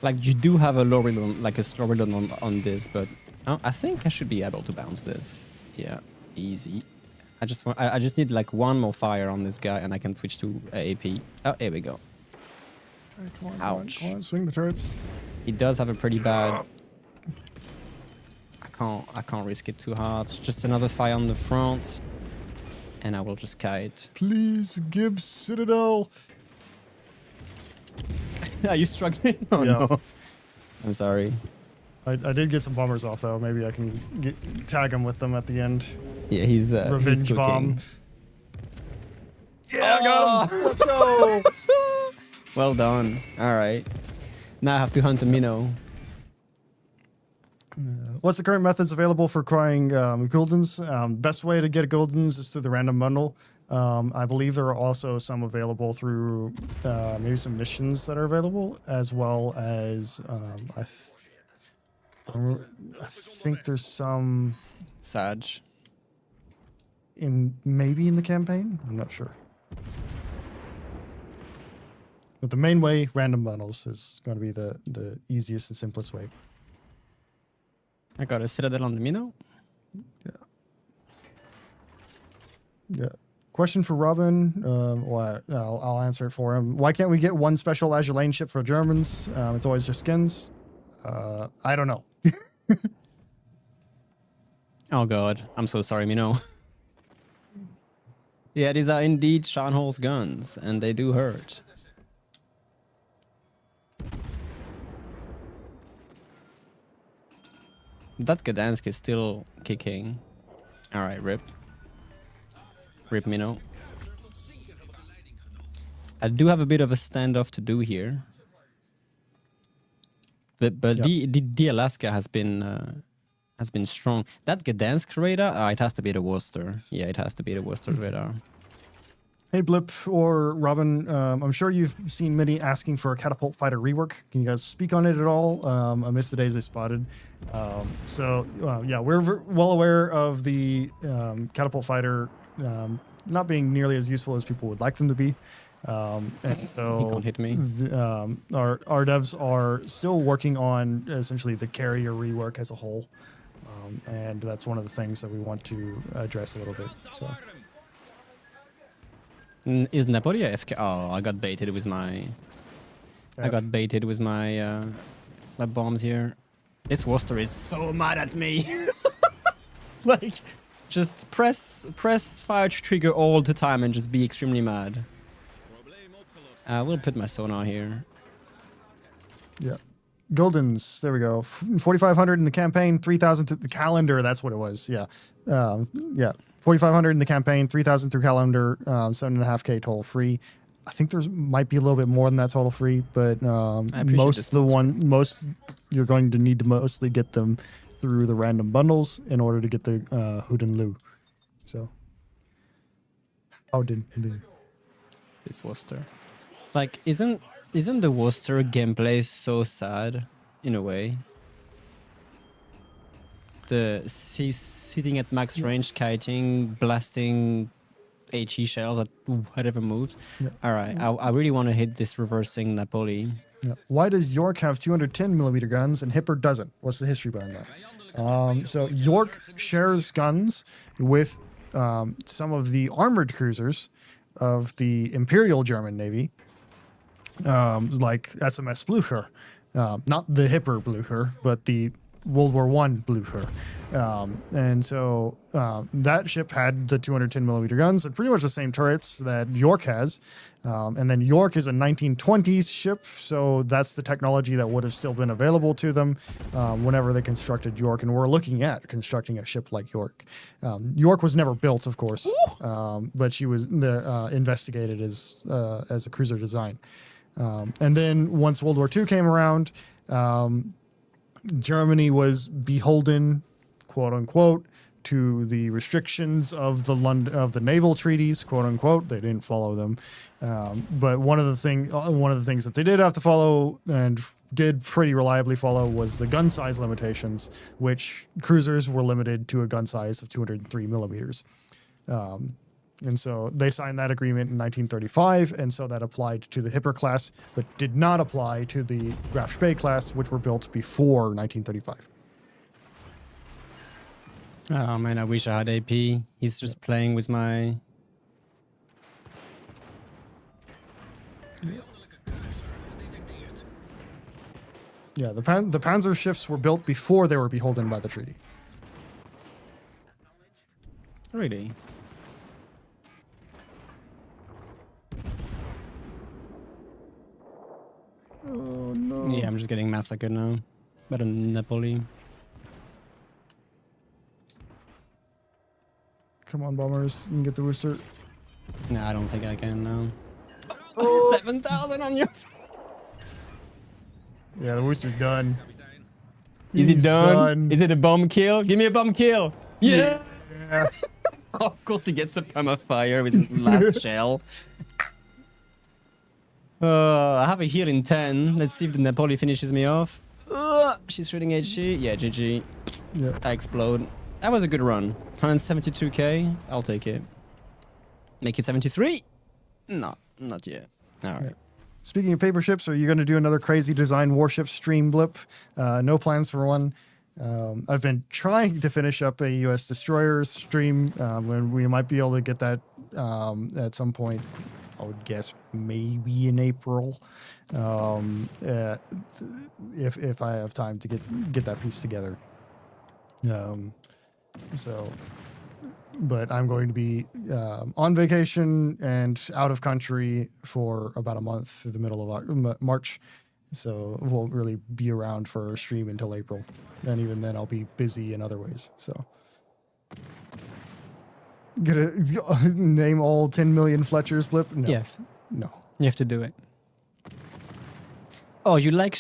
Like, you do have a low reload, like a slow reload on this, but I think I should be able to bounce this. Yeah, easy. I just need like one more fire on this guy and I can switch to AP. Oh, here we go. Okay, come on, Ouch. Come on, swing the turrets. He does have a pretty bad... I can't risk it too hard. Just another fire on the front. And I will just kite. Please, Gibbs Citadel. Are you struggling? Oh Yeah. no. I'm sorry. I did get some bombers off though. Maybe I can tag him with them at the end. Yeah, he's Revenge cooking. bomb. Yeah, I got him. Let's go. Well done. All right. Now I have to hunt a minnow. What's the current methods available for acquiring Guldens? Best way to get Guldens is through the random bundle. I believe there are also some available through maybe some missions that are available, as well as I think there's some Sag. maybe in the campaign. I'm not sure. But the main way, random bundles, is going to be the easiest and simplest way. I got a citadel on the minnow. Yeah. Question for Robin. Well, I'll answer it for him. Why can't we get one special Azure Lane ship for Germans? It's always just skins. I don't know. Oh god, I'm so sorry, minnow. Yeah, these are indeed Sharnhol's guns, and they do hurt. That Gdansk is still kicking. Alright, rip. Rip minnow. I do have a bit of a standoff to do here. But Yep. the Alaska has been has been strong. That Gdansk radar, it has to be the Worcester. Yeah, it has to be the Worcester radar. Hey, Blip or Robin, I'm sure you've seen many asking for a catapult fighter rework. Can you guys speak on it at all? Amidst the days they spotted. Yeah, we're well aware of the catapult fighter not being nearly as useful as people would like them to be. And so He can't hit me. Our devs are still working on essentially the carrier rework as a whole. And that's one of the things that we want to address a little bit. So. Is Napoli AFK? Oh, I got baited with my... I got baited with my bombs here. This Worcester is so mad at me. Like, just press fire trigger all the time and just be extremely mad. I will put my sonar here. Yeah. Goldens, there we go. 4,500 in the campaign, 3,000 through the calendar. That's what it was. Yeah. Yeah. 4,500 in the campaign, 3,000 through calendar, 7.5K total free. I think there's might be a little bit more than that total free, but most you're going to need to mostly get them through the random bundles in order to get the Hoodin Lu. So, Hoodin Lu. This Worcester. Like, isn't the Worcester gameplay so sad in a way? The sitting at max range, kiting, blasting HE shells at whatever moves. Yeah. All right, I really want to hit this reversing Napoli. Yeah. Why does York have 210 millimeter guns and Hipper doesn't? What's the history behind that? So York shares guns with some of the armored cruisers of the Imperial German Navy, like SMS Blücher, not the Hipper Blücher, but the World War I Blücher. And so that ship had the 210 millimeter guns and pretty much the same turrets that York has. And then York is a 1920s ship, so that's the technology that would have still been available to them whenever they constructed York. And we're looking at constructing a ship like York. York was never built, of course, but she was investigated as a cruiser design. And then once World War II came around, Germany was beholden, quote unquote, to the restrictions of the naval treaties, quote unquote. They didn't follow them, but one of the things that they did have to follow and did pretty reliably follow was the gun size limitations, which cruisers were limited to a gun size of 203 millimeters. And so they signed that agreement in 1935, and so that applied to the Hipper class, but did not apply to the Graf Spee class, which were built before 1935. Oh man, I wish I had AP. He's just playing with my... Yeah, the Panzer shifts were built before they were beholden by the treaty. Really? Oh no. Yeah, I'm just getting massacred now. Better than Napoli. Come on, bombers. You can get the Worcester. Nah, I don't think I can now. Oh, 7,000 on you. Yeah, the Worcester's done. Is it He's done? Is it a bomb kill? Give me a bomb kill. Yeah. Yeah. Of course he gets a perma fire with his last shell. I have a heal in 10. Let's see if the Napoli finishes me off. She's shooting HG. Yeah, GG. Yeah. I explode. That was a good run. 172k. I'll take it. Make it 73? No, not yet. All right. Yeah. Speaking of paper ships, are you going to do another crazy design warship stream, Blip? No plans for one. I've been trying to finish up a U.S. destroyer stream when we might be able to get that at some point. I would guess maybe in April, if I have time to get that piece together. But I'm going to be on vacation and out of country for about a month through the middle of March. So won't really be around for a stream until April. And even then I'll be busy in other ways. So gonna name all 10 million Fletchers, Blip? No. Yes. No. You have to do it. Oh, you like...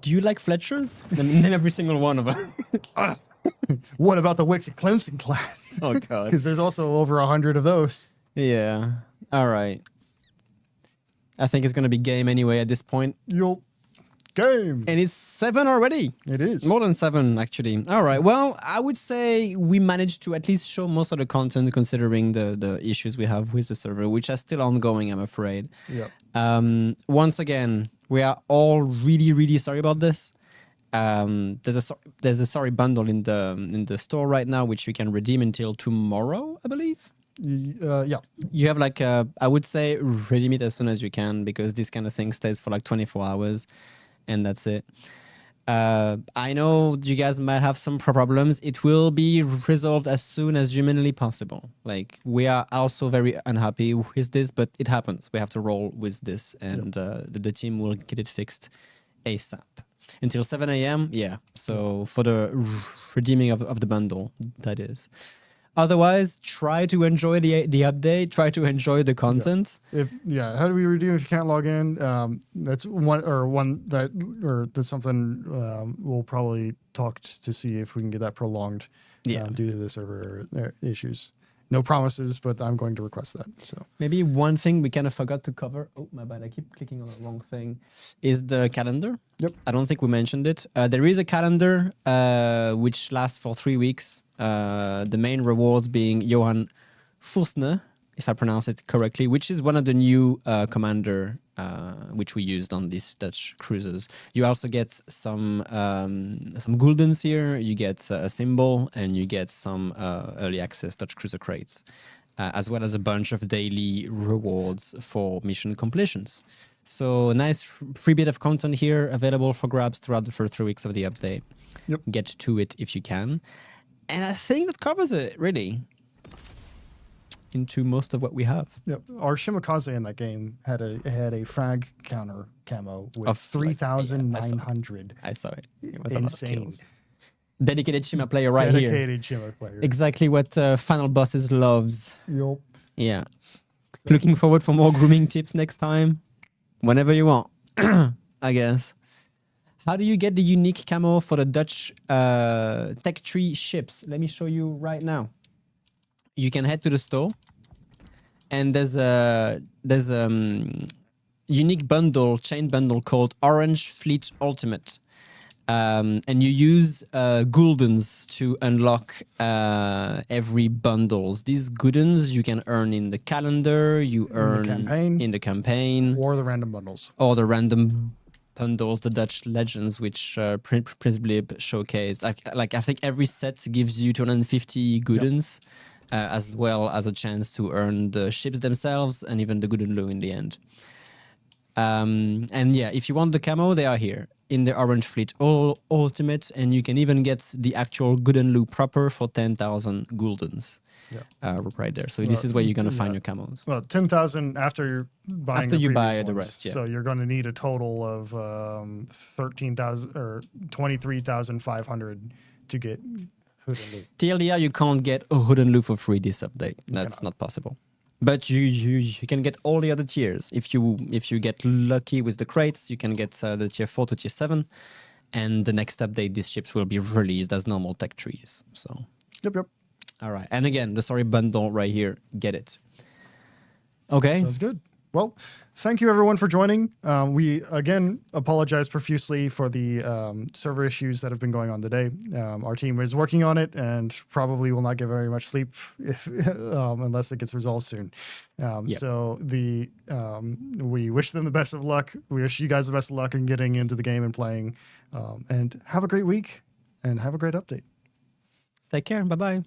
do you like Fletchers? Name every single one of them. What about the Wix at Clemson class? Oh god. Because there's also over 100 of those. Yeah. All right. I think it's gonna be game anyway at this point. Yo, game. And it's 7 already. It is. More than 7, actually. All right. Well, I would say we managed to at least show most of the content, considering the issues we have with the server, which are still ongoing, I'm afraid. Yeah. Once again, we are all really, really sorry about this. There's a sorry bundle in the store right now, which you can redeem until tomorrow, I believe. Yeah. You have like I would say redeem it as soon as you can, because this kind of thing stays for like 24 hours. And that's it. I know you guys might have some problems. It will be resolved as soon as humanly possible. Like, we are also very unhappy with this, but it happens. We have to roll with this, and the team will get it fixed ASAP. Until 7 a.m., yeah. So for the redeeming of the bundle, that is. Otherwise, try to enjoy the update. Try to enjoy the content. How do we redeem if you can't log in? That's that's something we'll probably talk to see if we can get that prolonged. Due to the server issues. No promises, but I'm going to request that. So maybe one thing we kind of forgot to cover. Oh, my bad. I keep clicking on the wrong thing. Is the calendar. Yep. I don't think we mentioned it. There is a calendar which lasts for 3 weeks. The main rewards being Johann Furstner, if I pronounce it correctly, which is one of the new commander which we used on these Dutch cruisers. You also get some guldens here. You get a symbol, and you get some early access Dutch cruiser crates, as well as a bunch of daily rewards for mission completions. So a nice free bit of content here available for grabs throughout the first 3 weeks of the update. Yep. Get to it if you can. And I think that covers it, really, into most of what we have. Yep. Our Shimakaze in that game had a frag counter camo with Of 3,900. I saw it. It was Insane. a lot of kills. Dedicated Shima player right here. Dedicated Shimmer player. Exactly what Final Bosses loves. Yup. Yeah. Looking forward for more grooming tips next time. Whenever you want, I guess. How do you get the unique camo for the Dutch Tech Tree ships? Let me show you right now. You can head to the store, and there's a unique bundle, chain bundle called Orange Fleet Ultimate. And you use guldens to unlock every bundles. These guldens you can earn in the calendar, you earn in the campaign, or the random bundles. Or the random bundles, the Dutch Legends, which principally showcase. Like I think every set gives you 250 guldens, as well as a chance to earn the ships themselves and even the Gudenlu in the end. And yeah, if you want the camo, they are here in the Orange Fleet Ultimate, and you can even get the actual Gudenlu proper for 10,000 guldens. Right there. So this is where you're going to find your camos. Well, 10,000 after you're buying after you buy the rest. So you're going to need a total of 13,000 or 23,500 to get Gudenlu. TLDR, you can't get a Gudenlu for free this update. That's not possible. But you can get all the other tiers. If you get lucky with the crates, you can get the tier 4 to tier 7. And the next update, these ships will be released as normal tech trees. So. Yep. All right. And again, the sorry bundle right here. Get it. Okay. Sounds good. Well, thank you everyone for joining. We again apologize profusely for the server issues that have been going on today. Our team is working on it and probably will not get very much sleep unless it gets resolved soon. So we wish them the best of luck. We wish you guys the best of luck in getting into the game and playing. And have a great week and have a great update. Take care. Bye-bye.